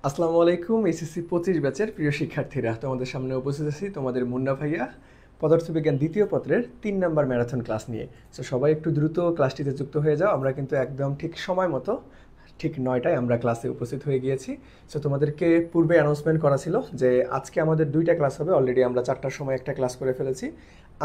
আসসালামু আলাইকুম এইচএসসি 25 ব্যাচের প্রিয় শিক্ষার্থীরা, তোমাদের সামনে উপস্থিত আছি তোমাদের মুন্না ভাইয়া পদার্থবিজ্ঞান দ্বিতীয় পত্রের 3 নাম্বার ম্যারাথন ক্লাস নিয়ে। সো সবাই একটু দ্রুত ক্লাসটিতে যুক্ত হয়ে যাও। আমরা কিন্তু একদম ঠিক সময় মতো ঠিক 9টায় আমরা ক্লাসে উপস্থিত হয়ে গিয়েছি। সো তোমাদেরকে পূর্বে অ্যানাউন্সমেন্ট করা ছিল যে আজকে আমাদের 2টা ক্লাস হবে। অলরেডি আমরা 4টার সময় একটা ক্লাস করে ফেলেছি।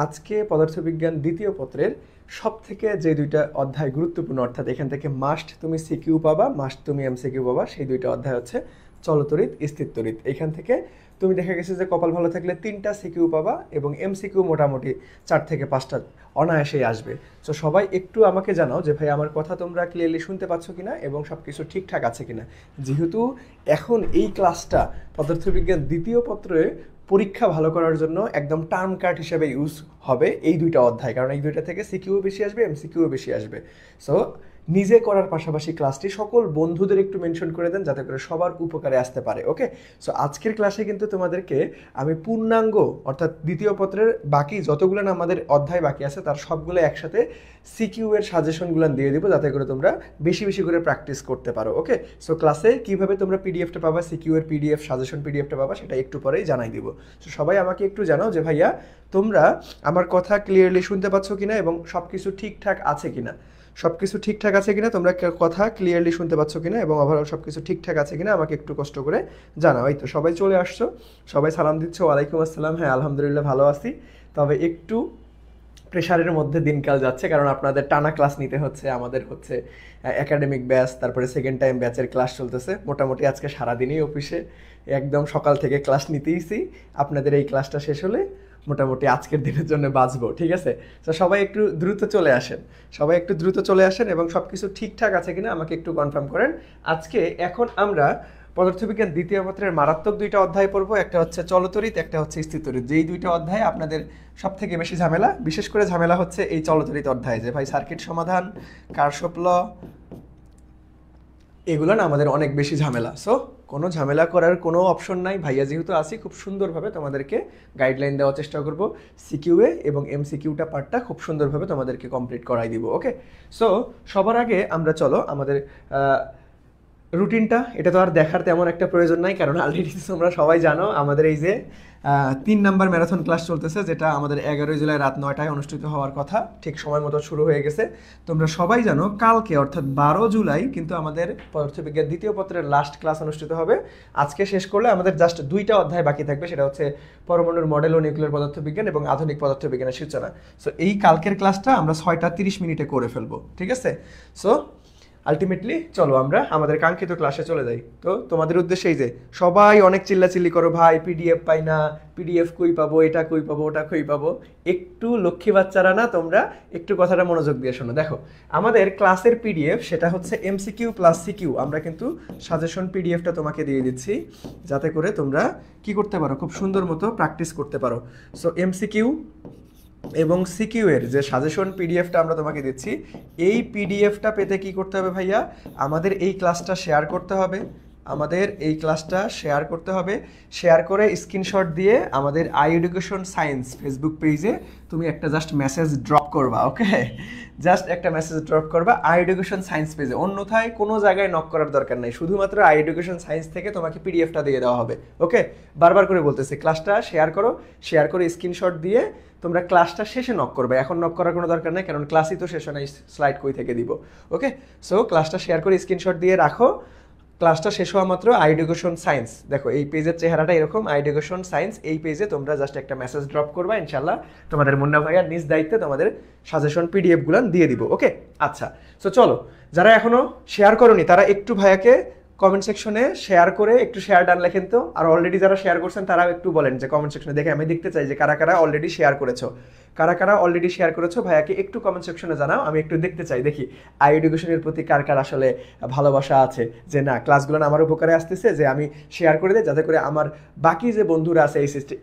আজকে পদার্থবিজ্ঞান দ্বিতীয় পত্রের সব থেকে যে 2টা অধ্যায় গুরুত্বপূর্ণ, অর্থাৎ এখান থেকে মাস্ট তুমি সিকিউ পাবা, মাস্ট তুমি এমসিকিউ পাবা, সেই 2টা অধ্যায় হচ্ছে চলতরিৎ, স্থিরতরিৎ। এখান থেকে তুমি দেখা গেছে যে কপাল ভালো থাকলে 3টা সিকিউ পাবা এবং এমসিকিউ মোটামুটি 4 থেকে 5টা অনায়াসেই আসবে। সো সবাই একটু আমাকে জানাও যে ভাই আমার কথা তোমরা ক্লিয়ারলি শুনতে পাচ্ছ কিনা এবং সব কিছু ঠিকঠাক আছে কিনা। যেহেতু এখন এই ক্লাসটা পদার্থবিজ্ঞান দ্বিতীয় পত্রে পরীক্ষা ভালো করার জন্য একদম টার্ম কার্ড হিসেবে ইউজ হবে এই 2টা অধ্যায়, কারণ এই 2টা থেকে সিকিউ বেশি আসবে, এমসিকিউ বেশি আসবে। সো নিজে করার পাশাপাশি ক্লাসটি সকল বন্ধুদের একটু মেনশন করে দেন যাতে করে সবার উপকারে আসতে পারে। ওকে, সো আজকের ক্লাসে কিন্তু তোমাদেরকে আমি পূর্ণাঙ্গ অর্থাৎ দ্বিতীয় পত্রের বাকি যতগুলো না আমাদের অধ্যায় বাকি আছে তার সবগুলো একসাথে সিকিউ এর সাজেশনগুলো দিয়ে দিব যাতে করে তোমরা বেশি বেশি করে প্র্যাকটিস করতে পারো। ওকে, সো ক্লাসে কিভাবে তোমরা পিডিএফটা পাবা, সিকিউ এর পিডিএফ সাজেশন পিডিএফটা পাবা সেটা একটু পরেই জানাই দিব। সো সবাই আমাকে একটু জানাও যে ভাইয়া তোমরা আমার কথা ক্লিয়ারলি শুনতে পাচ্ছ কিনা এবং সব কিছু ঠিকঠাক আছে কিনা। সব কিছু ঠিকঠাক আছে কিনা, তোমরা কথা ক্লিয়ারলি শুনতে পাচ্ছ কিনা এবং ওভারঅল সব কিছু ঠিকঠাক আছে কিনা আমাকে একটু কষ্ট করে জানাও। এই তো সবাই চলে আসছো, সবাই সালাম দিচ্ছ। ওয়ালাইকুম আসসালাম। হ্যাঁ আলহামদুলিল্লাহ ভালো আছি, তবে একটু প্রেশারের মধ্যে দিনকাল যাচ্ছে কারণ আপনাদের টানা ক্লাস নিতে হচ্ছে, আমাদের হচ্ছে একাডেমিক ব্যাচ, তারপরে সেকেন্ড টাইম ব্যাচের ক্লাস চলতেছে। মোটামুটি আজকে সারাদিনই অফিসে একদম সকাল থেকে ক্লাস নিতেইছি। আপনাদের এই ক্লাসটা শেষ হলে মোটামুটি আজকের দিনের জন্য বাঁচবো, ঠিক আছে? তো সবাই একটু দ্রুত চলে আসেন, সবাই একটু দ্রুত চলে আসেন এবং সব কিছু ঠিকঠাক আছে কিনা আমাকে একটু কনফার্ম করেন। আজকে এখন আমরা পদার্থবিজ্ঞান দ্বিতীয় পত্রের মারাত্মক 2টা অধ্যায় পড়বো, একটা হচ্ছে চলতরিৎ, একটা হচ্ছে স্থিরতরিৎ। যেই 2টা অধ্যায় আপনাদের সব থেকে বেশি ঝামেলা, বিশেষ করে ঝামেলা হচ্ছে এই চলতরিৎ অধ্যায়, যে ভাই সার্কিট সমাধান, কারশফ ল, এগুলো না আমাদের অনেক বেশি ঝামেলা। সো কোনো ঝামেলা করার কোনো অপশন নাই, ভাইয়া যেহেতু আসি খুব সুন্দরভাবে তোমাদেরকে গাইডলাইন দেওয়ার চেষ্টা করব। সিকিউএ এবং এমসিকিউটা পার্টটা খুব সুন্দরভাবে তোমাদেরকে কমপ্লিট করাই দিব। ওকে, সো সবার আগে আমরা চলো আমাদের রুটিনটা, এটা তো আর দেখার তেমন একটা প্রয়োজন নাই কারণ অলরেডি তোমরা সবাই জানো আমাদের এই যে 3 নাম্বার ম্যারাথন ক্লাস চলতেছে, যেটা আমাদের 11 জুলাই রাত 9টায় অনুষ্ঠিত হওয়ার কথা, ঠিক সময় মতো শুরু হয়ে গেছে। তোমরা সবাই জানো কালকে অর্থাৎ 12 জুলাই কিন্তু আমাদের পদার্থবিজ্ঞান দ্বিতীয় পত্রের লাস্ট ক্লাস অনুষ্ঠিত হবে। আজকে শেষ করলে আমাদের জাস্ট 2টা অধ্যায় বাকি থাকবে, সেটা হচ্ছে পরমাণুর মডেল ও নিউক্লিয়ার পদার্থবিজ্ঞান এবং আধুনিক পদার্থবিজ্ঞানের সূচনা। সো এই কালকের ক্লাসটা আমরা 6টা 30 মিনিটে করে ফেলবো, ঠিক আছে? সো আলটিমেটলি চলো আমরা আমাদের কাঙ্ক্ষিত ক্লাসে চলে যাই। তো তোমাদের উদ্দেশ্যেই যে সবাই অনেক চিল্লাচিল্লি করো, ভাই পিডিএফ পাই না, পিডিএফ কই পাবো, এটা কই পাবো, ওটা কই পাবো। একটু লক্ষ্মী বাচ্চারা না, তোমরা একটু কথাটা মনোযোগ দিয়ে শোনো। দেখো আমাদের ক্লাসের পিডিএফ সেটা হচ্ছে এমসিকিউ প্লাস সিকিউ। আমরা কিন্তু সাজেশন পিডিএফটা তোমাকে দিয়ে দিচ্ছি যাতে করে তোমরা কি করতে পারো, খুব সুন্দর মতো প্র্যাকটিস করতে পারো। সো এমসিকিউ এবং সিকিউ এর যে সাজেশন পিডিএফটা আমরা তোমাকে দিচ্ছি, এই পিডিএফটা পেতে কি করতে হবে ভাইয়া, আমাদের এই ক্লাসটা শেয়ার করতে হবে, আমাদের এই ক্লাসটা শেয়ার করতে হবে। শেয়ার করে স্ক্রিনশট দিয়ে আমাদের আই এডুকেশন সায়েন্স ফেসবুক পেজে তুমি একটা জাস্ট মেসেজ ড্রপ করবা। ওকে, জাস্ট একটা মেসেজ ড্রপ করবা আই এডুকেশন সায়েন্স পেজে, অন্যথায় কোনো জায়গায় নক করার দরকার নেই, শুধুমাত্র আই এডুকেশন সায়েন্স থেকে তোমাকে পিডিএফটা দিয়ে দেওয়া হবে। ওকে, বারবার করে বলতেছি ক্লাসটা শেয়ার করো, শেয়ার করে স্ক্রিনশট দিয়ে তোমরা ক্লাসটা শেষে নক করবে, এখন নক করার কোনো দরকার নেই কারণ ক্লাসই তো শেষ হয় না, স্লাইড কই থেকে দিব। ওকে, সো ক্লাসটা শেয়ার করে স্ক্রিনশট দিয়ে রাখো। ক্লাসটা শেষ হওয়া মাত্র আই এডুকেশন সায়েন্স, দেখো এই পেজের চেহারাটা এরকম, আই এডুকেশন সায়েন্স, এই পেজে তোমরা জাস্ট একটা মেসেজ ড্রপ করবা, ইনশাল্লাহ তোমাদের মুন্না ভাইয়া নিজ দায়িত্বে তোমাদের সাজেশন পিডিএফগুলো দিয়ে দিব। ওকে, আচ্ছা, সো চলো যারা এখনো শেয়ার করোনি তারা একটু ভাইয়াকে কমেন্ট সেকশনে শেয়ার করে একটু শেয়ার ডান লেখেন তো। আর অলরেডি যারা শেয়ার করছেন তারাও একটু বলেন যে কমেন্ট সেকশনে দেখে আমি দেখতে চাই যে কারা কারা অলরেডি শেয়ার করেছো, কারা কারা অলরেডি শেয়ার করেছো ভাইয়াকে একটু কমেন্ট সেকশনে জানাও, আমি একটু দেখতে চাই, দেখি আই এডুকেশনের প্রতি কার কার আসলে ভালোবাসা আছে, যে না ক্লাসগুলো আমার উপকারে আসতেছে, যে আমি শেয়ার করে দিই যাতে করে আমার বাকি যে বন্ধুরা আছে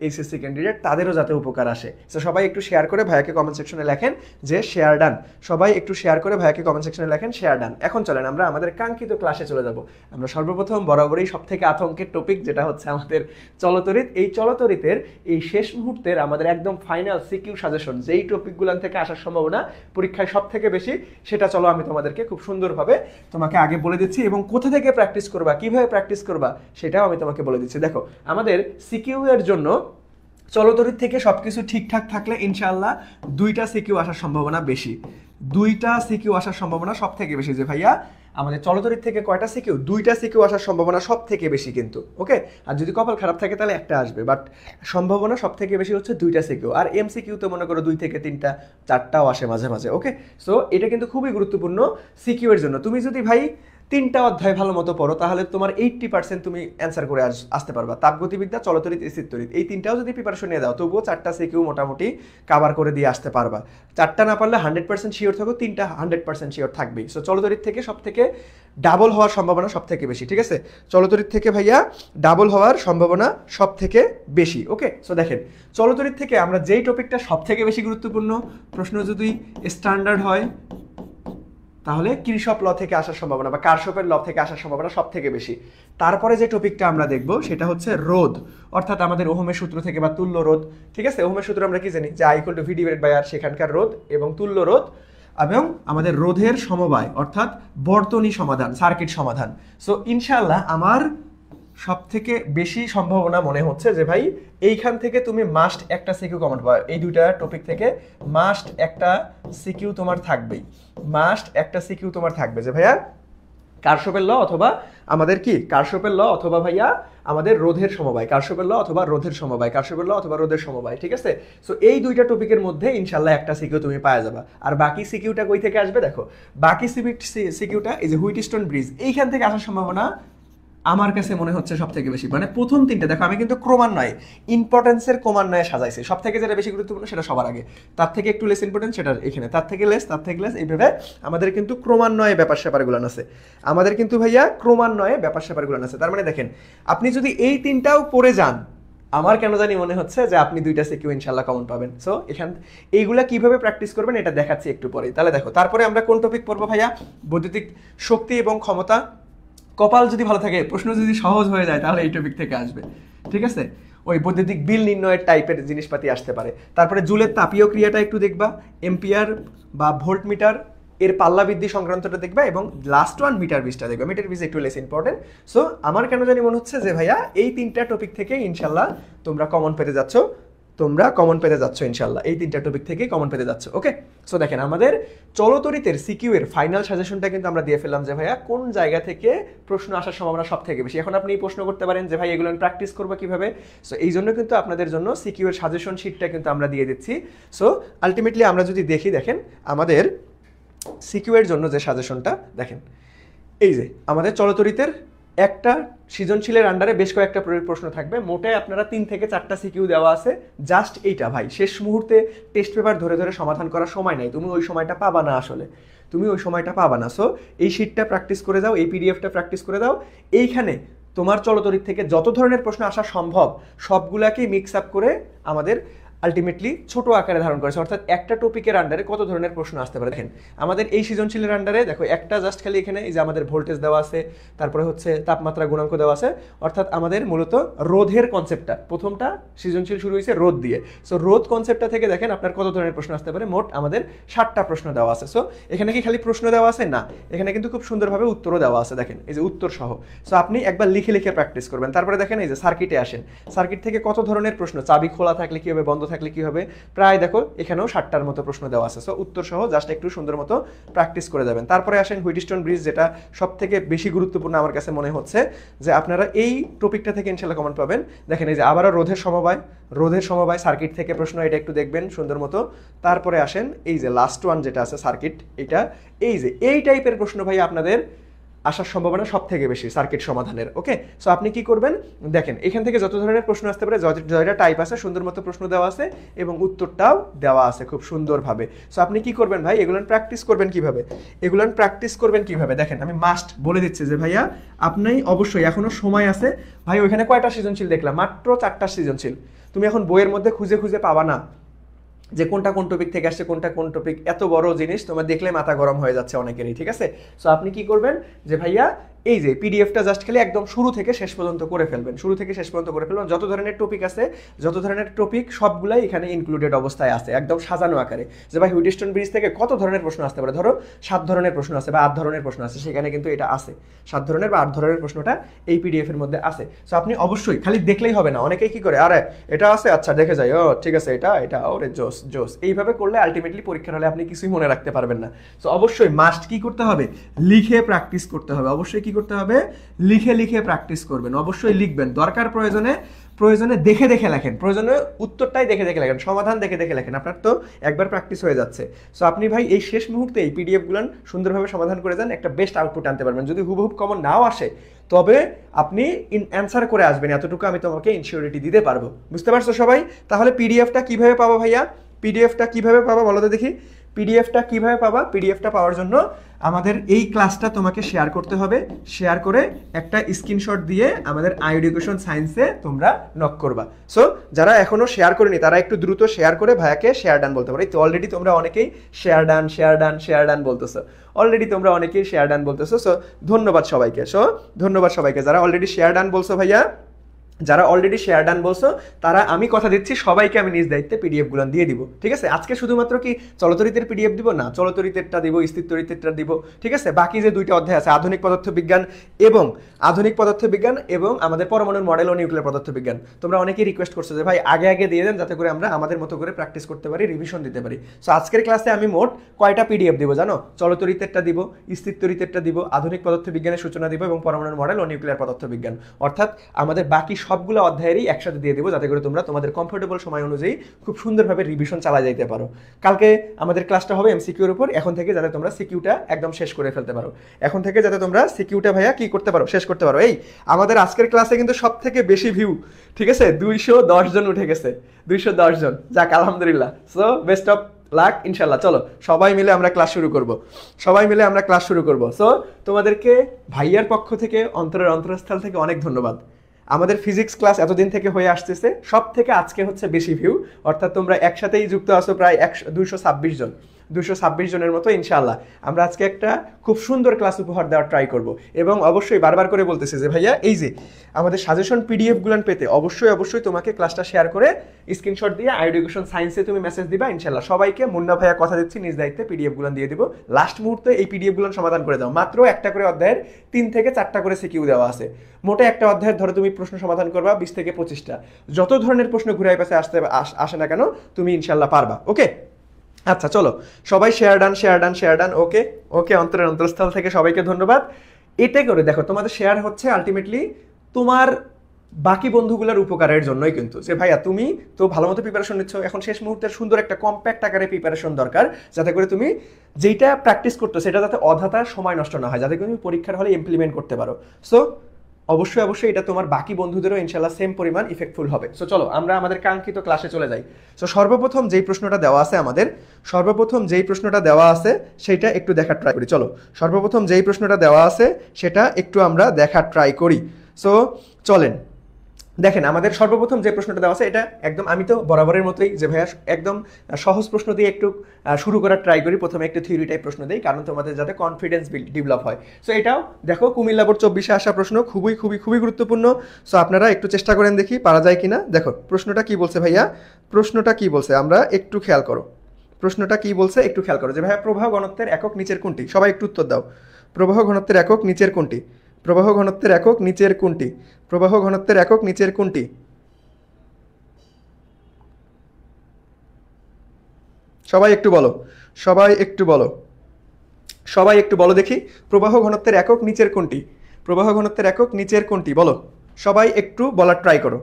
এইচএসসি ক্যান্ডিডেট তাদেরও যাতে উপকার আসে। তো সবাই একটু শেয়ার করে ভাইয়াকে কমেন্ট সেকশনে লেখেন যে শেয়ার ডান, সবাই একটু শেয়ার করে ভাইয়াকে কমেন্ট সেকশনে লেখেন শেয়ার ডান। এখন চলেন আমরা আমাদের কাঙ্ক্ষিত ক্লাসে চলে যাব। আমরা আমরা সর্বপ্রথম বরাবরই সবথেকে আতঙ্কের টপিক যেটা হচ্ছে আমাদের চলতরিৎ। এই চলতরিতের এই শেষ মুহূর্তের আমাদের একদম ফাইনাল সিকিউ সাজেশন, যেই টপিকগুলো থেকে আসার সম্ভাবনা পরীক্ষায় সব থেকে বেশি, সেটা চলো আমি তোমাদেরকে খুব সুন্দরভাবে তোমাকে আগে বলে দিচ্ছি, এবং কোথা থেকে প্র্যাকটিস করবা, কিভাবে প্র্যাকটিস করবা সেটাও আমি তোমাকে বলে দিচ্ছি। দেখো, আমাদের সিকিউ এর জন্য চলতরিৎ থেকে সবকিছু ঠিকঠাক থাকলে ইনশাআল্লাহ 2টা সিকিউ আসার সম্ভাবনা বেশি, 2টা সিকিউ আসার সম্ভাবনা সব থেকে বেশি। যে ভাইয়া আমাদের চলতরিৎ থেকে কয়টা সিকিউ, 2টা সিকিউ আসার সম্ভাবনা সব থেকে বেশি কিন্তু, ওকে। আর যদি কপাল খারাপ থাকে তাহলে একটা আসবে, বাট সম্ভাবনা সব থেকে বেশি হচ্ছে 2টা সিকিউ। আর এমসিকিউ তো মনে করো 2 থেকে 3টা 4টাও আসে মাঝে মাঝে, ওকে। সো এটা কিন্তু খুবই গুরুত্বপূর্ণ সিকিউ এর জন্য। তুমি যদি ভাই 3টা অধ্যায় ভালো মতো পড়ো তাহলে তোমার 80% তুমি অ্যান্সার করে আসতে পারবা। তাপগতিবিদ্যা, চলতরিৎ, স্থিরতরিৎ, এই 3টাও যদি প্রিপারেশন নিয়ে দাও তবুও 4টা সিকিউ মোটামুটি কাভার করে দিয়ে আসতে পারবা। 4টা না পারলে 100% শিওর থাকো, 3টা 100% শিওর থাকবেই। সো চলতরিৎ থেকে সব থেকে ডাবল হওয়ার সম্ভাবনা সব থেকে বেশি, ঠিক আছে। চলতরিৎ থেকে ভাইয়া ডাবল হওয়ার সম্ভাবনা সব থেকে বেশি, ওকে। সো দেখেন, চলতরিৎ থেকে আমরা যেই টপিকটা সব থেকে বেশি গুরুত্বপূর্ণ, প্রশ্ন যদি স্ট্যান্ডার্ড হয় তাহলে কিরশফ ল থেকে আসার সম্ভাবনা বা কারশফের ল থেকে আসার সম্ভাবনা সব থেকে বেশি। তারপরে যে টপিকটা আমরা দেখব সেটা হচ্ছে রোধ, অর্থাৎ আমাদের ওহমের সূত্র থেকে বা তুল্য রোধ, ঠিক আছে। ওহমের সূত্র আমরা কি জানি যে I = V/R, সেখানকার রোধ এবং তুল্য রোধ এবং আমাদের রোধের সমবায় অর্থাৎ বর্তনী সমাধান, সার্কিট সমাধান। সো ইনশাআল্লাহ আমার সব থেকে বেশি সম্ভাবনা মনে হচ্ছে যে ভাই এইখান থেকে তুমি মাস্ট একটা সিকিউ কমন পাবে, এই 2টা টপিক থেকে মাস্ট একটা সিকিউ তোমার থাকবেই, মাস্ট একটা সিকিউ তোমার থাকবে যে ভাইয়া কারশফের ল অথবা আমাদের কি কারশফের ল অথবা ভাইয়া আমাদের রোধের সমবায়, কারশফের ল অথবা রোধের সমবায়, কারশফের ল অথবা রোধের সমবায়, ঠিক আছে। সো এই 2টা টপিকের মধ্যে ইনশাআল্লাহ একটা সিকিউ তুমি পাওয়া যাবে। আর বাকি সিকিউটা কই থেকে আসবে, দেখো বাকি সিকিউটা এই যে হুইটস্টোন ব্রিজ, এইখান থেকে আসার সম্ভাবনা আমার কাছে মনে হচ্ছে সব থেকে বেশি। মানে প্রথম 3টা দেখো, আমি কিন্তু ক্রমান্বয়ে ইম্পর্টেন্সের ক্রমান্বয়ে সাজাইছি, সব থেকে যেটা বেশি গুরুত্বপূর্ণ সেটা সবার আগে, তার থেকে একটু লেস ইম্পর্টেন্ট সেটা এখানে, তার থেকে লেস, তার থেকে লেস, এইভাবে আমাদের কিন্তু ক্রমান্বয়ে ব্যাপার স্যাপারগুলো আছে, আমাদের কিন্তু ভাইয়া ক্রমান্বয়ে ব্যাপার স্যাপারগুলো আছে। তার মানে দেখেন, আপনি যদি এই 3টাও পড়ে যান, আমার কেন জানি মনে হচ্ছে যে আপনি 2টা সিকিউ ইনশাআল্লাহ কমন পাবেন। সো এখান এইগুলা কিভাবে প্র্যাকটিস করবেন এটা দেখাচ্ছি একটু পরেই। তাহলে দেখো, তারপরে আমরা কোন টপিক পড়বো ভাইয়া, বৈদ্যুতিক শক্তি এবং ক্ষমতা। কপাল যদি ভালো থাকে, প্রশ্ন যদি সহজ হয়ে যায় তাহলে এই টপিক থেকে আসবে, ঠিক আছে। ওই বৈদ্যুতিক বিল নির্ণয়ের টাইপের জিনিসপাতি আসতে পারে। তারপরে জুলের তাপীয় ক্রিয়াটা একটু দেখবা, এম্পিয়ার বা ভোল্ট মিটার এর পাল্লা বৃদ্ধি সংক্রান্তটা দেখবা, এবং লাস্ট ওয়ান মিটার বিজটা দেখবা। মিটার বিজ একটু লেস ইম্পর্টেন্ট। সো আমার কেন জানি মনে হচ্ছে যে ভাইয়া এই 3টা টপিক থেকে ইনশাল্লাহ তোমরা কমন পেতে যাচ্ছ, ইনশাল্লাহ এই 3টা টপিক থেকে কমন পেতে যাচ্ছ, ওকে। সো দেখেন, আমাদের চলতরিতের সিকিউ এর ফাইনাল সাজেশনটা কিন্তু আমরা দিয়ে ফেললাম যে ভাইয়া কোন জায়গা থেকে প্রশ্ন আসার সম্ভাবনা সব থেকে বেশি। এখন আপনি এই প্রশ্ন করতে পারেন যে ভাই এগুলো প্র্যাকটিস করবো কিভাবে। সো এই জন্য কিন্তু আপনাদের জন্য সিকিউ এর সাজেশন শিটটা কিন্তু আমরা দিয়ে দিচ্ছি। সো আলটিমেটলি আমরা যদি দেখি, দেখেন আমাদের সিকিউ এর জন্য যে সাজেশনটা দেখেন, এই যে আমাদের চলতরিতের একটা সৃজনশীলের আন্ডারে বেশ কয়েকটা প্রশ্ন থাকবে, মোটে আপনারা 3 থেকে 4টা সিকিউ দেওয়া আছে। জাস্ট এইটা ভাই শেষ মুহূর্তে টেস্ট পেপার ধরে ধরে সমাধান করার সময় নাই, তুমি ওই সময়টা পাবা না, আসলে তুমি ওই সময়টা পাবা না। সো এই শিটটা প্র্যাকটিস করে দাও, এই পিডিএফটা প্র্যাকটিস করে দাও। এইখানে তোমার চলতরিৎ থেকে যত ধরনের প্রশ্ন আসা সম্ভব সবগুলাকেই মিক্স আপ করে আমাদের আলটিমেটলি ছোট আকারে ধারণ করেছে, অর্থাৎ একটা টপিকের আন্ডারে কত ধরনের প্রশ্ন আসতে পারে। দেখেন আমাদের এই সৃজনশীলের আন্ডারে দেখো একটা জাস্ট খালি এখানে এই যে আমাদের ভোল্টেজ দেওয়া আছে, তারপরে হচ্ছে তাপমাত্রা গুণাঙ্ক দেওয়া আছে, অর্থাৎ আমাদের মূলত রোধের কনসেপ্টটা, প্রথমটা সৃজনশীল শুরু হয়েছে রোধ দিয়ে। সো রোধ কনসেপ্টটা থেকে দেখেন আপনার কত ধরনের প্রশ্ন আসতে পারে, মোট আমাদের 7টা প্রশ্ন দেওয়া আছে। সো এখানে কি খালি প্রশ্ন দেওয়া আছে না, এখানে কিন্তু খুব সুন্দরভাবে উত্তরও দেওয়া আছে, দেখেন এই যে উত্তর সহ। সো আপনি একবার লিখে লিখে প্র্যাকটিস করবেন। তারপরে দেখেন এই যে সার্কিটে আসেন, সার্কিট থেকে কত ধরনের প্রশ্ন, চাবি খোলা থাকলে কি হবে, বন্ধ থাকলে কি হবে, প্রায় দেখো এখানেও 7টার মতো প্রশ্ন দেওয়া আছে। সো উত্তর সহ জাস্ট একটু সুন্দর মতো প্র্যাকটিস করে যাবেন। তারপরে আসেন হুইটস্টোন ব্রিজ, যেটা সব থেকে বেশি গুরুত্বপূর্ণ আমার কাছে মনে হচ্ছে যে আপনারা এই টপিকটা থেকে ইনশাআল্লাহ কমেন্ট পাবেন। দেখেন এই যে আবারও রোধের সমবায় সার্কিট থেকে প্রশ্ন, এটা একটু দেখবেন সুন্দর মতো। তারপরে আসেন এই যে লাস্ট ওয়ান যেটা আছে সার্কিট, এটা এই যে এই টাইপের প্রশ্ন ভাই আপনাদের আসার সম্ভাবনা সব থেকে বেশি সার্কিট সমাধানের, ওকে। সো আপনি কি করবেন, দেখেন এখান থেকে যত ধরনের প্রশ্ন আসতে পারে, যতটা টাইপ আছে সুন্দর মতো প্রশ্ন দেওয়া আছে এবং উত্তরটাও দেওয়া আছে খুব সুন্দরভাবে। সো আপনি কি করবেন ভাই, এগুলো প্র্যাকটিস করবেন কিভাবে, দেখেন আমি মাস্ট বলে দিচ্ছি যে ভাইয়া আপনি অবশ্যই এখনো সময় আছে ভাই। ওইখানে কয়টা সৃজনশীল দেখলাম, মাত্র 4টা সৃজনশীল। তুমি এখন বইয়ের মধ্যে খুঁজে খুঁজে পাবা না যে কোনটা কোন টপিক থেকে আসছে, কোনটা কোন টপিক, এত বড় জিনিস তোমার দেখলে মাথা গরম হয়ে যাচ্ছে অনেকেরই, ঠিক আছে। সো আপনি কি করবেন যে ভাইয়া এই যে পিডিএফটা জাস্ট খালি একদম শুরু থেকে শেষ পর্যন্ত করে ফেলবেন, শুরু থেকে শেষ পর্যন্ত করে ফেলবেন। যত ধরনের টপিক আছে, যত ধরনের টপিক সবগুলাই এখানে ইনক্লুডেড অবস্থায় আছে, একদম সাজানো আকারে। যে ভাই হুইটস্টোন ব্রিজ থেকে কত ধরনের প্রশ্ন আসতে পারে, ধরো 7 ধরনের প্রশ্ন আছে বা 8 ধরনের প্রশ্ন আছে, সেখানে কিন্তু এটা আছে 7 ধরনের বা 8 ধরনের প্রশ্নটা এই পিডিএফ এর মধ্যে আছে। সো আপনি অবশ্যই খালি দেখলেই হবে না, অনেকেই কি করে, আরে এটা আছে আচ্ছা দেখে যাই, ও ঠিক আছে এটা ওরে জোস জোস, এইভাবে করলে আলটিমেটলি পরীক্ষার হলে আপনি কিছুই মনে রাখতে পারবেন না। সো অবশ্যই মাস্ট কি করতে হবে, লিখে প্র্যাকটিস করতে হবে। অবশ্যই কি করতে হবে, লিখে লিখে প্র্যাকটিস করবেন, অবশ্যই লিখবেন, দরকার প্রয়োজনে দেখে দেখে লেখেন, প্রয়োজনে উত্তরটাই দেখে দেখে লেখেন, সমাধান দেখে দেখে লেখেন, আপনার তো একবার প্র্যাকটিস হয়ে যাচ্ছে। সো আপনি ভাই এই শেষ মুহূর্তে এই পিডিএফগুলো সুন্দরভাবে সমাধান করে যান, একটা বেস্ট আউটপুট আনতে পারবেন। যদি হুবহুব কমন নাও আসে তবে আপনি অ্যান্সার করে আসবেন, এতটুকু আমি তোমাকে ইনসিওরিটি দিতে পারবো। বুঝতে পারছো সবাই? তাহলে পিডিএফটা কিভাবে পাবো ভাইয়া, পিডিএফটা কিভাবে পাবো বলো তো দেখি, পিডিএফটা কিভাবে পাবা? পিডিএফটা পাওয়ার জন্য আমাদের এই ক্লাসটা তোমাকে শেয়ার করতে হবে, শেয়ার করে একটা স্ক্রিনশট দিয়ে আমাদের এডুকেশন সায়েন্সে তোমরা নক করবা। সো যারা এখনো শেয়ার করেনি তারা একটু দ্রুত শেয়ার করে ভাইয়াকে শেয়ার ডান বলতে পারো। তো অলরেডি তোমরা অনেকেই শেয়ার ডান বলতেছো, অলরেডি তোমরা অনেকেই শেয়ার ডান বলতেছো। সো ধন্যবাদ সবাইকে, ধন্যবাদ সবাইকে যারা অলরেডি শেয়ার ডান বলছো ভাইয়া, যারা অলরেডি শেয়ার ডান বলছো তারা আমি কথা দিচ্ছি সবাইকে আমি নিজ দায়িত্বে পিডিএফগুলো দিয়ে দিব, ঠিক আছে? আজকে শুধুমাত্র কি চলতরিতের পিডিএফ দিব না, চলতরিতেরটা দিব, স্থিরতরিতেরটা দিব, ঠিক আছে? বাকি যে 2টা অধ্যায় আছে, আধুনিক পদার্থবিজ্ঞান এবং আমাদের পরমাণুর মডেল ও নিউক্লিয়ার পদার্থবিজ্ঞান, তোমরা অনেকেই রিকোয়েস্ট করছো যে ভাই আগে আগে দিয়ে দেন যাতে করে আমরা আমাদের মতো করে প্র্যাকটিস করতে পারি, রিভিশন দিতে পারি। সো আজকের ক্লাসে আমি মোট কয়টা পিডিএফ দিব জানো? চলতরিতেরটা দিব, স্থিরতরিতেরটা দিব, আধুনিক পদার্থবিজ্ঞানের সূচনা দিব এবং পরমাণুর মডেল ও নিউক্লিয়ার পদার্থবিজ্ঞান, অর্থাৎ আমাদের বাকি সবগুলো অধ্যায়েরই একসাথে দিয়ে দেবো যাতে করে তোমরা তোমাদের কমফোর্টেবল সময় অনুযায়ী খুব সুন্দরভাবে রিভিশন চালা যাইতে পারো। কালকে আমাদের ক্লাসটা হবে এমসিকিউর উপর, এখন থেকে যাতে তোমরা সিকিউটা একদম শেষ করে ফেলতে পারো, এখন থেকে যাতে তোমরা সিকিউটা ভাইয়া কি করতে পারো, শেষ করতে পারো। এই আমাদের আজকের ক্লাসে কিন্তু সব থেকে বেশি ভিউ, ঠিক আছে? 210 জন উঠে গেছে, 210 জন, যাক আলহামদুলিল্লাহ। সো বেস্ট অফ লাক ইনশাল্লাহ। চলো সবাই মিলে আমরা ক্লাস শুরু করব। সো তোমাদেরকে ভাইয়ার পক্ষ থেকে অন্তরের অন্তরস্থল থেকে অনেক ধন্যবাদ। আমাদের ফিজিক্স ক্লাস এতদিন থেকে হয়ে আসতেছে, সব থেকে আজকে হচ্ছে বেশি ভিউ, অর্থাৎ তোমরা একসাথেই যুক্ত আছো প্রায় 226 জন, 226 জনের মতো। ইনশাআল্লাহ আমরা আজকে একটা খুব সুন্দর ক্লাস উপহার দেওয়ার ট্রাই করব এবং অবশ্যই বারবার করে বলতেছি যে ভাইয়া এই যে আমাদের সাজেশন পিডিএফগুলো পেতে অবশ্যই তোমাকে ক্লাসটা শেয়ার করে স্ক্রিনশট দিয়ে এডুকেশন সায়েন্সে তুমি মেসেজ দিবা। ইনশাআল্লাহ সবাইকে মুন্না ভাইয়া কথা দিচ্ছি নিজ দায়িত্বে পিডিএফগুলো দিয়ে দিব, লাস্ট মুহূর্তে এই পিডিএফগুলো সমাধান করে দাও। মাত্র একটা করে অধ্যায়ের 3 থেকে 4টা করে সিকিউ দেওয়া আছে, মোটে একটা অধ্যায়ের ধরো তুমি প্রশ্ন সমাধান করবা 20 থেকে 25টা, যত ধরনের প্রশ্ন ঘুরাই পাশে আসে না কেন তুমি ইনশাআল্লাহ পারবা। ওকে আচ্ছা চলো সবাই শেয়ার ডান। ওকে অন্তরের অন্তরস্থল থেকে সবাইকে ধন্যবাদ। এতে করে দেখো তোমাদের শেয়ার হচ্ছে আলটিমেটলি তোমার বাকি বন্ধুগুলোর উপকারের জন্যই, কিন্তু যে ভাইয়া তুমি তো ভালো মতো প্রিপারেশন নিচ্ছ, এখন শেষ মুহূর্তের সুন্দর একটা কম্প্যাক্ট আকারে প্রিপারেশন দরকার যাতে করে তুমি যেটা প্র্যাকটিস করতো সেটা যাতে অযথা সময় নষ্ট না হয়, যাতে করে তুমি পরীক্ষার হলে ইমপ্লিমেন্ট করতে পারো। সো অবশ্যই এটা তোমার বাকি বন্ধুদেরও ইনশাল্লাহ সেম পরিমাণ ইফেক্টফুল হবে। সো চলো আমরা আমাদের কাঙ্ক্ষিত ক্লাসে চলে যাই। সো সর্বপ্রথম যেই প্রশ্নটা দেওয়া আছে সেটা একটু দেখার ট্রাই করি। চলো সর্বপ্রথম যেই প্রশ্নটা দেওয়া আছে সেটা একটু আমরা দেখার ট্রাই করি। সো চলেন দেখেন আমাদের সর্বপ্রথম যে প্রশ্নটা দেওয়া আছে এটা একদম, আমি তো বরাবরের মতোই যে ভাইয়া একদম সহজ প্রশ্ন দিয়ে একটু শুরু করার ট্রাই করি, প্রথমে একটু থিওরি টাইপ প্রশ্ন দিই কারণ তোমাদের যাতে কনফিডেন্স ডেভেলপ হয়। সো এটাও দেখো কুমিল্লা বোর্ড 24-এ আসা প্রশ্ন, খুবই গুরুত্বপূর্ণ। সো আপনারা একটু চেষ্টা করেন দেখি পারা যায় কিনা। দেখো প্রশ্নটা কি বলছে ভাইয়া, প্রশ্নটা কি বলছে আমরা একটু খেয়াল করো, যে ভাইয়া প্রবাহ ঘনত্বের একক নিচের কোনটি? সবাই একটু উত্তর দাও। প্রবাহ ঘনত্বের একক নিচের কোনটি? সবাই একটু বলো দেখি প্রবাহ ঘনত্বের একক নিচের কোনটি? বলো সবাই একটু বলার ট্রাই করো।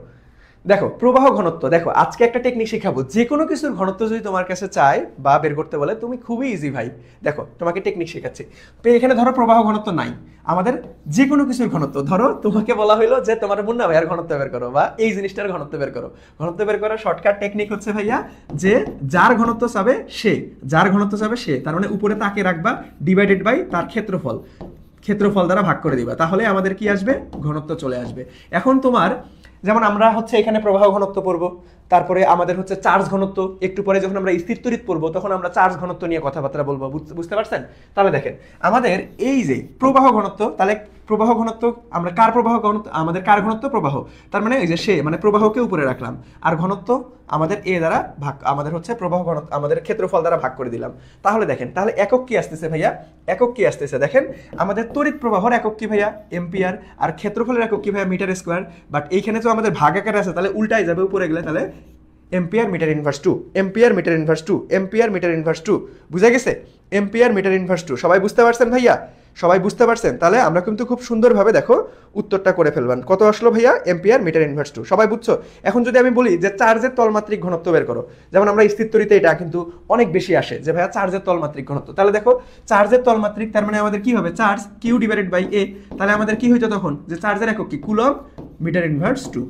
দেখো প্রবাহ ঘনত্ব, দেখো আজকে একটা টেকনিক শেখাবো, যে কোনো কিছুর ঘনত্ব যদি তোমার কাছে চায় বা বের করতে বলে তুমি খুবই ইজি ভাই। দেখো তোমাকে টেকনিক শেখাচ্ছি। তো এখানে ধরো প্রবাহ ঘনত্ব নাই, আমাদের যে কোনো কিছুর ঘনত্ব, ধরো তোমাকে বলা হলো যে তোমার মুন্না ভাইয়ার ঘনত্ব বের করো বা এই জিনিসটার ঘনত্ব বের করো। ঘনত্ব বের করার শর্টকাট টেকনিক হচ্ছে ভাইয়া যে যার ঘনত্ব চাবে সে, তার মানে উপরে তাকে রাখবা ডিভাইডেড বাই তার ক্ষেত্রফল দ্বারা ভাগ করে দিবা, তাহলে আমাদের কি আসবে? ঘনত্ব চলে আসবে। এখন তোমার যেমন আমরা হচ্ছে এখানে প্রবাহ ঘনত্ব পড়বো, তারপরে আমাদের হচ্ছে চার্জ ঘনত্ব, একটু পরে যখন আমরা স্থির তড়িৎ পড়বো তখন আমরা চার্জ ঘনত্ব নিয়ে কথাবার্তা বলবো, বুঝতে পারছেন? তাহলে দেখেন আমাদের এই যে প্রবাহ ঘনত্ব, তাহলে প্রবাহ ঘনত্ব আমরা কার প্রবাহ ঘনত্ব, আমাদের কার ঘনত্ব প্রবাহ, তার মানে এই যে সে মানে প্রবাহকে উপরে রাখলাম, আর ঘনত্ব আমাদের এ দ্বারা ভাগ, আমাদের হচ্ছে প্রবাহ ঘনত্ব আমাদের ক্ষেত্রফল দ্বারা ভাগ করে দিলাম। তাহলে দেখেন তাহলে একক কি আসতেছে ভাইয়া, একক কি আসতেছে দেখেন, আমাদের তড়িৎ প্রবাহর একক কি ভাইয়া এম্পিয়ার, আর ক্ষেত্রফলের একক কি ভাইয়া মিটার স্কোয়ার। বাট এইখানে তো আমাদের ভাগ আকারে আছে, তাহলে উল্টাই যাবে উপরে গেলে, তাহলে ampere metre inverse 2, ampere metre inverse 2, ampere metre inverse 2, বুঝা গেছে? এম্পিয়ার মিটার ইনভার্স 2, সবাই বুঝতে পারছেন ভাইয়া? সবাই বুঝতে পারছেন? তাহলে আমরা কিন্তু খুব সুন্দরভাবে দেখো উত্তরটা করে ফেলবেন। কত আসলো ভাইয়া? এম্পিয়ার মিটার ইনভার্স 2, সবাই বুঝছো? এখন যদি আমি বলি যে চার্জের তলমাত্রিক ঘনত্ব বের করো, যেমন আমরা স্থির তড়িতে এটা কিন্তু অনেক বেশি আসে যে ভাইয়া চার্জের তলমাত্রিক ঘনত্ব, তাহলে দেখো চার্জের তলমাত্রিক তার মানে আমাদের কি হবে charge Q divided by A, তাহলে আমাদের কি হইতো তখন যে চার্জের একক কি coulomb metre inverse 2,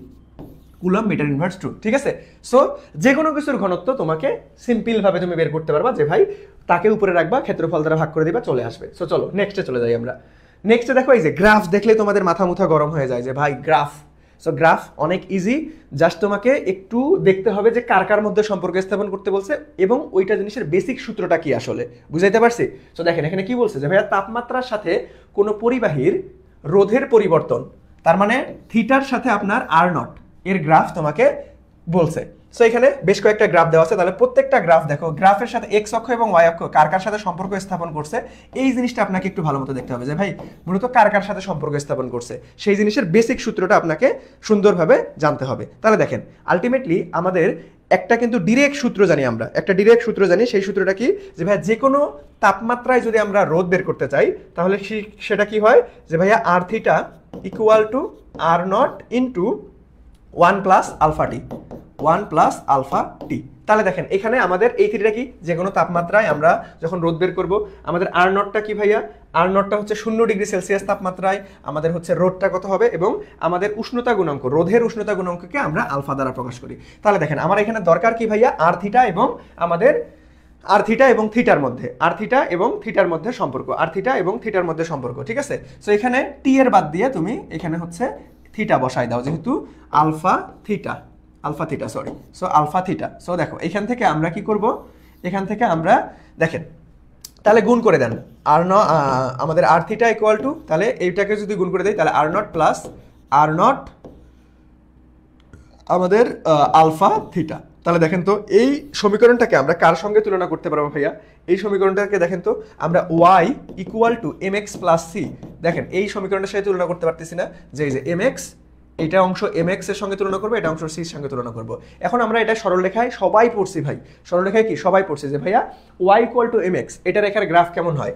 coulomb metre inverse 2, ঠিক আছে? সো যে কোনো কিছুর ঘনত্ব তোমাকে সিম্পল ভাবে তুমি বের করতে পারবা যে ভাই তাকে উপরে রাখবা, ক্ষেত্রফল দ্বারা ভাগ করে দিবা, চলে আসবে। সো চলো নেক্সটে চলে যাই আমরা। নেক্সটে দেখো এই যে গ্রাফ দেখলে তোমাদের মাথা মুথা গরম হয়ে যায় যে ভাই গ্রাফ। সো গ্রাফ অনেক ইজি, জাস্ট তোমাকে একটু দেখতে হবে যে কার কার মধ্যে সম্পর্ক স্থাপন করতে বলছে এবং ওইটা জিনিসের বেসিক সূত্রটা কি আসলে, বুঝাইতে পারছি? সো দেখেন এখানে কি বলছে যে ভাইয়া তাপমাত্রার সাথে কোনো পরিবাহীর রোধের পরিবর্তন, তার মানে থিটার সাথে আপনার আর নট এর গ্রাফ তোমাকে বলছে। সো এখানে বেশ কয়েকটা গ্রাফ দেওয়া আছে, তাহলে প্রত্যেকটা গ্রাফ দেখো গ্রাফের সাথে এক্স অক্ষ এবং ওয়াই অক্ষ কার কার সাথে সম্পর্ক স্থাপন করছে, এই জিনিসটা আপনাকে একটু ভালো মতো দেখতে হবে যে ভাই মূলত কার কার সাথে সম্পর্ক স্থাপন করছে, সেই জিনিসের বেসিক সূত্রটা আপনাকে সুন্দরভাবে জানতে হবে। তাহলে দেখেন আলটিমেটলি আমাদের একটা কিন্তু ডিরেক্ট সূত্র জানি, আমরা একটা ডিরেক্ট সূত্র জানি, সেই সূত্রটা কি যে ভাইয়া যে কোনো তাপমাত্রায় যদি আমরা রোধ বের করতে চাই তাহলে সেটা কি হয় যে ভাইয়া R theta equal to R naught into 1 plus alpha t, 1 plus alpha t. তাহলে দেখেন এখানে আমাদের এই থিটাটা কি, যে কোনো তাপমাত্রায় আমরা যখন রোধ বের করব আমাদের আর নটটা কি ভাইয়া, আর নটটা হচ্ছে 0 ডিগ্রি সেলসিয়াস তাপমাত্রায় আমাদের হচ্ছে রোধটা কত হবে, এবং আমাদের উষ্ণতা গুণাঙ্ক রোধের উষ্ণতা গুণাঙ্ককে আমরা আলফা দ্বারা প্রকাশ করি। তাহলে দেখেন আমার এখানে দরকার কি ভাইয়া আর থিটা এবং আমাদের আর থিটা এবং থিটার মধ্যে, আর থিটা এবং থিটার মধ্যে সম্পর্ক, আর থিটা এবং থিটার মধ্যে সম্পর্ক, ঠিক আছে? সো এখানে টি এর বাদ দিয়ে তুমি এখানে হচ্ছে থিটা বসাই দাও, যেহেতু alpha theta, alpha theta sorry, so alpha theta. So দেখো এখান থেকে আমরা কি করব, এখান থেকে আমরা দেখেন তাহলে গুণ করে দেন আর আমাদের আর থিটা ইকুয়াল টু, তাহলে এইটাকে যদি গুণ করে দেই তাহলে are not plus are not আমাদের আলফা থিটা। তাহলে দেখেন তো এই সমীকরণটাকে আমরা কার সঙ্গে তুলনা করতে পারবো ভাইয়া, এই সমীকরণটাকে দেখেন তো আমরা y equal to m x plus c, দেখেন এই সমীকরণটার সাথে তুলনা করতে পারতেছি না, যে এই যে এম এক্স এটা অংশ এম এক্স এর সঙ্গে তুলনা করবো, এটা অংশ সির সঙ্গে তুলনা করবো। এখন আমরা এটা সরলরেখায় সবাই পড়ছি ভাই, সরলরেখায় কি সবাই পড়ছি যে ভাইয়া y equal to m x, এটা রেখার গ্রাফ কেমন হয়,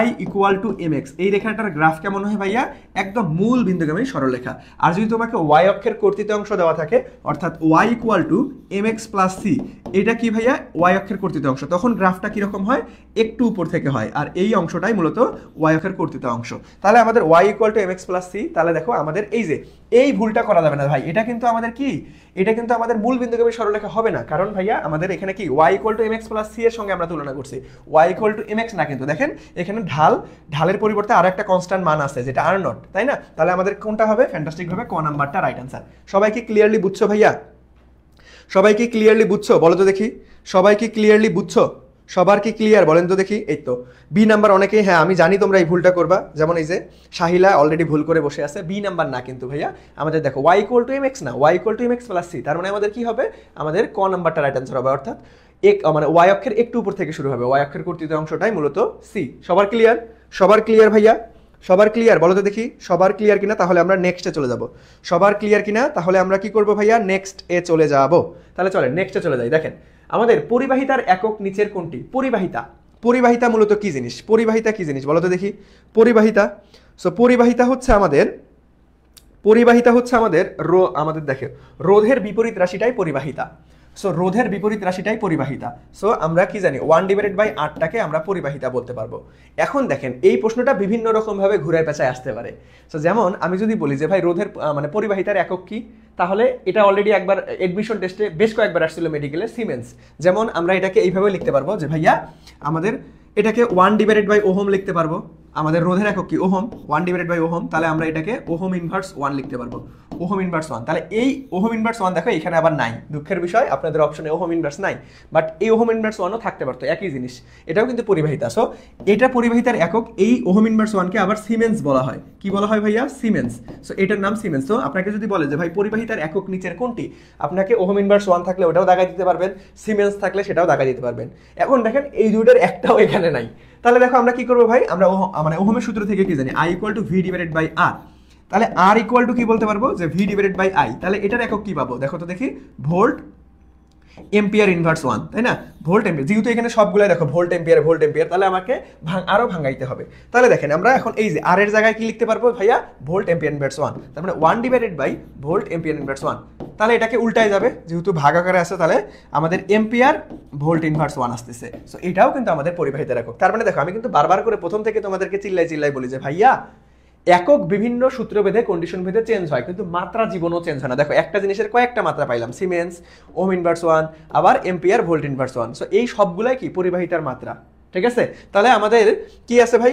y equal to m x, এই রেখাটার গ্রাফ কেমন হয় ভাইয়া, একদম মূল বিন্দুগামী সরলরেখা। আর যদি তোমাকে y অক্ষের কর্তৃত অংশ দেওয়া থাকে, অর্থাৎ y equal to m x plus c, এটা কি ভাইয়া y অক্ষের কর্তৃত অংশ, তখন গ্রাফটা কিরকম হয়, একটু উপর থেকে হয়, আর এই অংশটাই মূলত y অক্ষের কর্তৃত অংশ। তাহলে আমাদের y equal to m x plus c, তাহলে দেখো আমাদের এই যে এই ভুলটা করা যাবে না ভাই, এটা কিন্তু আমাদের কি, এটা কিন্তু আমাদের মূল বিন্দুগামী সরলরেখা হবে না, কারণ ভাইয়া আমাদের এখানে কি y equal two mx plus c এর সঙ্গে আমরা তুলনা করছি, y ইকুয়াল টু mx না, কিন্তু দেখেন এখানে ঢালের পরিবর্তে আরো একটা কনস্ট্যান্ট মান আছে যেটা আর নট, তাই না? তাহলে আমাদের কোনটা হবে, ফ্যান্টাস্টিক ভাবে ক নাম্বারটা রাইট অ্যান্সার। সবাই কি ক্লিয়ারলি বুঝছো ভাইয়া, সবাই কি ক্লিয়ারলি বুঝছো বলো তো দেখি, সবাই কি ক্লিয়ারলি বুঝছো, সবার কি ক্লিয়ার বলেন তো দেখি? এই তো বি নাম্বার অনেকেই, হ্যাঁ আমি জানি তোমরা এই ভুলটা করবা, যেমন এই যে শাহিলা অলরেডি ভুল করে বসে আছে, বি নাম্বার না কিন্তু ভাইয়া, আমাদের দেখো y ইকুয়াল টু mx না, y equal two mx plus c, তার মানে আমাদের কি হবে, আমাদের ক নাম্বারটা রাইট অ্যান্সার হবে, অর্থাৎ মানে y অক্ষের একটু উপর থেকে শুরু হবে, y অক্ষের কর্তৃত অংশটাই মূলত c। সবার ক্লিয়ার, সবার ক্লিয়ার ভাইয়া, সবার ক্লিয়ার বলো তো দেখি, সবার ক্লিয়ার কিনা? তাহলে আমরা নেক্সটে চলে যাব। সবার ক্লিয়ার কিনা? তাহলে আমরা কি করব ভাইয়া, নেক্সট এ চলে যাব। তাহলে চলেন নেক্সটে চলে যাই। দেখেন আমাদের পরিবাহিতার একক নিচের কোনটি, পরিবাহিতা, পরিবাহিতা মূলত কি জিনিস, পরিবাহিতা কি জিনিস বলো তো দেখি, পরিবাহিতা। সো পরিবাহিতা হচ্ছে আমাদের, পরিবাহিতা হচ্ছে আমাদের আমাদের দেখে রোধের বিপরীত রাশিটাই পরিবাহিতা। সো রোধের বিপরীত রাশিটাই পরিবাহিতা। সো আমরা কি জানি 1 ডিভাইডেড বাই 8টাকে আমরা পরিবাহিতা বলতে পারবো। এখন দেখেন এই প্রশ্নটা বিভিন্ন রকম ভাবে ঘুরায় পেঁচায় আসতে পারে। সো যেমন আমি যদি বলি যে ভাই রোধের মানে পরিবাহিতার একক কি, তাহলে এটা অলরেডি একবার এডমিশন টেস্টে বেশ কয়েকবার আসছিল মেডিকেলে, সিমেন্স। যেমন আমরা এটাকে এইভাবে লিখতে পারবো যে ভাইয়া আমাদের এটাকে 1 ডিভাইডেড বাই ওহম লিখতে পারবো, আমাদের রোধের একক কি ওহম, 1 ডিভাইডেড বাই ওহম, তাহলে আমরা এটাকে ওহম ইনভার্স 1 লিখতে পারবো, ওহম ইনভার্স 1। তাহলে এই ওহম ইনভার্স 1 দেখো এখানে আবার নাই, দুঃখের বিষয় আপনাদের অপশনে ওহম ইনভার্স নাই, বাট এই ওহম ইনভার্স 1ও থাকতে পারতো, একই জিনিস, এটাও কিন্তু পরিবাহিতা। সো এটা পরিবাহিতার একক, এই ওহম ইনভার্স 1 কে আবার সিমেন্স বলা হয়। কি বলা হয় ভাইয়া? সিমেন্স। সো এটার নাম সিমেন্স। তো আপনাকে যদি বলে যে ভাই পরিবাহিতার একক নিচের কোনটি, আপনাকে ওহম ইনভার্স 1 থাকলে ওটাও দাগাই দিতে পারবেন, সিমেন্স থাকলে সেটাও দাগাই দিতে পারবেন। এখন দেখেন এই দুইটার একটাও এখানে নাই, তাহলে দেখো আমরা কি করবো ভাই, আমরা মানে ওহমের সূত্র থেকে কি জানি, I equal to V divided by R. তাহলে আর ইকুয়াল টু কি বলতে পারবো, যে ভি ডিভাইডেড বাই আই। তাহলে এটার একক কি পাবো, দেখো তো দেখি, ভোল্ট এম্পিয়ার ইনভার্স 1, তাই না? ভোল্ট এম্পিয়ার, যেহেতু এখানে সবগুলাই দেখো ভোল্ট এম্পিয়ার, তাহলে আমাকে আরো ভাঙাইতে হবে। তাহলে দেখেন আমরা এখন এই যে আর এর জায়গায় কি লিখতে পারবো ভাইয়া, ভোল্ট এম্পিয়ার ইনভার্স 1, তার মানে 1 divided by volt ampere inverse 1। তাহলে এটাকে উল্টায় যাবে, যেহেতু ভাগ আকারে আছে, তাহলে আমাদের এম্পিয়ার ভোল্ট ইনভার্স 1 আসতেছে। সো এটাও কিন্তু আমাদের পরিবাহিতার একক। তার মানে দেখো আমি কিন্তু বারবার করে প্রথম থেকে তোমাদেরকে চিল্লাই বলি যে ভাইয়া একক বিভিন্ন সূত্র ভেদে কন্ডিশন ভেদে চেঞ্জ হয়, কিন্তু মাত্রা জীবনও চেঞ্জ হয় না। দেখো একটা জিনিসের কয়েকটা মাত্রা পাইলাম, সিমেন্স, ওহম ইনভার্স 1, আবার এম্পিয়ার ভোল্ট ইনভার্স 1। সো এই সবগুলাই কি পরিবাহিতার মাত্রা, ঠিক আছে? তাহলে আমাদের কি আছে ভাই,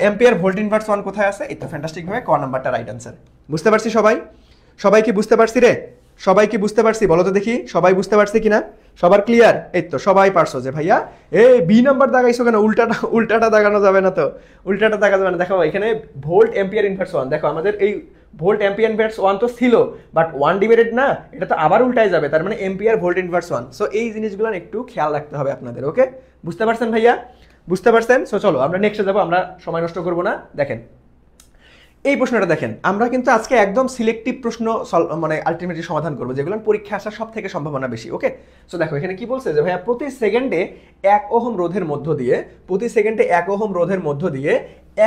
এম্পিয়ার ভোল্ট ইনভার্স 1 কোথায় আছে? এই তো ফ্যান্টাস্টিক ভাবে ক নাম্বারটা রাইট আনসার। বুঝতে পারছি সবাই কি বুঝতে পারছি রে? সবাই কি বুঝতে পারছি বলো তো দেখি, সবাই বুঝতে পারছি কিনা? সবার ক্লিয়ার? এই তো সবাই পারছো যে ভাইয়া এই বি নাম্বার দাগাইছো কেন, উল্টাটা দাগানো যাবে না তো, উল্টাটা দাগা যাবে না। দেখো এখানে ভোল্ট এম্পিয়ার ইনভার্স 1, দেখো আমাদের এই ভোল্ট এম্পিয়ার ইনভার্স 1 তো ছিল, বাট 1 ডিভাইডেড না, এটা তো আবার উল্টায় যাবে, তার মানে এম্পিয়ার ভোল্ট ইনভার্স 1। সো এই জিনিসগুলো একটু খেয়াল রাখতে হবে আপনাদের। ওকে, বুঝতে পারছেন ভাইয়া? বুঝতে পারছেন? সো চলো আমরা নেক্সটে যাবো, আমরা সময় নষ্ট করবো না। দেখেন এই প্রশ্নটা দেখেন, আমরা কিন্তু আজকে একদম সিলেক্টিভ প্রশ্ন মানে আলটিমেটলি সমাধান করবো, যেগুলো পরীক্ষা আসার সব থেকে সম্ভাবনা বেশি। ওকে, সো দেখো এখানে কি বলছে যে ভাইয়া প্রতি সেকেন্ডে 1 ওহম রোধের মধ্য দিয়ে, প্রতি সেকেন্ডে 1 ওহম রোধের মধ্য দিয়ে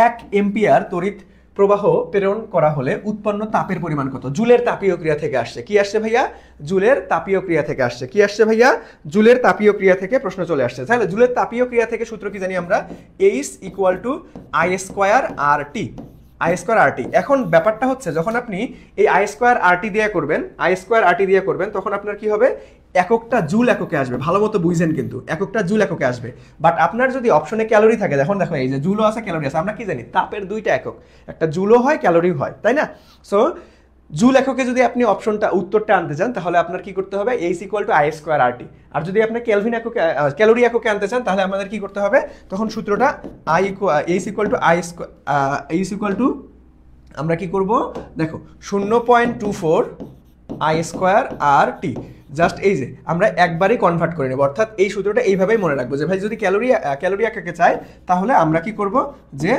1 এম্পিয়ার তড়িৎ প্রবাহ প্রেরণ করা হলে উৎপন্ন তাপের পরিমাণ কত? জুলের তাপীয় ক্রিয়া থেকে আসছে। কি আসছে ভাইয়া? জুলের তাপীয় ক্রিয়া থেকে আসছে। কি আসছে ভাইয়া? জুলের তাপীয় ক্রিয়া থেকে প্রশ্ন চলে আসছে। তাহলে জুলের তাপীয় ক্রিয়া থেকে সূত্র কি জানি আমরা, H equal to I square R T, I square RT. এখন ব্যাপারটা হচ্ছে যখন আপনি এই আই স্কোয়ার আরটি দিয়ে করবেন, তখন আপনার কি হবে, এককটা জুল এককে আসবে। ভালো মতো বুঝেন কিন্তু, এককটা জুল এককে আসবে। বাট আপনার যদি অপশনে ক্যালোরি থাকে, দেখো এই যে জুলও আছে ক্যালোরি আছে, আমরা কি জানি তাপের দুইটা একক, একটা জুলও হয় ক্যালোরিও হয়, তাই না? সো জুল এককে যদি আপনি উত্তরটা আনতে চান, তাহলে আপনার কি করতে হবে, H equal to I square RT. আর যদি আপনি কেলভিন এককে ক্যালোরি এককে আনতে চান, তাহলে আমাদের কি করতে হবে, তখন সূত্রটা H ইকুয়াল টু আমরা কি করব, দেখো 0.24 আই স্কোয়ার আর টি। জাস্ট এই যে আমরা একবারই কনভার্ট করে নেব, অর্থাৎ এই সূত্রটা এইভাবেই মনে রাখবো যে ভাই যদি ক্যালোরি এককে চাই, তাহলে আমরা কি করব, যে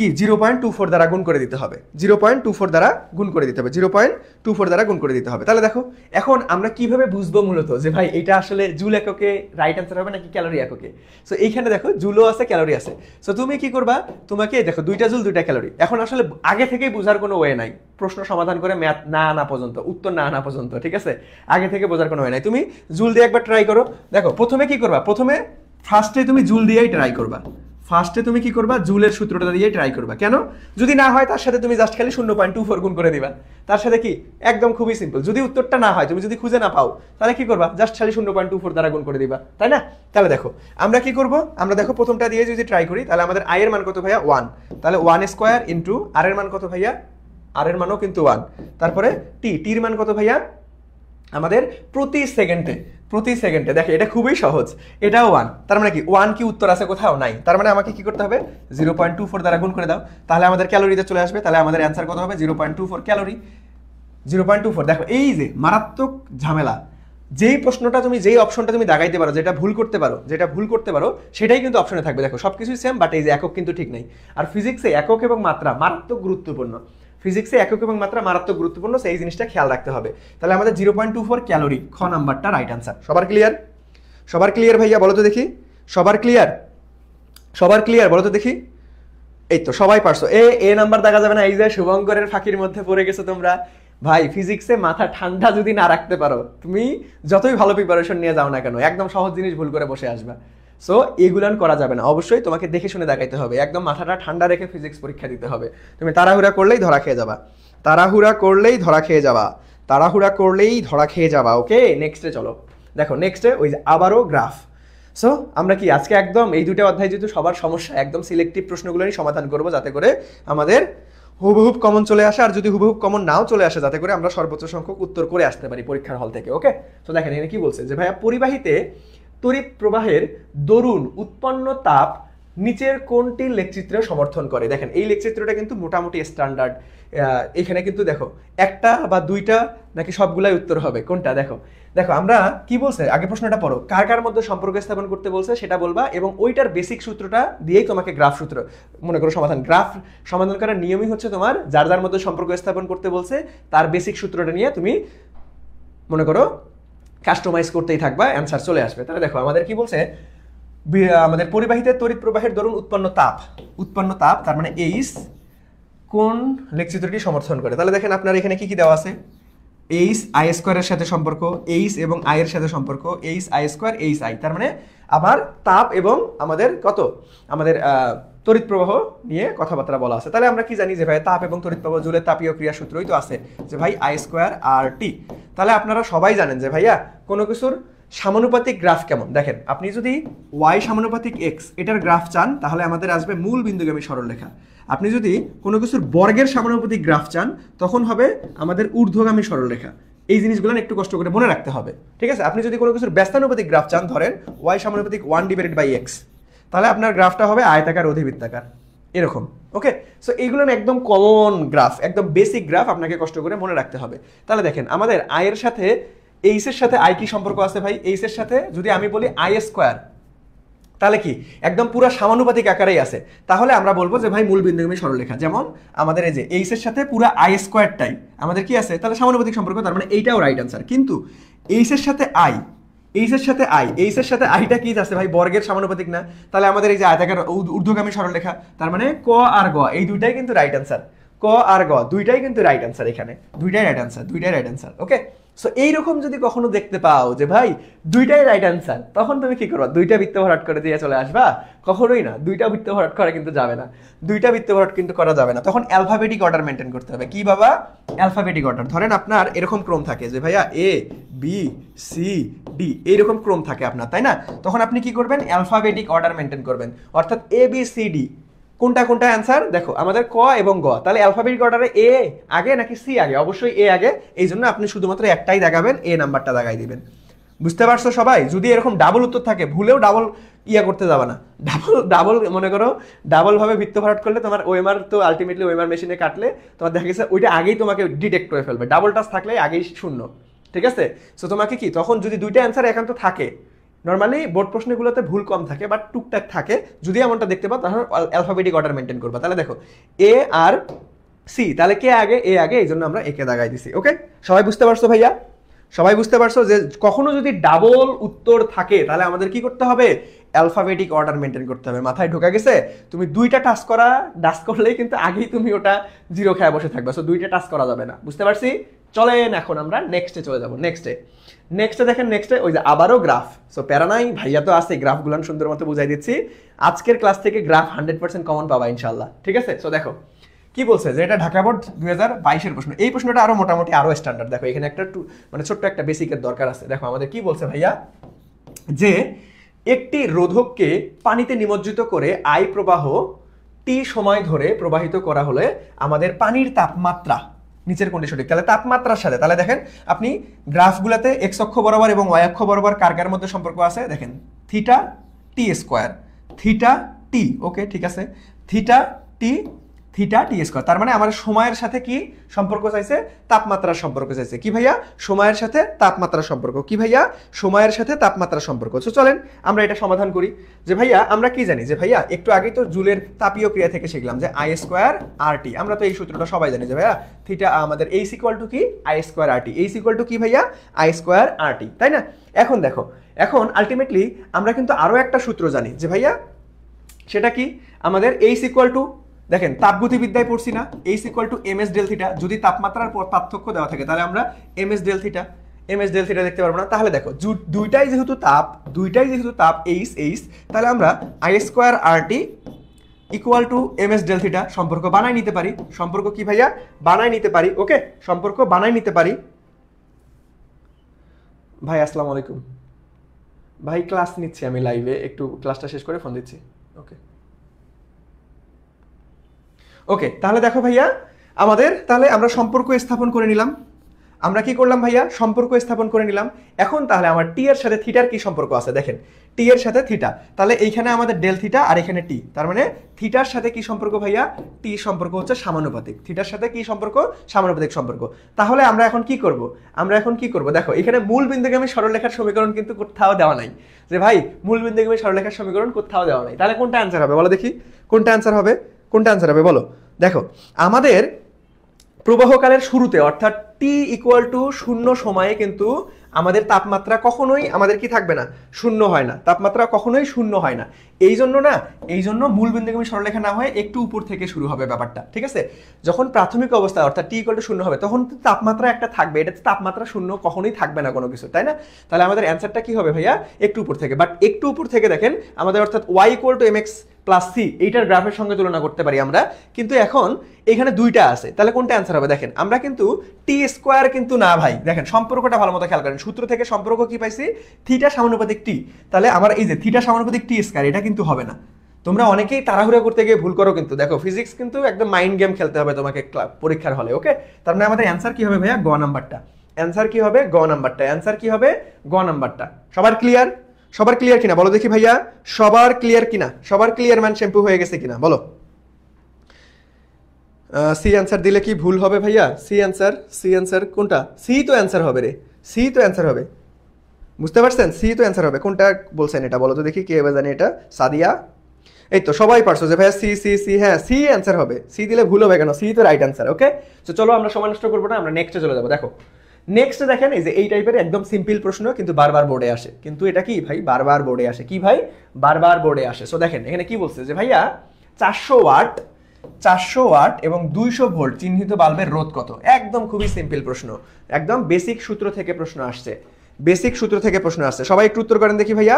কি 0.24 দ্বারা গুণ করে দিতে হবে, 0.24 দ্বারা গুণ করে দিতে হবে, 0.24 দ্বারা গুণ করে দিতে হবে। তাহলে দেখো এখন আমরা কিভাবে বুঝবো মূলত যে ভাই এটা আসলে জুল এককে রাইট অ্যান্সার হবে নাকি ক্যালোরি এককে। সো এইখানে দেখো জুলও আছে ক্যালোরি আছে। সো তুমি কি করবা, তোমাকে দেখো 2টা জুল 2টা ক্যালোরি। এখন আসলে আগে থেকেই বোঝার কোনো ওয়ে নাই, প্রশ্ন সমাধান করে ম্যাথ না আনা পর্যন্ত, উত্তর না আনা পর্যন্ত, ঠিক আছে? আগে থেকে বোঝার কোনো ওয়ে নাই। তুমি জুল দিয়ে একবার ট্রাই করো। দেখো প্রথমে কি করবা, ফার্স্টে তুমি জুল দিয়েই ট্রাই করবা, ফার্স্টে তুমি কি করবা, জুলের সূত্রটা দিয়ে ট্রাই করবা। কেন? যদি না হয় তার সাথে তুমি জাস্ট খালি 0.24 গুণ করে দিবা, তার সাথে কি একদম খুবই সিম্পল। যদি উত্তরটা না হয়, তুমি যদি খুঁজে না পাও, তাহলে কি করবা, জাস্ট খালি 0.24 দ্বারা গুণ করে দিবা, তাই না? তাহলে দেখো আমরা কি করব, আমরা দেখো প্রথমটা দিয়ে যদি ট্রাই করি, তাহলে আমাদের আই এর মান কত ভাইয়া 1, তাহলে 1 স্কোয়ার ইন্টু আর এর মান কত ভাইয়া, আর এর মানও কিন্তু 1, তারপরে টির মান কত ভাইয়া আমাদের প্রতি সেকেন্ডে দেখো এটা খুবই সহজ, এটাও 1, তার মানে কি 1 কি উত্তর আছে কোথাও নাই, তার মানে আমাকে কি করতে হবে 0.24 দ্বারা গুণ করে দাও, তাহলে আমাদের ক্যালোরিতে চলে আসবে, তাহলে আমাদের অ্যান্সার কত হবে 0.24 ক্যালোরি, 0.24। দেখো এই যে মারাত্মক ঝামেলা, যেই প্রশ্নটা তুমি যেই অপশনটা তুমি দাগাইতে পারো, যেটা ভুল করতে পারো সেটাই কিন্তু অপশনে থাকবে। দেখো সবকিছুই সেম, বাট এই যে একক কিন্তু ঠিক নাই। আর ফিজিক্সে একক এবং মাত্রা মারাত্মক গুরুত্বপূর্ণ, সেই জিনিসটা খেয়াল রাখতে হবে। তাহলে আমাদের 0.24 ক্যালোরি, খ নাম্বারটা রাইট আনসার। সবার ক্লিয়ার ভাইয়া বলো তো দেখি, সবার ক্লিয়ার বলো তো দেখি। এই তো সবাই পারছো, এ নাম্বার দেখা যাবে না, এই যে শুভঙ্করের ফাঁকির মধ্যে পড়ে গেছো তোমরা। ভাই ফিজিক্সে মাথা ঠান্ডা যদি না রাখতে পারো, তুমি যতই ভালো প্রিপারেশন নিয়ে যাও না কেন, একদম সহজ জিনিস ভুল করে বসে আসবা। সো এগুলান করা যাবে না, অবশ্যই তোমাকে দেখে শুনে দেখাইতে হবে, একদম মাথাটা ঠান্ডা রেখে ফিজিক্স পরীক্ষা দিতে হবে। তুমি তাড়াহুড়া করলেই ধরা খেয়ে যাবা, ওকে নেক্সটে চলো। দেখো নেক্সটে ওই যে আবারও গ্রাফ। সো আমরা কি আজকে একদম এই দুটো অধ্যায় যেহেতু সবার সমস্যা, একদম সিলেক্টিভ প্রশ্নগুলোরই সমাধান করব, যাতে করে আমাদের হুবহুব কমন চলে আসে, আর যদি হুবহুব কমন নাও চলে আসে যাতে করে আমরা সর্বোচ্চ সংখ্যক উত্তর করে আসতে পারি পরীক্ষার হল থেকে। ওকে, তো দেখেন এখানে কি বলছে যে ভাইয়া পরিবাহীতে তড়িৎ প্রবাহের দরুন উৎপন্ন তাপ নিচের কোনটি লেখচিত্রে সমর্থন করে। দেখেন এই লেখচিত্রটা কিন্তু মোটামুটি স্ট্যান্ডার্ড। এখানে কিন্তু দেখো একটা বা দুইটা নাকি সবগুলাই উত্তর হবে, কোনটা দেখো। দেখো আমরা কি বলছে, আগে প্রশ্নটা পড়ো, কার কার মধ্যে সম্পর্ক স্থাপন করতে বলছে সেটা বলবা, এবং ওইটার বেসিক সূত্রটা দিয়েই তোমাকে গ্রাফ সূত্র মনে করো সমাধান। গ্রাফ সমাধান করার নিয়মই হচ্ছে তোমার যার যার মধ্যে সম্পর্ক স্থাপন করতে বলছে তার বেসিক সূত্রটা নিয়ে তুমি মনে করো কাস্টমাইজ করতেই থাকবা, অ্যান্সার চলে আসবে। তাহলে দেখো আমাদের কি বলছে, আমাদের পরিবাহীতে তড়িৎ প্রবাহের দরুন উৎপন্ন তাপ তার মানে এইচ কোন লেখচিত্রটি সমর্থন করে। তাহলে দেখেন আপনার এখানে কি কি দেওয়া আছে, এইচ আই স্কোয়ারের সাথে সম্পর্ক, এইচ এবং আই এর সাথে সম্পর্ক, H I square H I, তার মানে আবার তাপ এবং আমাদের আমাদের তড়িৎ প্রবাহ নিয়ে কথাবার্তা বলা আছে। তাহলে আমরা কি জানি যে ভাই তাপ এবং তড়িৎ প্রবাহ জুলের তাপীয় ক্রিয়া সূত্রই তো আছে যে ভাই আই স্কোয়ার আর টি। তাহলে আপনারা সবাই জানেন যে ভাইয়া কোনো কিছুর সমানুপাতিক গ্রাফ কেমন। দেখেন আপনি যদি ওয়াই সমানুপাতিক এক্স এটার গ্রাফ চান তাহলে আমাদের আসবে মূল বিন্দুগামী সরলরেখা। আপনি যদি কোনো কিছুর বর্গের সমানুপাতিক গ্রাফ চান তখন হবে আমাদের ঊর্ধ্বগামী সরলরেখা। এই জিনিসগুলো একটু কষ্ট করে মনে রাখতে হবে, ঠিক আছে। আপনি যদি কোনো কিছুর ব্যস্তানুপাতিক গ্রাফ চান, ধরেন ওয়াই সমানুপাতিক 1/x, তাহলে আপনার গ্রাফটা হবে আয়তাকার অধিবৃত্তাকার এরকম। ওকে, সো এইগুলো একদম কমন গ্রাফ, একদম বেসিক গ্রাফ, আপনাকে কষ্ট করে মনে রাখতে হবে। তাহলে দেখেন আমাদের আয়ের সাথে এইচ এর সাথে আই কি সম্পর্ক আছে ভাই, এইচ এর সাথে যদি আমি বলি আই স্কোয়ার, তাহলে কি একদম পুরো সমানুপাতিক আকারেই আছে। তাহলে আমরা বলবো যে ভাই মূল বিন্দুগামী সরলরেখা, যেমন আমাদের এই যে এইচ এর সাথে পুরো আই স্কোয়ারটাই আমাদের কি আছে, তাহলে সমানুপাতিক সম্পর্ক, তার মানে এইটাও রাইট আনসার। কিন্তু এইচ এর সাথে এইচ এর সাথে আইটা কি আছে ভাই, বর্গের সমানুপাতিক না, তাহলে আমাদের এই যে আয়তাকার ঊর্ধ্বগামী সরলরেখা, তার মানে ক আর গ এই দুইটাই কিন্তু রাইট আনসার, ক আর গ দুইটাই কিন্তু রাইট আনসার, এখানে দুইটাই রাইট আনসার। ওকে, সো এইরকম যদি কখনো দেখতে পাও যে ভাই দুইটাই রাইট আনসার, তখন তুমি কি করবা, দুইটা বৃত্ত ভরাট করে দিয়ে চলে আসবা? কখনোই না, দুইটা বৃত্ত ভরাট করা কিন্তু যাবে না, দুইটা বৃত্ত ভরাট কিন্তু করা যাবে না। তখন অ্যালফাবেটিক অর্ডার মেনটেন করতে হবে। কি বাবা? Alphabetic order. ধরেন আপনার এরকম ক্রম থাকে যে ভাইয়া এ বি সি ডি এইরকম ক্রম থাকে আপনার, তাই না? তখন আপনি কি করবেন, অ্যালফাবেটিক অর্ডার মেনটেন করবেন, অর্থাৎ এ বি সি ডি কোনটা কোনটা অ্যান্সার দেখো আমাদের ক এবং গ। তাহলে অ্যালফাবেটিক অর্ডারে এ আগে নাকি সি আগে? অবশ্যই এ আগে, এই জন্য আপনি শুধুমাত্র একটাই দেখাবেন, এ নাম্বারটা দেখাই দিবেন। বুঝতে পারছো সবাই? যদি এরকম ডাবল উত্তর থাকে ভুলেও ডাবল করতে যাবে না। ডাবল মনে করো ডাবল ভাবে বৃত্ত ভরাট করলে তোমার ওএমআর তো আলটিমেটলি ওএমআর মেশিনে কাটলে তোমার দেখা গেছে ওইটা আগেই তোমাকে ডিটেক্ট করে ফেলবে, ডাবল টাচ থাকলে আগেই শূন্য, ঠিক আছে? সো তোমাকে কি তখন যদি দুইটা অ্যান্সার একান্ত থাকে, নর্মালি বোর্ড প্রশ্নগুলোতে ভুল কম থাকে বাট টুকটাক থাকে, যদি এমনটা দেখতে পাও তাহলে অ্যালফাবেটিক অর্ডার মেনটেন করবা। তাহলে দেখো এ আর সি, তাহলে কে আগে? এ আগে, এই জন্য আমরা একে দাগাই দিছি। ওকে, সবাই বুঝতে পারছো ভাইয়া? সবাই বুঝতে পারছো যে কখনো যদি ডাবল উত্তর থাকে তাহলে আমাদের কি করতে হবে, অ্যালফাবেটিক অর্ডার মেনটেন করতে হবে। মাথায় ঢোকা গেছে? তুমি দুইটা টাচ করলেই কিন্তু আগেই তুমি ওটা জিরো খেয়ে বসে থাকবে, সো দুইটা টাচ করা যাবে না। বুঝতে পারছি? চলেন এখন আমরা নেক্সটে চলে যাবো। নেক্সটে দেখেন, নেক্সটে ওই যে আবারও গ্রাফ। সো প্যারা নাই, ভাইয়া তো আছে, গ্রাফগুলো সুন্দর মতো বুঝাই দিচ্ছি। আজকের ক্লাস থেকে গ্রাফ 100% কমন পাবা ইনশাল্লাহ, ঠিক আছে? সো দেখো কি বলছে যে এটা ঢাকা বোর্ড 2022-এর প্রশ্ন। এই প্রশ্নটা আরো মোটামুটি আরো স্ট্যান্ডার্ড। দেখো এখানে একটা মানে ছোট্ট একটা বেসিকের দরকার আছে। দেখো আমাদের কি বলছে ভাইয়া, যে একটি রোধককে পানিতে নিমজ্জিত করে আই প্রবাহ টি সময় ধরে প্রবাহিত করা হলে আমাদের পানির তাপমাত্রা নিচের কোনটি সঠিক? তাহলে তাপমাত্রার সাথে, তাহলে দেখেন আপনি গ্রাফগুলোতে এক্স অক্ষ বরাবর এবং ওয়াই অক্ষ বরাবর কার কার মধ্যে সম্পর্ক আছে দেখেন, থিটা টি স্কোয়ার, থিটা টি, ওকে ঠিক আছে, থিটা টি স্কোয়ার। তার মানে আমার সময়ের সাথে কি সম্পর্ক চাইছে? তাপমাত্রার সম্পর্ক চাইছে। কি ভাইয়া? সময়ের সাথে তাপমাত্রার সম্পর্ক। কি ভাইয়া? সময়ের সাথে তাপমাত্রার সম্পর্ক। তো চলেন আমরা এটা সমাধান করি। যে ভাইয়া আমরা কি জানি, যে ভাইয়া একটু আগেই তো জুলের তাপীয় ক্রিয়া থেকে শিখলাম যে আই স্কোয়ার আর টি। আমরা তো এই সূত্রটা সবাই জানি যে ভাইয়া থিটা আমাদের এইচ ইকুয়াল টু কি, I square R T. H equal to কি ভাইয়া? আই স্কোয়ার আর টি, তাই না? এখন দেখো, এখন আলটিমেটলি আমরা কিন্তু আরো একটা সূত্র জানি যে ভাইয়া সেটা কি, আমাদের এইচ ইকুয়াল টু, দেখেন তাপগতিবিদ্যায় পড়ছি না, H equal to m s del theta. যদি তাপমাত্রার পার্থক্য দেওয়া থাকে তাহলে আমরা এম এস ডেল থিটা দেখতে পারবো না। তাহলে দেখো দুইটাই যেহেতু তাপ এইচ, তাহলে আমরা I square R T equal to m s del theta সম্পর্ক বানাই নিতে পারি। সম্পর্ক কি ভাইয়া? বানাই নিতে পারি। ওকে, সম্পর্ক বানাই নিতে পারি। ভাই আসসালামু আলাইকুম, ভাই ক্লাস নিচ্ছি আমি লাইভে, একটু ক্লাসটা শেষ করে ফোন দিচ্ছি। ওকে ওকে, তাহলে দেখো ভাইয়া আমাদের তাহলে আমরা সম্পর্ক স্থাপন করে নিলাম। আমরা কি করলাম ভাইয়া? সম্পর্ক স্থাপন করে নিলাম। এখন তাহলে আমার টি এর সাথে থিটার কি সম্পর্ক আছে দেখেন, টি এর সাথে থিটা, তাহলে এইখানে আমাদের ডেল থিটা আর এখানে টি, তার মানে থিটার সাথে কি সম্পর্ক ভাইয়া? টি সম্পর্ক হচ্ছে সমানুপাতিক। থিটার সাথে কি সম্পর্ক? সমানুপাতিক সম্পর্ক। তাহলে আমরা এখন কি করব? আমরা এখন কি করব দেখো, এখানে মূল বিন্দুগামী সরলরেখার সমীকরণ কিন্তু কোথাও দেওয়া নাই, যে ভাই মূল বিন্দুগামী সরলরেখার সমীকরণ কোথাও দেওয়া নাই। তাহলে কোনটা অ্যান্সার হবে বলো দেখি, কোনটা অ্যান্সার হবে? কোনটা অ্যান্সার হবে বলো? দেখো আমাদের প্রবাহকালের শুরুতে অর্থাৎ টি ইকুয়াল টু 0 সময়ে কিন্তু আমাদের তাপমাত্রা কখনোই আমাদের কি থাকবে না, শূন্য হয় না, তাপমাত্রা কখনোই শূন্য হয় না। এই জন্য মূল বিন্দুগামী সরলরেখা না হয় একটু উপর থেকে শুরু হবে ব্যাপারটা, ঠিক আছে? যখন প্রাথমিক অবস্থা অর্থাৎ টি ইকুয়াল টু 0 হবে তখন তাপমাত্রা একটা থাকবে, এটা তাপমাত্রা শূন্য কখনোই থাকবে না কোনো কিছু, তাই না? তাহলে আমাদের অ্যান্সারটা কি হবে ভাইয়া? একটু উপর থেকে। বাট একটু উপর থেকে দেখেন আমাদের অর্থাৎ y equal to m x plus c, এইটার গ্রাফের সঙ্গে তুলনা করতে পারি আমরা, কিন্তু এখন এখানে দুইটা আছে, তাহলে কোনটা অ্যান্সার হবে দেখেন? আমরা কিন্তু টি স্কোয়ার কিন্তু না ভাই, দেখেন সম্পর্কটা ভালো মতো খেয়াল করেন, সূত্র থেকে সম্পর্ক কি পাইছি? থিটা সমানুপাতিক টি। তাহলে আমার এই যে থিটা সমানুপাতিক টি স্কয়ার, এটা কিন্তু হবে না। তোমরা অনেকেই তাড়াহুড়া করতে গিয়ে ভুল করো, কিন্তু দেখো ফিজিক্স কিন্তু একদম মাইন্ড গেম খেলতে হবে তোমাকে পরীক্ষার হলে, ওকে? তার মানে আমাদের অ্যান্সার কি হবে ভাইয়া? গ নাম্বারটা। অ্যান্সার কি হবে? গ নাম্বারটা। অ্যান্সার কি হবে? গ নাম্বারটা। সবার ক্লিয়ার? সবার ক্লিয়ার কিনা বলো দেখি ভাইয়া, সবার ক্লিয়ার কিনা? সবার ক্লিয়ার মান শ্যাম্পু হয়ে গেছে কিনা বলো? সি অ্যান্সার দিলে কি ভুল হবে ভাইয়া? সি অ্যান্সার কোনটা? সি তো অ্যান্সার হবে রে, সি তো অ্যান্সার হবে, বুঝতে পারছেন? সি তো অ্যান্সার হবে। কোনটা বলছেন এটা বলো তো দেখি, কে জানে এটা? সাদিয়া, এই তো সবাই পারছো যে ভাইয়া সি সি সি, হ্যাঁ সি অ্যান্সার হবে। সি দিলে ভুল হবে কেন? সি তো রাইট অ্যান্সার, ওকে? তো চলো আমরা সময় নষ্ট করবো না, আমরা নেক্সটে চলে যাবো। দেখো নেক্সট দেখেন, এই যে এই টাইপের একদম সিম্পল প্রশ্ন কিন্তু বারবার বোর্ডে আসে, কিন্তু এটা কি ভাই? বারবার বোর্ডে আসে। কি ভাই? বারবার বোর্ডে আসে। সো দেখেন এখানে কি বলছে যে ভাইয়া 400 ওয়াট এবং 200 ভোল্ট চিহ্নিত বাল্বের রোধ কত? একদম খুবই সিম্পল প্রশ্ন, একদম বেসিক সূত্র থেকে প্রশ্ন আসছে, বেসিক সূত্র থেকে প্রশ্ন আসছে। সবাই একটু উত্তর করেন দেখি ভাইয়া,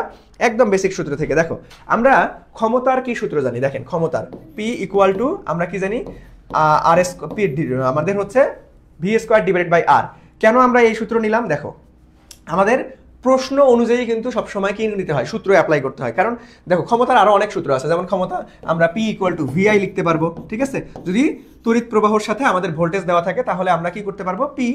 একদম বেসিক সূত্র থেকে। দেখো আমরা ক্ষমতার কি সূত্র জানি? দেখেন ক্ষমতার পি ইকুয়াল টু আমরা কি জানি? আর এস পি, আমাদের হচ্ছে ভি স্কোয়ার ডিভাইডেড বাই আর। কেন আমরা এই সূত্র নিলাম? দেখো আমাদের প্রশ্ন অনুযায়ী কিন্তু সবসময় কি নিতে হয়? সূত্র অ্যাপ্লাই করতে হয়। কারণ দেখো ক্ষমতার আরো অনেক সূত্র আছে, যেমন ক্ষমতা আমরা পি ইকুয়াল টু ভিআই লিখতে পারবো, ঠিক আছে? যদি তড়িৎ প্রবাহর সাথে আমাদের ভোল্টেজ দেওয়া থাকে তাহলে আমরা কি করতে পারবো? পি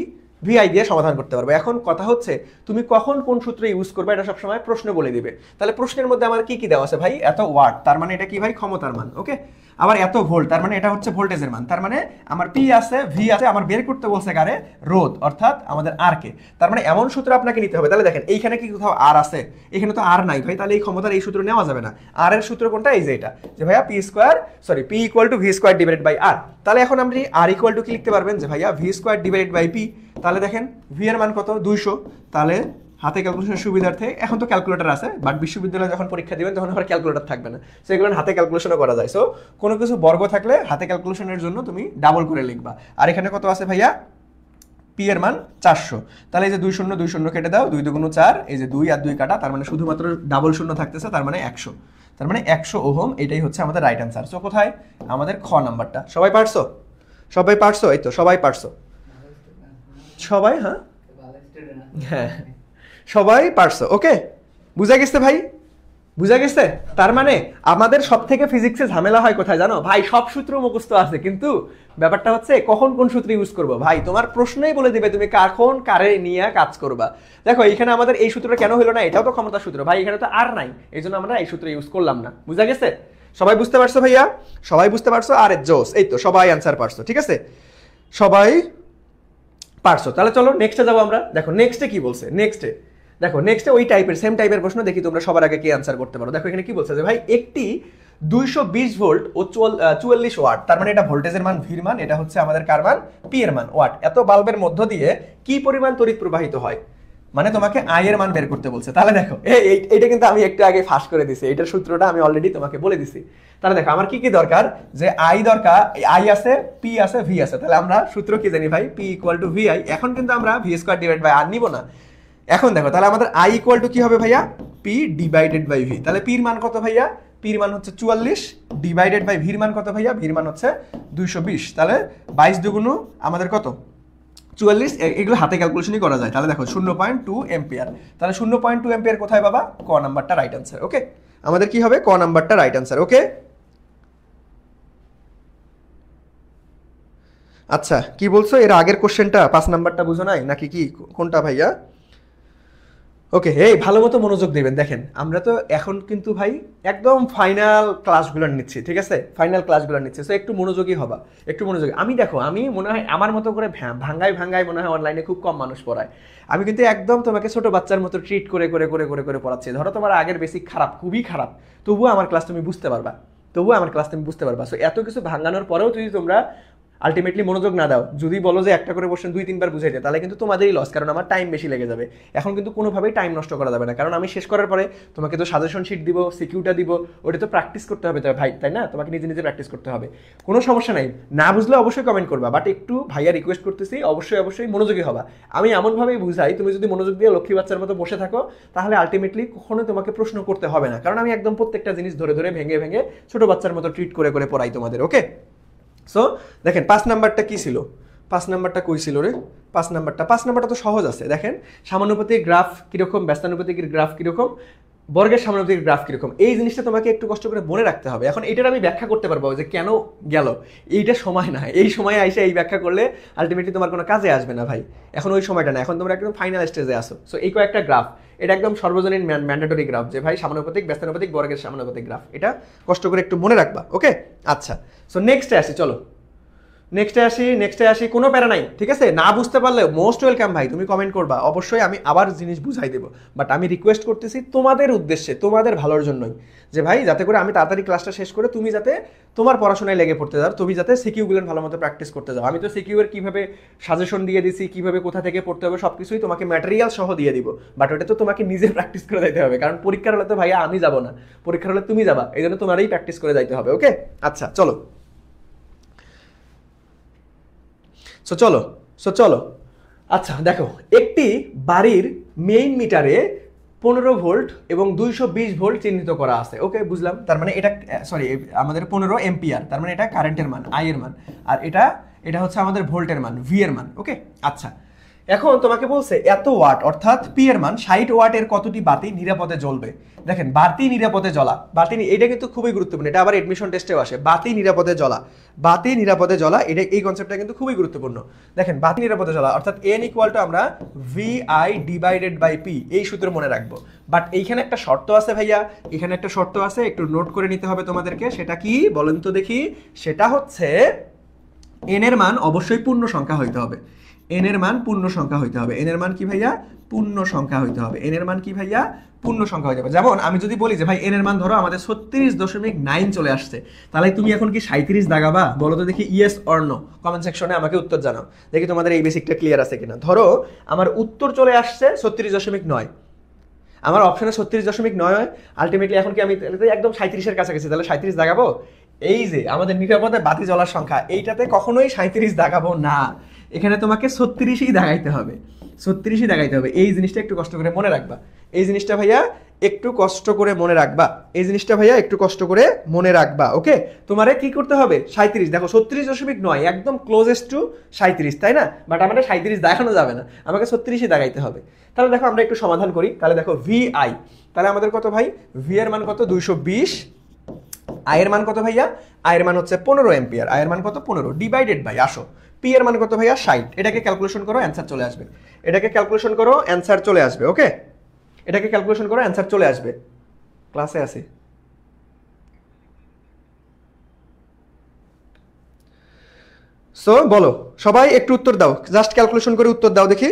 ভিআই দিয়ে সমাধান করতে পারবো। এখন কথা হচ্ছে তুমি কখন কোন সূত্র ইউজ করবে এটা সবসময় প্রশ্ন বলে দিবে। তাহলে প্রশ্নের মধ্যে আমার কি কি দেওয়া আছে ভাই? এত ওয়াট, তার মানে এটা কি ভাই? ক্ষমতার মান, ওকে? আবার এত ভোল্ট, তার মানে এটা হচ্ছে ভোল্টেজের মান, তার মানে আমার পি আছে, ভি আছে, আমার বের করতে বলছে কারে? রোধ, অর্থাৎ আমাদের আর কে। তার মানে এমন সূত্র আপনাকে নিতে হবে। তাহলে দেখেন এইখানে কি কোথাও আর আছে? এখানে তো আর নাই ভাই, তাহলে এই ক্ষমতার এই সূত্র নেওয়া যাবে না। আর এর সূত্র কোনটা? এই যে এটা, যে ভাইয়া P equal to V square divided by R. তাহলে এখন আপনি আর ইকুয়াল টু কি লিখতে পারবেন? যে ভাইয়া V square divided by P. তাহলে দেখেন ভি এর মান কত? 200। তাহলে হাতে ক্যালকুলেশনের সুবিধার্থে, এখন তো ক্যালকুলেটর আছে, বাট বিশ্ববিদ্যালয়ে যখন পরীক্ষা দিবেন তখন আবার ক্যালকুলেটর থাকবে না, সো এগুলো হাতে ক্যালকুলেশনও করা যায়। সো কোনো কিছু বর্গ থাকলে হাতে ক্যালকুলেশনের জন্য তুমি ডাবল করে লিখবা। আর এখানে কত আছে ভাইয়া? পি এর মান 400। তাহলে এই যে 2 শূন্য কেটে দাও, 2 দুগুণ 4, এই যে 2 আর 2 কাটা, তার মানে শুধুমাত্র ডাবল শূন্য থাকতেছে, তার মানে 100। তার মানে 100 ওহম, এটাই হচ্ছে আমাদের রাইট অ্যান্সার। সো কোথায়? আমাদের খ নাম্বারটা। সবাই পারছো? সবাই পারছো? এই তো সবাই পারছো, সবাই, হ্যাঁ হ্যাঁ সবাই পারছো, ওকে? বুঝা গেছে ভাই? বুঝা গেছে? তার মানে আমাদের সব থেকে ফিজিক্সে ঝামেলা হয় কোথায় জানো ভাই? সব সূত্র মুখস্থ আছে, কিন্তু ব্যাপারটা হচ্ছে কখন কোন সূত্র ইউজ করবো। ভাই তোমার প্রশ্নই বলে দিবে তুমি কখন কারে নিয়ে কাজ করবা। দেখো এইখানে আমাদের এই সূত্রটা কেন হলো না? এটাও তো ক্ষমতার সূত্র ভাই, এখানে তো আর নাই, এই জন্য আমরা এই সূত্র ইউজ করলাম না। বুঝা গেছে? সবাই বুঝতে পারছো ভাইয়া? সবাই বুঝতে পারছো? আরে জোস, এই তো সবাই অ্যান্সার পারছো, ঠিক আছে? সবাই পারছো। তাহলে চলো নেক্সটে যাবো আমরা। দেখো নেক্সটে কি বলছে? নেক্সটে ওই টাইপের সেম টাইপের প্রশ্ন, দেখি তোমরা সবার আগে কি অ্যান্সার করতে পারো। দেখো এখানে কি বলছে যে ভাই একটি 220 ভোল্ট ও 44 ওয়াট, তার মানে এটা ভোল্টেজের মান ভির মান, এটা হচ্ছে আমাদের কার মান? পি এর মান, ওয়াট। এত বাল্বের মধ্য দিয়ে কি পরিমাণ তড়িৎ প্রবাহিত হয়? মানে তোমাকে আই এর মান বের করতে বলছে। তাহলে দেখো এইটা কিন্তু আমি একটু আগে ফাঁস করে দিছি, এটার সূত্রটা আমি অলরেডি তোমাকে বলে দিছি। তাহলে দেখো আমার কি কি দরকার? যে আই দরকার, আই আছে, পি আছে, ভি আছে। তাহলে আমরা সূত্র কি জানি ভাই? P equal to V I. এখন কিন্তু আমরা ভি স্কোয়ার ডিভাইড বাই আর নিব না। এখন দেখো তাহলে আমাদের আই ইকুয়াল টু কি হবে ভাইয়া? P divided by V. তাহলে পির মান কত ভাইয়া? পির মান হচ্ছে 44 ডিভাইডেড বাই ভির মান কত ভাইয়া? ভির মান হচ্ছে 220। তাহলে 22 দুগুণ আমাদের কত? 44 এগুলো হাতে ক্যালকুলেশনই করা যায়। তাহলে দেখো 0.2 এম্পিয়ার, তাহলে 0.2 এম্পিয়ার কোথায় পাবা? ক নাম্বারটা রাইট অ্যান্সার। ওকে, আমাদের কি হবে? ক নাম্বারটা রাইট অ্যান্সার। ওকে, আচ্ছা কি বলছো এর আগের কোশ্চেনটা 5 নাম্বারটা বুঝো নাই নাকি? কি কোনটা ভাইয়া? ওকে, এই ভালো মতো মনোযোগ দিবেন। দেখেন আমরা তো এখন কিন্তু ভাই একদম ফাইনাল ক্লাসগুলো নিচ্ছি, ঠিক আছে? ফাইনাল ক্লাসগুলো নিচ্ছি, সো একটু মনোযোগী হবা, একটু মনোযোগী। আমি দেখো, আমি মনে হয় আমার মতো করে ভাঙ্গায় ভাঙ্গায় মনে হয় অনলাইনে খুব কম মানুষ পড়ায়। আমি কিন্তু একদম তোমাকে ছোট বাচ্চার মতো ট্রিট করে করে করে করে করে পড়াচ্ছি। ধরো তোমার আগের বেসিক খারাপ, খুবই খারাপ, তবুও আমার ক্লাস তুমি বুঝতে পারবা, তবুও আমার ক্লাস তুমি বুঝতে পারবা। সো এত কিছু ভাঙানোর পরেও যদি তোমরা আলটিমেটলি মনোযোগ না দাও, যদি বলো যে একটা করে কোশ্চেন 2-3 বার বুঝাইতে, তাহলে কিন্তু তোমাদেরই লস, কারণ আমার টাইম বেশি লেগে যাবে। এখন কিন্তু কোনোভাবেই টাইম নষ্ট করা যাবে না, কারণ আমি শেষ করার পরে তোমাকে তো সাজেশন শিট দিব, সিকিউটা দিব, ওটা তো প্র্যাকটিস করতে হবে ভাই, তাই না? তোমাকে নিজে নিজে প্র্যাকটিস করতে হবে। কোনো সমস্যা নাই, না বুঝলে অবশ্যই কমেন্ট করবা, বাট একটু ভাইয়া রিকোয়েস্ট করতেছি অবশ্যই অবশ্যই মনোযোগী হবা। আমি এমনভাবেই বুঝাই, তুমি যদি মনোযোগ দিয়ে লক্ষ্মী বাচ্চার মতো বসে থাকো, তাহলে আলটিমেটলি কখনোই তোমাকে প্রশ্ন করতে হবে না, কারণ আমি একদম প্রত্যেকটা জিনিস ধরে ধরে ভেঙে ভেঙে ছোট বাচ্চার মতো ট্রিট করে করে পড়াই তোমাদের। ওকে, সো দেখেন 5 নাম্বারটা কি ছিল? 5 নাম্বারটা কই ছিল রে? 5 নাম্বারটা তো সহজ আছে। দেখেন সমানুপাতিক গ্রাফ কীরকম, ব্যস্তানুপাতিকের গ্রাফ কীরকম, বর্গের সমানুপাতিক গ্রাফ কীরকম, এই জিনিসটা তোমাকে একটু কষ্ট করে মনে রাখতে হবে। এখন এটার আমি ব্যাখ্যা করতে পারবো যে কেন গেল, এইটা সময় না, এই সময়ে এসে এই ব্যাখ্যা করলে আলটিমেটলি তোমার কোনো কাজে আসবে না ভাই। এখন ওই সময়টা না, এখন তোমরা একদম ফাইনাল স্টেজে আসো। সো এই কয়েকটা গ্রাফ, এটা একদম সর্বজনীন ম্যান্ডেটরি গ্রাফ যে ভাই সমানুপাতিক, ব্যস্তানুপাতিক, বর্গের সমানুপাতিক গ্রাফ, এটা কষ্ট করে একটু মনে রাখবা। ওকে, আচ্ছা, সো নেক্সটে আসি, চলো নেক্সটে আসি, কোনো প্যারা নাই, ঠিক আছে? না বুঝতে পারলে মোস্ট ওয়েলকাম ভাই, তুমি কমেন্ট করবা, অবশ্যই আমি আবার জিনিস বুঝাই দেবো। বাট আমি রিকোয়েস্ট করতেছি তোমাদের উদ্দেশ্যে, তোমাদের ভালোর জন্যই, যে ভাই যাতে করে আমি তাড়াতাড়ি ক্লাসটা শেষ করে তুমি যাতে তোমার পড়াশোনায় লেগে পড়তে যাও, তুমি যাতে সিকিউগুলো ভালো মতো প্র্যাকটিস করতে যাও। আমি তো সিকিউর কীভাবে সাজেশন দিয়ে দিছি, কীভাবে কোথা থেকে পড়তে হবে, সব কিছুই তোমাকে ম্যাটেরিয়াল সহ দিয়ে দিব, বাট ওটা তো তোমাকে নিজে প্র্যাকটিস করে যাইতে হবে, কারণ পরীক্ষার হলে তো ভাইয়া আমি যাবো না, পরীক্ষার হলে তুমি যাবা, এই জন্য তোমারই প্র্যাকটিস করে যাইতে হবে। ওকে, আচ্ছা চলো, চলো আচ্ছা দেখো, একটি বাড়ির মেইন মিটারে 15 ভোল্ট এবং 220 ভোল্ট চিহ্নিত করা আছে। ওকে, বুঝলাম। তার মানে এটা সরি, আমাদের 15 এম্পিয়ার, তার মানে এটা কারেন্টের মান, আই এর মান, আর এটা হচ্ছে আমাদের ভোল্টের মান, ভি এর মান। ওকে, আচ্ছা এখন তোমাকে বলছে এত ওয়াট অর্থাৎ পি এর মান 60 ওয়াটের কতটি বাতি নিরাপদে জ্বলবে। দেখেন বাতি নিরাপদে জ্বলা, এটা কিন্তু খুবই গুরুত্বপূর্ণ, এটা আবার এডমিশন টেস্টেও আসে। বাতি নিরাপদে জ্বলা, এটা এই কনসেপ্টটা কিন্তু খুবই গুরুত্বপূর্ণ। দেখেন বাতি নিরাপদে জ্বলা অর্থাৎ এন ইকুয়াল টু আমরা VI ডিভাইডেড বাই পি, এই সূত্র মনে রাখবো। বাট এইখানে একটা শর্ত আছে ভাইয়া, এখানে একটা শর্ত আছে, একটু নোট করে নিতে হবে তোমাদেরকে। সেটা কি বলেন তো দেখি? সেটা হচ্ছে এন এর মান অবশ্যই পূর্ণ সংখ্যা হইতে হবে। এন এর মান পূর্ণ সংখ্যা হইতে হবে। এন এর মান কি ভাইয়া? পূর্ণ সংখ্যা হইতে হবে। এন এর মান কি ভাইয়া? পূর্ণ সংখ্যা হইতে হবে। যেমন আমি যদি বলি যে ভাই এন এর মান ধরো আমাদের 36.9 চলে আসছে, তাহলে তুমি এখন কি 37 দাগাবা? বলো তো দেখি, ইয়েস অর নো, কমেন্ট সেকশনে আমাকে উত্তর জানাও, দেখি তোমাদের এই বেসিকটা ক্লিয়ার আছে কিনা। ধরো আমার উত্তর চলে আসছে 36.9, আমার অপশনে 36.9, আলটিমেটলি এখন কি আমি একদম 37-এর কাছাকাছি, তাহলে 37 দাগাবো? এই যে আমাদের নিরাপদে বাতি জ্বলার সংখ্যা, এইটাতে কখনোই 37 দাগাবো না, এখানে তোমাকে 36ই দাগাইতে হবে, 36ই দাগাইতে হবে। এই জিনিসটা একটু কষ্ট করে মনে রাখবা, এই জিনিসটা ভাইয়া একটু কষ্ট করে মনে রাখবা, এই জিনিসটা ভাইয়া একটু কষ্ট করে মনে রাখবা। ওকে, তোমারে কি করতে হবে? 37, দেখো 36.9 একদম ক্লোজেস্ট টু 37, তাই না? বাট আমাদের 37 দেখানো যাবে না, আমাকে 36ই দাগাইতে হবে। তাহলে দেখো আমরা একটু সমাধান করি। তাহলে দেখো VI, তাহলে আমাদের কত ভাই? ভি এর মান কত? 220। আই এর মান কত ভাইয়া? আই এর মান হচ্ছে 15 এম্পিয়ার, আই এর মান কত? 15 ডিভাইডেড বাই, আসো পি এর মান কত ভাইয়া? 60। এটাকে ক্যালকুলেশন করো, অ্যান্সার চলে আসবে। এটাকে ক্যালকুলেশন করো, অ্যান্সার চলে আসবে। ওকে, এটাকে ক্যালকুলেশন করো, অ্যান্সার চলে আসবে। ক্লাসে আছে। সো বলো সবাই একটু উত্তর দাও, জাস্ট ক্যালকুলেশন করে উত্তর দাও দেখি।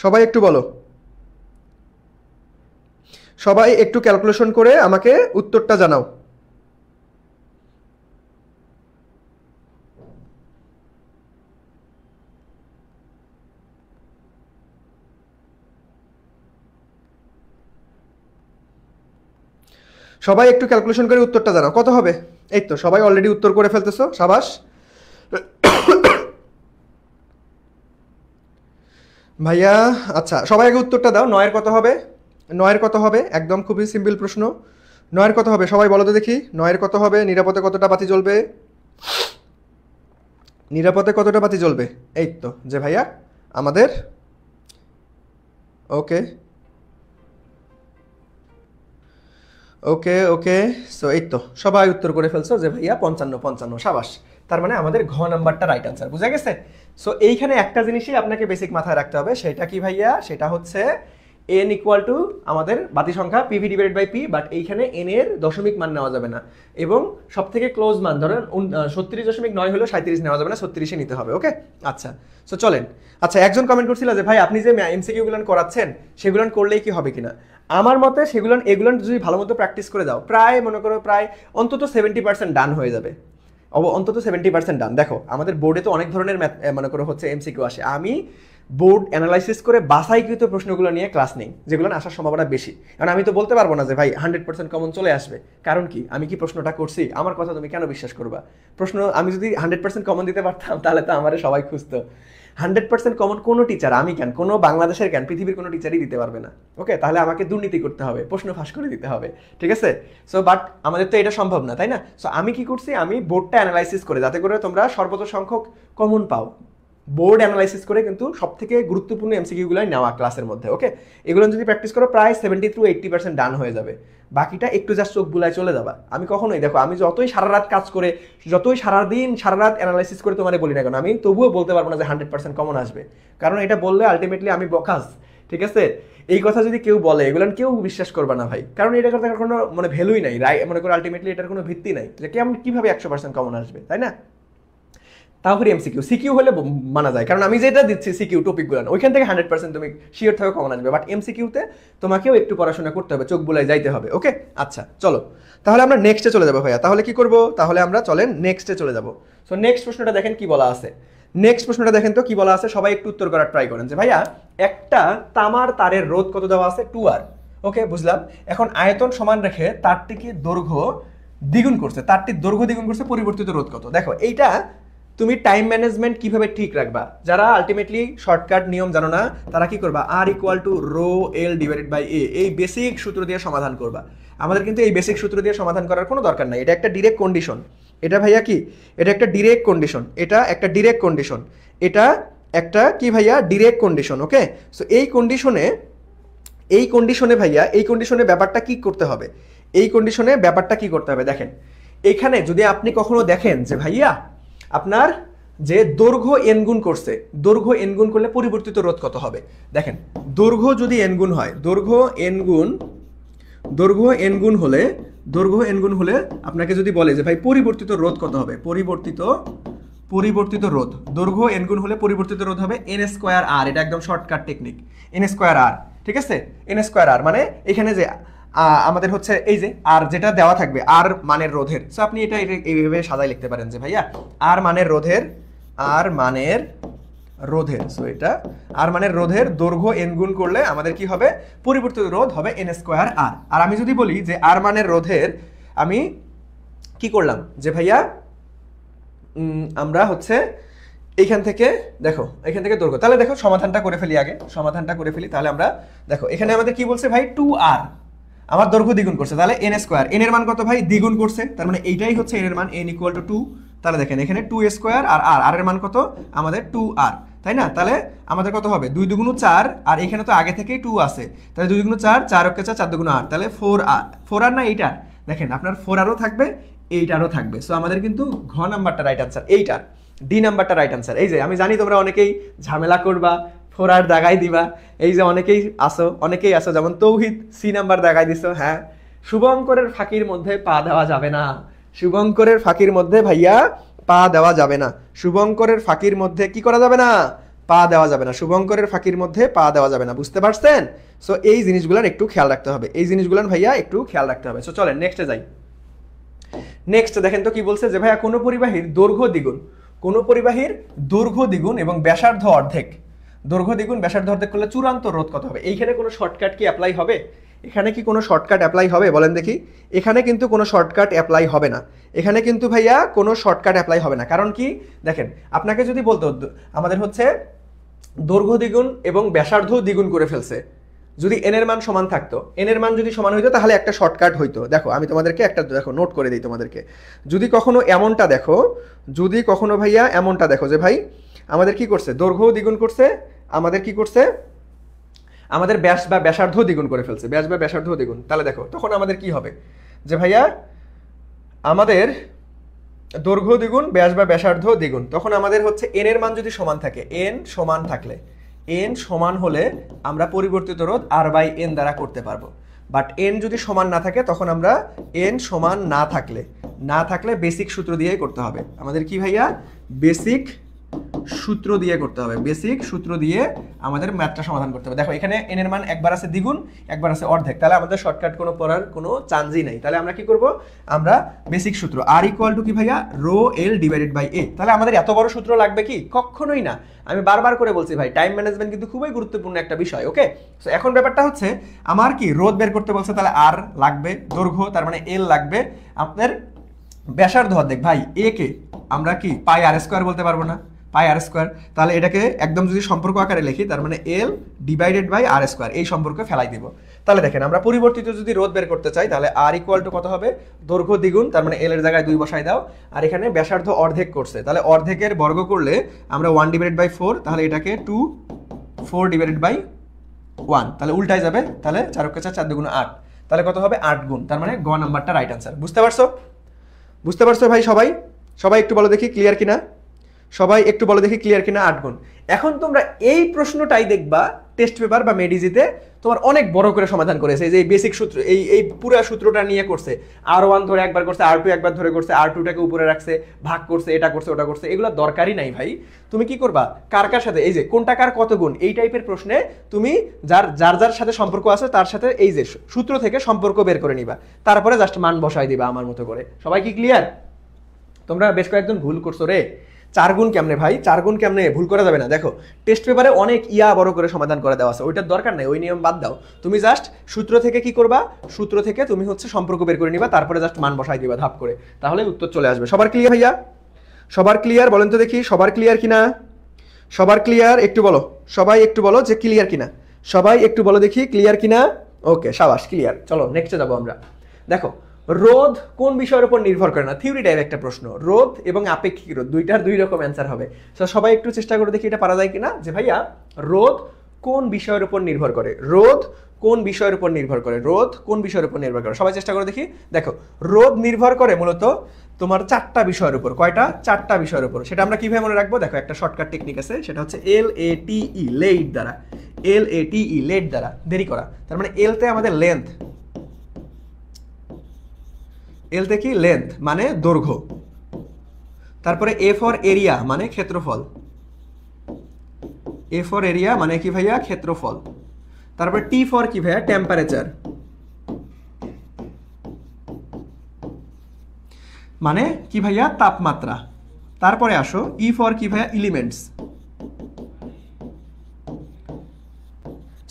সবাই একটু বলো, সবাই একটু ক্যালকুলেশন করে আমাকে উত্তরটা জানাও। সবাই একটু ক্যালকুলেশন করে উত্তরটা জানাও, কত হবে? এই তো সবাই অলরেডি উত্তর করে ফেলতেছো, সাবাস ভাইয়া। আচ্ছা সবাই আগে উত্তরটা দাও, 9 এর কত হবে? 9 এর কত হবে? একদম খুবই সিম্পল প্রশ্ন, 9 কত হবে সবাই বলো তো দেখি, 9 কত হবে? নিরাপদে কতটা বাতি জ্বলবে? নিরাপদে কতটা বাতি জ্বলবে? এই তো যে ভাইয়া আমাদের ওকে ওকে ওকে সো এই তো সবাই উত্তর করে ফেলছো যে ভাইয়া 55 সাবাস। তার মানে আমাদের ঘ নাম্বারটা রাইট আনসার, বুঝা গেছে? সো এইখানে একটা জিনিসই আপনাকে বেসিক মাথায় রাখতে হবে, সেটা কি ভাইয়া? সেটা হচ্ছে n ইকুয়াল টু আমাদের বাতি সংখ্যা PV divided by P, but এইখানে n এর দশমিক মান নেওয়া যাবে না, এবং সব থেকে ক্লোজ মান ধরেন 36.9 হলেও 37 নেওয়া যাবে না, 36 নিতে হবে। ওকে আচ্ছা, সো চলেন। আচ্ছা, একজন কমেন্ট করছিল যে ভাই আপনি যে এমসিকিউ গুলো করাচ্ছেন সেগুলো করলেই কি হবে কিনা? আমার মতে এগুলো যদি ভালো মতো প্র্যাকটিস করে দাও, প্রায় মনে করো প্রায় অন্তত 70% ডান হয়ে যাবে, অন্তত 70% ডান। দেখো আমাদের বোর্ডে তো অনেক ধরনের মনে করো হচ্ছে এমসিকিউ আসে, আমি বোর্ড অ্যানালাইসিস করে বাছাইকৃত প্রশ্নগুলো নিয়ে ক্লাস নেই, যেগুলো আসার সম্ভাবনা বেশি। কারণ আমি তো বলতে পারবো না যে ভাই 100% কমন চলে আসবে, কারণ কি আমি কি প্রশ্নটা করছি, আমার কথা তুমি কেন বিশ্বাস করবা? প্রশ্ন আমি যদি 100% কমন দিতে পারতাম তাহলে তো আমার সবাই খুঁজতো। 100% কমন কোনো টিচার, আমি কেন, কোনো বাংলাদেশের জ্ঞান পৃথিবীর কোনো টিচারই দিতে পারবে না। ওকে, তাহলে আমাকে দুর্নীতি করতে হবে, প্রশ্ন ফাঁস করে দিতে হবে, ঠিক আছে? সো বাট আমাদের তো এটা সম্ভব না, তাই না? সো আমি কি করছি, আমি বোর্ডটা অ্যানালাইসিস করে যাতে করে তোমরা সর্বোচ্চ সংখ্যক কমন পাও, বোর্ড অ্যানালাইসিস করে কিন্তু সব থেকে গুরুত্বপূর্ণ এমসিকিউগুলোই নেওয়া ক্লাসের মধ্যে। ওকে, এগুলো যদি প্র্যাকটিস করো প্রায় 70 to 80% ডান হয়ে যাবে, বাকিটা একটু জাস্ট চোখ বুলায় চলে যাবা। আমি কখনোই, দেখো আমি যতই সারা রাত কাজ করে, যতই সারাদিন সারা রাত অ্যানালাইসিস করে তোমারে বলি না কেন, আমি তবুও বলতে পারবো না যে 100% কমন আসবে, কারণ এটা বললে আলটিমেটলি আমি বকাস, ঠিক আছে? এই কথা যদি কেউ বলে এগুলো কেউ বিশ্বাস করবে না ভাই, কারণ এটার কোনো মানে ভ্যালুই নাই, মনে করো আলটিমেটলি এটার কোনো ভিত্তি নাই, যে কেমন কিভাবে 100% কমন আসবে, তাই না? তারপরে এমসিকিউ, সিকিউ হলে মানা যায়, কারণ আমি যেটা দিচ্ছি সিকিউ টপিকগুলো ওইখান থেকে 100% তুমি শিওর থাকো কমন আসবে, বাট এমসিকিউতে তোমাকেও একটু পড়াশোনা করতে হবে, চোখ বুলাই যাইতে হবে। ওকে আচ্ছা চলো, তাহলে আমরা নেক্সটে চলে যাবো ভাইয়া। তাহলে কি করবো? তাহলে আমরা চলেন নেক্সটে চলে যাবো। সো নেক্সট প্রশ্নটা দেখেন কি বলা আছে, নেক্সট প্রশ্নটা দেখেন তো কি বলা আছে, সবাই একটু উত্তর করার ট্রাই করেন। যে ভাইয়া একটা তামার তারের রোধ কত দেওয়া আছে? 2R। ওকে বুঝলাম। এখন আয়তন সমান রেখে তারটিকে দৈর্ঘ্য দ্বিগুণ করছে, তারটির দৈর্ঘ্য দ্বিগুণ করছে, পরিবর্তিত রোধ কত? দেখো এইটা তুমি টাইম ম্যানেজমেন্ট কিভাবে ঠিক রাখবা, যারা আলটিমেটলি শর্টকাট নিয়ম জানো না তারা কি করবা, R equal to rho L divided by A, এই বেসিক সূত্র দিয়ে সমাধান করবা। আমাদের কিন্তু এই বেসিক সূত্র দিয়ে সমাধান করার কোনো দরকার নাই, এটা একটা ডিরেক্ট কন্ডিশন। এটা ভাইয়া কি, এটা একটা ডিরেক্ট কন্ডিশন, এটা একটা ডিরেক্ট কন্ডিশন, এটা একটা কি ভাইয়া, ডিরেক্ট কন্ডিশন। ওকে, সো এই কন্ডিশনে ভাইয়া, এই কন্ডিশনে ব্যাপারটা কি করতে হবে, এই কন্ডিশনে ব্যাপারটা কি করতে হবে দেখেন। এখানে যদি আপনি কখনো দেখেন যে ভাইয়া আপনার যে দৈর্ঘ্য এন গুণ করছে, দৈর্ঘ্য এন গুণ করলে পরিবর্তিত রোধ কত হবে? দেখেন দৈর্ঘ্য যদি এন গুণ হয়, দৈর্ঘ্য এন গুণ হলে আপনাকে যদি বলে যে ভাই পরিবর্তিত রোধ কত হবে, পরিবর্তিত রোধ, দৈর্ঘ্য এন গুণ হলে পরিবর্তিত রোধ হবে এন স্কোয়ার আর, এটা একদম শর্টকাট টেকনিক, এন স্কোয়ার আর, ঠিক আছে? এন স্কোয়ার আর মানে এখানে যে আমাদের হচ্ছে এই যে আর যেটা দেওয়া থাকবে আর মানের রোধের, সো আপনি এটা এইভাবে সাজাই লিখতে পারেন যে ভাইয়া আর মানের রোধের, সো এটা আর মানের রোধের দৈর্ঘ্য এন গুণ করলে আমাদের কি হবে, পরিবর্তিত রোধ হবে এন স্কোয়ার আর। আর আমি যদি বলি যে আর মানের রোধের আমি কি করলাম যে ভাইয়া আমরা হচ্ছে এইখান থেকে দেখো, এখান থেকে দৈর্ঘ্য, তাহলে দেখো সমাধানটা করে ফেলি, আগে সমাধানটা করে ফেলি। তাহলে আমরা দেখো এখানে আমাদের কি বলছে ভাই, 2R, আমার দৈর্ঘ্য দ্বিগুণ করছে, তাহলে এন স্কোয়ার, এন এর মান কত ভাই, দ্বিগুণ করছে, তার মানে এইটাই হচ্ছে এন এর মান, এন ইকুয়াল টু 2। তাহলে দেখেন এখানে 2 স্কোয়ার আর আর এর মান কত আমাদের 2R, তাই না? তাহলে আমাদের কত হবে, 2 দুগুণ 4, আর এখানে তো আগে থেকেই 2 আছে, তাহলে 2 দুগুণ 4, 4 অক্ষে 4, 4 দুগুণ 8, তাহলে 4R না 8R, দেখেন আপনার 4Rও থাকবে 8Rও থাকবে। সো আমাদের কিন্তু ঘ নাম্বারটা রাইট আনসার, 8R, ডি নাম্বারটা রাইট আনসার। এই যে আমি জানি তোমরা অনেকেই ঝামেলা করবা, 4R দাগাই দিবা, এই যে অনেকেই আসো যেমন তৌহিদ সি নাম্বার দাগাই দিছো। হ্যাঁ, শুভঙ্করের ফাঁকির মধ্যে পা দেওয়া যাবে না, শুভঙ্করের ফাঁকির মধ্যে ভাইয়া পা দেওয়া যাবে না, শুভঙ্করের ফাঁকির মধ্যে কি করা যাবে না, পা দেওয়া যাবে না, শুভঙ্করের ফাঁকির মধ্যে পা দেওয়া যাবে না, বুঝতে পারছেন? সো এই জিনিসগুলোর একটু খেয়াল রাখতে হবে, এই জিনিসগুলোর ভাইয়া একটু খেয়াল রাখতে হবে। সো চলেন নেক্সটে যাই। নেক্সট দেখেন তো কি বলছে, যে ভাইয়া কোনো পরিবাহীর দৈর্ঘ্য দ্বিগুণ এবং ব্যাসার্ধ অর্ধেক, দৈর্ঘ্য দ্বিগুণ ব্যাসার্ধ অর্ধেক করলে চূড়ান্ত রোধ কত হবে? এইখানে কোনো শর্টকাট কি অ্যাপ্লাই হবে? এখানে কি কোনো শর্টকাট অ্যাপ্লাই হবে বলেন দেখি? এখানে কিন্তু কোনো শর্টকাট অ্যাপ্লাই হবে না, এখানে কিন্তু ভাইয়া কোনো শর্টকাট অ্যাপ্লাই হবে না। কারণ কি দেখেন, আপনাকে যদি বলতো আমাদের হচ্ছে দৈর্ঘ্য দ্বিগুণ এবং ব্যাসার্ধ দ্বিগুণ করে ফেলছে, যদি n এর মান সমান থাকতো, n এর মান যদি সমান হইতো তাহলে একটা শর্টকাট হইতো। দেখো আমি তোমাদেরকে একটা দেখো নোট করে দিই তোমাদেরকে। যদি কখনো এমনটা দেখো, যদি কখনো ভাইয়া এমনটা দেখো যে ভাই আমাদের কি করছে, দৈর্ঘ্য দ্বিগুণ করছে, আমাদের কি করছে, আমাদের ব্যাস বা ব্যাসার্ধ দ্বিগুণ করে ফেলছে, ব্যাস বা ব্যাসার্ধ দ্বিগুণ, তাহলে দেখো তখন আমাদের কি হবে যে ভাইয়া আমাদের দৈর্ঘ্য দ্বিগুণ ব্যাস বা ব্যাসার্ধ দ্বিগুণ, তখন আমাদের হচ্ছে n এর মান যদি সমান থাকে, n সমান থাকলে, n সমান হলে আমরা পরিবর্তিত রোধ r/n দ্বারা করতে পারবো। বাট n যদি সমান না থাকে তখন আমরা n সমান না থাকলে বেসিক সূত্র দিয়েই করতে হবে আমাদের। কি ভাইয়া, বেসিক সূত্র দিয়ে করতে হবে, বেসিক সূত্র দিয়ে আমাদের ম্যাথটা সমাধান করতে হবে। দেখো এখানে n এর মান একবার আছে দ্বিগুণ, একবার আছে অর্ধেক, তাহলে আমাদের শর্টকাট কোনো পড়ার কোনো চান্সই নাই। তাহলে আমরা কি করব, আমরা বেসিক সূত্র r ইকুয়াল টু কি ভাইয়া, rho L divided by A. তাহলে আমাদের এত বড় সূত্র লাগবে কি, কখনোই না। আমি বারবার করে বলছি ভাই, টাইম ম্যানেজমেন্ট কিন্তু খুবই গুরুত্বপূর্ণ একটা বিষয়। ওকে, সো এখন ব্যাপারটা হচ্ছে আমার কি রোধ বের করতে বলছে, তাহলে r লাগবে, দৈর্ঘ্য তার মানে l লাগবে, আপনার ব্যাসার্ধ অর্ধেক, ভাই এ কে আমরা কি পাই আর স্কোয়ার বলতে পারবো না, পাই আর স্কোয়ার। তাহলে এটাকে একদম যদি সম্পর্ক আকারে লিখি, তার মানে L divided by R square, এই সম্পর্কে ফেলাই দিব। তাহলে দেখেন আমরা পরিবর্তিত যদি রোধ বের করতে চাই, তাহলে আর ইকুয়াল টু কত হবে, দৈর্ঘ্য দ্বিগুণ, তার মানে এল এর জায়গায় 2 বসাই দাও, আর এখানে ব্যাসার্ধ অর্ধেক করছে, তাহলে অর্ধেকের বর্গ করলে আমরা 1 ডিভাইডেড বাই 4, তাহলে এটাকে 4 ডিভাইডেড বাই 1, তাহলে উল্টায় যাবে, তাহলে 4 × 4 = 4 × 8, তাহলে কত হবে 8 গুণ, তার মানে গ নাম্বারটা রাইট আনসার। বুঝতে পারছো, বুঝতে পারছো ভাই? সবাই একটু বলো দেখি ক্লিয়ার কিনা, সবাই একটু বলো দেখি ক্লিয়ার কিনা। 8 গুণ। এখন তোমরা এই প্রশ্নটাই দেখবা টেস্ট পেপার বা মেডিজিতে তোমার অনেক বড় করে সমাধান করেছে, যে এই বেসিক সূত্র, এই পুরো সূত্রটা নিয়ে করছে, r1 ধরে একবার করছে, r2 একবার ধরে করছে, r2টাকে উপরে রাখছে, ভাগ করছে, এটা করছে, ওটা করছে, এগুলো দরকারই নাই ভাই। তুমি কি করবা, কার কার সাথে, এই যে কোনটা কার কত গুণ, এই টাইপের প্রশ্নে তুমি যার সাথে সম্পর্ক আছে তার সাথে এই যে সূত্র থেকে সম্পর্ক বের করে নিবা, তারপরে জাস্ট মান বসাই দিবা আমার মতো করে। সবাই কি ক্লিয়ার? তোমরা বেশ কয়েকজন ভুল করছো রে। 4 গুণ কেমনে ভাই, 4 গুণ কেমনে, ভুল করা যাবে না। দেখো টেস্ট পেপারে অনেক বড় করে সমাধান করে দেওয়া আছে, ওইটার দরকার নাই, ওই নিয়ম বাদ দাও। তুমি জাস্ট সূত্র থেকে কি করবা, সূত্র থেকে তুমি হচ্ছে সম্পর্ক বের করে নিবা, তারপরে জাস্ট মান বসাই দিবা ধাপ করে, তাহলে উত্তর চলে আসবে। সবার ক্লিয়ার ভাইয়া? সবার ক্লিয়ার বলেন তো দেখি, সবার ক্লিয়ার কিনা? সবার ক্লিয়ার একটু বলো, সবাই একটু বলো যে ক্লিয়ার কিনা, সবাই একটু বলো দেখি ক্লিয়ার কিনা। ওকে, সাবাস, ক্লিয়ার। চলো নেক্সটে যাবো আমরা। দেখো রোধ কোন বিষয়ের উপর নির্ভর করে না, থিওরি টাইপ একটা প্রশ্ন। রোধ এবং আপেক্ষিক রোধ দুইটার 2 রকম অ্যান্সার হবে। তো সবাই একটু চেষ্টা করে দেখি এটা পারা যায় কিনা, যে ভাইয়া রোধ কোন বিষয়ের উপর নির্ভর করে, রোধ কোন বিষয়ের উপর নির্ভর করে, রোধ কোন বিষয়ের উপর নির্ভর করে। সবাই চেষ্টা করে দেখি। দেখো রোধ নির্ভর করে মূলত তোমার 4টা বিষয়ের উপর। কয়টা? 4টা বিষয়ের উপর। সেটা আমরা কিভাবে মনে রাখবো, দেখো একটা শর্টকাট টেকনিক আছে, সেটা হচ্ছে LATE, লেট দ্বারা, LATE লেট দ্বারা দেরি করা। তার মানে এলতে আমাদের লেন্থ, এলতে কি লেন্থ মানে দৈর্ঘ্য, তারপরে এ ফর এরিয়া মানে ক্ষেত্রফল, এ ফর এরিয়া মানে কি ভাইয়া, ক্ষেত্রফল, তারপরে টি ফর কি ভাইয়া, টেম্পারেচার মানে কি ভাইয়া, তাপমাত্রা, তারপরে আসো ই ফর কি ভাইয়া, এলিমেন্টস,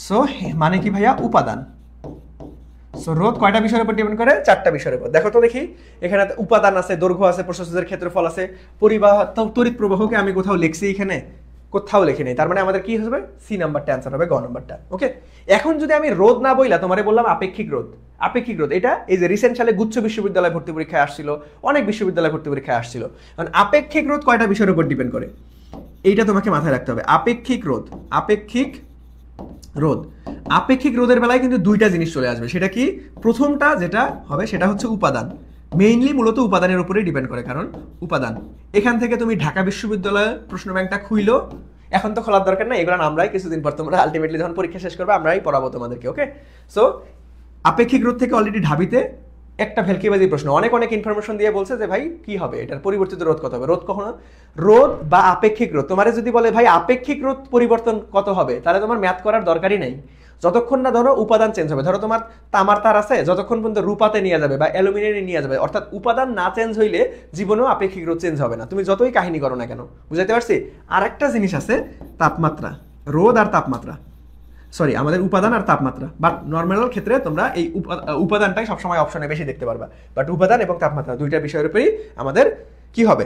সো মানে কি ভাইয়া, উপাদান। সো রোধ কয়টা বিষয়ের উপর ডিপেন্ড করে, 4টা বিষয়ের উপর। দেখো তো দেখি, এখানে উপাদান আছে, দৈর্ঘ্য আছে, প্রস্থচ্ছেদের ক্ষেত্রফল আছে, পরিবাহ তড়িৎ প্রবাহকে আমি কোথাও লিখছি, এখানে কোথাও লিখে নেই, তার মানে আমাদের কি হবে, সি নাম্বারটা অ্যান্সার হবে, গ নাম্বারটা। ওকে, এখন যদি আমি রোধ না বইলা তোমারে বললাম আপেক্ষিক রোধ, আপেক্ষিক রোধ এটা এই যে রিসেন্ট সালে গুচ্ছ বিশ্ববিদ্যালয় ভর্তি পরীক্ষায় আসছিল, অনেক বিশ্ববিদ্যালয় ভর্তি পরীক্ষায় আসছিল। কারণ আপেক্ষিক রোধ কয়টা বিষয়ের উপর ডিপেন্ড করে, এইটা তোমাকে মাথায় রাখতে হবে। আপেক্ষিক রোধ, আপেক্ষিক রোধ, আপেক্ষিক রোধের বেলায় কিন্তু 2টা জিনিস চলে আসবে। সেটা কি, প্রথমটা যেটা হবে সেটা হচ্ছে উপাদান, মেইনলি মূলত উপাদানের উপরেই ডিপেন্ড করে, কারণ উপাদান। এখান থেকে তুমি ঢাকা বিশ্ববিদ্যালয়ের প্রশ্ন ব্যাংকটা খুইলো, এখন তো খোলার দরকার নাই, এগুলো আমরাই কিছুদিন পর, তোমরা আলটিমেটলি যখন পরীক্ষা শেষ করবে আমরাই পড়াবো তোমাদেরকে। ওকে, সো আপেক্ষিক রোধ থেকে অলরেডি ঢাবিতে একটা ভেলকিবাজি প্রশ্ন, অনেক ইনফরমেশন দিয়ে বলছে যে ভাই কি হবে, এটার পরিবর্তিত রোধ কত হবে। রোধ কখনো রোধ বা আপেক্ষিক রোধ, তোমারে যদি বলে ভাই আপেক্ষিক রোধ পরিবর্তন কত হবে, তাহলে তোমার ম্যাথ করার দরকারই নাই, যতক্ষণ না ধরো উপাদান চেঞ্জ হবে। ধরো তোমার তামার তার আছে, যতক্ষণ পর্যন্ত রূপাতে নিয়ে যাবে বা অ্যালুমিনিয়ামে নিয়ে যাবে, অর্থাৎ উপাদান না চেঞ্জ হইলে জীবনেও আপেক্ষিক রোধ চেঞ্জ হবে না, তুমি যতই কাহিনী করো না কেন। বুঝাতে পারছি? আর একটা জিনিস আছে, তাপমাত্রা, রোধ আর তাপমাত্রা, সরি আমাদের উপাদান আর তাপমাত্রা। বাট নর্মাল ক্ষেত্রে তোমরা এই উপাদানটাই সবসময় অপশনে বেশি দেখতে পারবা, বাট উপাদান এবং তাপমাত্রা 2টা বিষয়ের উপরেই আমাদের কি হবে,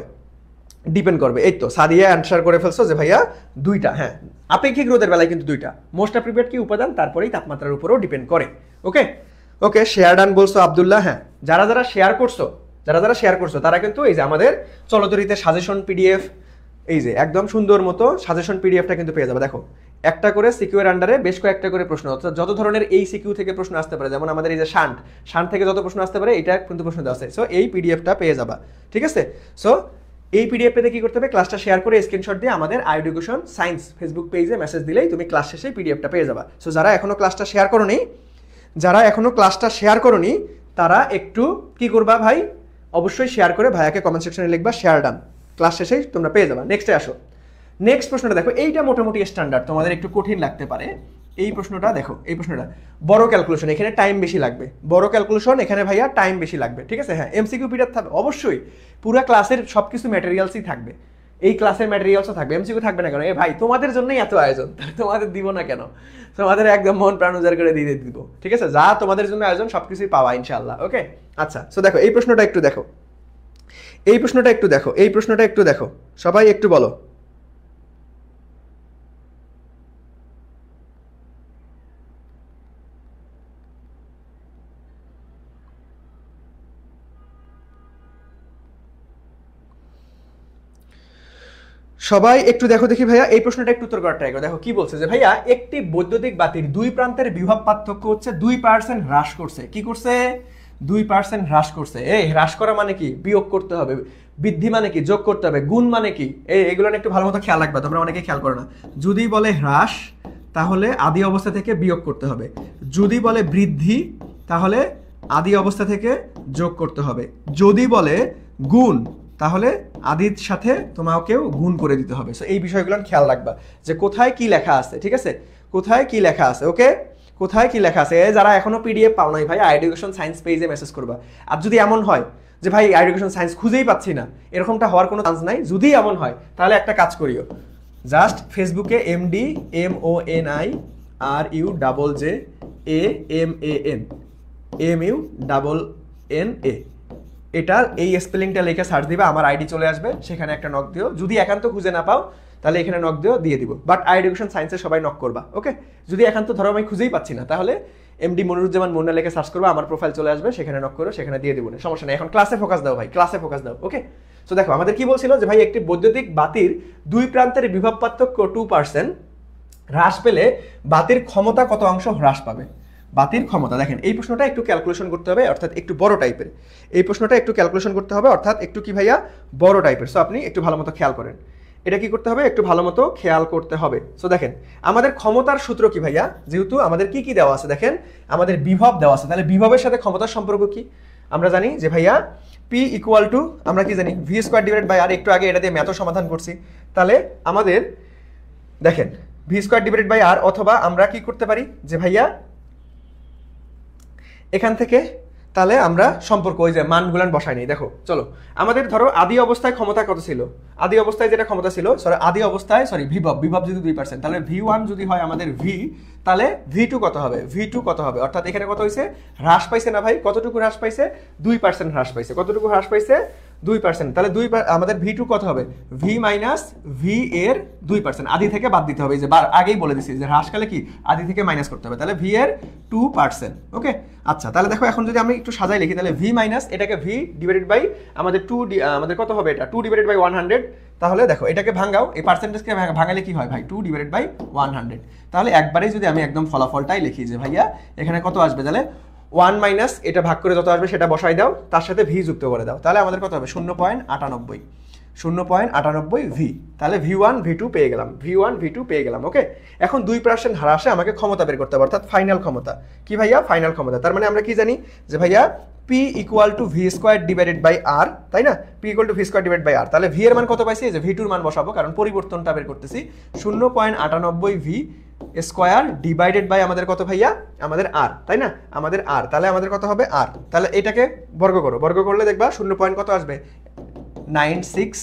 ডিপেন্ড করবে। এই তো সাদিয়া অ্যান্সার করে ফেলছো যে ভাইয়া দুইটা, হ্যাঁ আপেক্ষিক রোধের বেলায় কিন্তু দুইটা, মোস্ট অ্যাপ্রোপ্রিয়েট কি উপাদান, তারপরেই তাপমাত্রার উপরেও ডিপেন্ড করে। ওকে ওকে, শেয়ার ডান বলছো আব্দুল্লাহ। হ্যাঁ, যারা যারা শেয়ার করছো তারা কিন্তু এই যে আমাদের চলতরিতে সাজেশন পিডিএফ, এই যে একদম সুন্দর মতো সাজেশন পিডিএফটা কিন্তু পেয়ে যাবে। দেখো একটা করে সিকিউ এর আন্ডারে বেশ কয়েকটা করে প্রশ্ন, অর্থাৎ যত ধরনের এই সিকিউ থেকে প্রশ্ন আসতে পারে, যেমন আমাদের এই যে শান্ট থেকে যত প্রশ্ন আসতে পারে এটা কিন্তু প্রশ্ন দেওয়া আছে। সো এই পিডিএফটা পেয়ে যাবা, ঠিক আছে। সো এই পিডিএফ পেতে কি করতে হবে, ক্লাসটা শেয়ার করে স্ক্রিনশট দিয়ে আমাদের আইএডুকেশন সায়েন্স ফেসবুক পেজে মেসেজ দিলেই তুমি ক্লাস শেষে পিডিএফটা পেয়ে যাবা। সো যারা এখনো ক্লাসটা শেয়ার করোনি তারা একটু কি করবা ভাই, অবশ্যই শেয়ার করে ভাইয়াকে কমেন্ট সেকশনে লিখবা শেয়ার ডান, ক্লাস শেষেই তোমরা পেয়ে যাবা। নেক্সটে আসো, নেক্সট প্রশ্নটা দেখো, এইটা মোটামুটি স্ট্যান্ডার্ড, তোমাদের একটু কঠিন লাগতে পারে। এই প্রশ্নটা দেখো, এই প্রশ্নটা বড় ক্যালকুলেশন, এখানে টাইম বেশি লাগবে, বড় ক্যালকুলেশন এখানে ভাইয়া টাইম বেশি লাগবে, ঠিক আছে। হ্যাঁ এমসিকিউ পিরিয়ড থাকবে অবশ্যই, পুরো ক্লাসের সব কিছু ম্যাটেরিয়ালসই থাকবে, এই ক্লাসের ম্যাটেরিয়ালসও থাকবে, এমসিকিউ থাকবে না কেন? এ ভাই তোমাদের জন্যই এত আয়োজন, তোমাদের দিব না কেন? তোমাদের একদম মন প্রাণ উজাড় করে দিয়ে দিব, ঠিক আছে। যা তোমাদের জন্য আয়োজন সবকিছুই পাওয়া ইনশাআল্লাহ। ওকে আচ্ছা, সো দেখো এই প্রশ্নটা একটু দেখো, সবাই একটু বলো। সবাই একটু দেখো দেখি ভাইয়া, এই প্রশ্নটা একটু উত্তর করার ট্রাই করো। দেখো কি বলছে যে ভাইয়া একটি বৈদ্যুতিক বাতির দুই প্রান্তের বিভব পার্থক্য হচ্ছে 2% হ্রাস করছে। কি করছে? 2% হ্রাস করছে। এই হ্রাস করা মানে কি? বিয়োগ করতে হবে। বৃদ্ধি মানে কি? যোগ করতে হবে। গুণ মানে কি? এগুলো একটু ভালো মতো খেয়াল রাখবা, তোমরা অনেকে খেয়াল করো না। যদি বলে হ্রাস তাহলে আদি অবস্থা থেকে বিয়োগ করতে হবে, যদি বলে বৃদ্ধি তাহলে আদি অবস্থা থেকে যোগ করতে হবে, যদি বলে গুণ তাহলে আদির সাথে তোমাকেও গুণ করে দিতে হবে। সো এই বিষয়গুলো খেয়াল রাখবা যে কোথায় কি লেখা আছে, ঠিক আছে, কোথায় কি লেখা আছে। ওকে, কোথায় কি লেখা আছে। যারা এখনো পিডিএফ পাও নাই ভাই, এডুকেশন সায়েন্স পেজে মেসেজ করবা। আর যদি এমন হয় যে ভাই এডুকেশন সায়েন্স খুঁজেই পাচ্ছি না, এরকমটা হওয়ার কোনো চান্স নাই। যদি এমন হয় তাহলে একটা কাজ করিও, জাস্ট ফেসবুকে MDMONIRUEEMAN এটা এই স্পেলিংটা লেখা সার্চ দিবা, আমার আইডি চলে আসবে, সেখানে একটা নক দিও। যদি একান্ত খুঁজে না পাও তাহলে এখানে নক দিও, দিয়ে দিব। বাট এডুকেশন সায়েন্সে সবাই নক করবা। ওকে, যদি একান্ত ধরো আমি খুঁজেই পাচ্ছি না তাহলে MD মনিরুজ্জামান মুন্না লেখা সার্চ করবা, আমার প্রোফাইল চলে আসবে, সেখানে নক করো, সেখানে দিয়ে দিব না, সমস্যা নেই। এখন ক্লাসে ফোকাস দাও ভাই, ক্লাসে ফোকাস দাও। ওকে, তো দেখো আমাদের কি বলছিল যে ভাই একটি বৈদ্যুতিক বাতির দুই প্রান্তের বিভব পার্থক্য 2% হ্রাস পেলে বাতির ক্ষমতা কত অংশ হ্রাস পাবে? বাতির ক্ষমতা, দেখেন এই প্রশ্নটা একটু ক্যালকুলেশন করতে হবে, অর্থাৎ একটু বড় টাইপের। এই প্রশ্নটা একটু ক্যালকুলেশন করতে হবে, অর্থাৎ একটু কি ভাইয়া বড় টাইপের। সো আপনি একটু ভালো মতো খেয়াল করেন, এটা কি করতে হবে, একটু ভালো মতো খেয়াল করতে হবে। সো দেখেন আমাদের ক্ষমতার সূত্র কি ভাইয়া, যেহেতু আমাদের কি কি দেওয়া আছে, দেখেন আমাদের বিভব দেওয়া আছে, তাহলে বিভবের সাথে ক্ষমতার সম্পর্ক কি? আমরা জানি যে ভাইয়া P ইকুয়াল টু, আমরা কি জানি, V স্কোয়ার ডিভাইডেড বাই আর। একটু আগে এটা দিয়ে ম্যাথও সমাধান করছি। তাহলে আমাদের দেখেন V স্কোয়ার ডিভাইডেড বাই আর, অথবা আমরা কি করতে পারি যে ভাইয়া এখান থেকে তাহলে আমরা সম্পর্ক ওই যে মানগুলান বসাই নেই। দেখো চলো, আমাদের ধরো আদি অবস্থায় ক্ষমতা কত ছিল, আদি অবস্থায় যেটা ক্ষমতা ছিল, বিভব যদি 2%, তাহলে V1 যদি হয় আমাদের V, তাহলে V2 কত হবে, V2 কত হবে, অর্থাৎ এখানে কত হয়েছে, হ্রাস পাইছে না ভাই? কতটুকু হ্রাস পাইছে? 2% হ্রাস পাইছে। কতটুকু হ্রাস পাইছে? 2%। তাহলে আমাদের V2 কত হবে? V মাইনাস V এর 2%, আদি থেকে বাদ দিতে হবে। এই যে আগেই বলে দিছি যে হ্রাসকালে কি আদি থেকে মাইনাস করতে হবে, তাহলে V এর 2%। ওকে আচ্ছা, তাহলে দেখো এখন যদি আমি একটু সাজাই লিখি, তাহলে V মাইনাস এটাকে V ডিভাইডেড বাই আমাদের আমাদের কত হবে, এটা 2 ডিভাইডেড বাই 100। তাহলে দেখো এটাকে ভাঙাও, এই পার্সেন্টেজকে ভাঙালে কি হয় ভাই, 2 ডিভাইডেড বাই 100। তাহলে একবারেই যদি আমি একদম ফলাফলটাই লিখি যে ভাইয়া এখানে কত আসবে, তাহলে 1 মাইনাস এটা ভাগ করে যত আসবে সেটা বসাই দাও, তার সাথে V যুক্ত করে দাও, তাহলে আমাদের কত হবে, 0.98 V। তাহলে V1 V2 পেয়ে গেলাম। ওকে, এখন 2% হ্রাসে আমাকে ক্ষমতা বের করতে হবে, অর্থাৎ ফাইনাল ক্ষমতা। কি ভাইয়া? ফাইনাল ক্ষমতা। তার মানে আমরা কি জানি যে ভাইয়া P equal to V square divided by R, তাই না? P equal to V square divide by R. তাহলে V এর মান কত পাইছি, যে V2 এর মান বসাবো, কারণ পরিবর্তনটা বের করতেছি। 0.98 V স্কোয়ার ডিভাইডেড বাই আমাদের কত ভাইয়া, আমাদের আর, তাই না? আমাদের আর, তাহলে আমাদের কত হবে, আর। তাহলে এটাকে বর্গ করো, বর্গ করলে দেখবা 0. কত আসবে, 96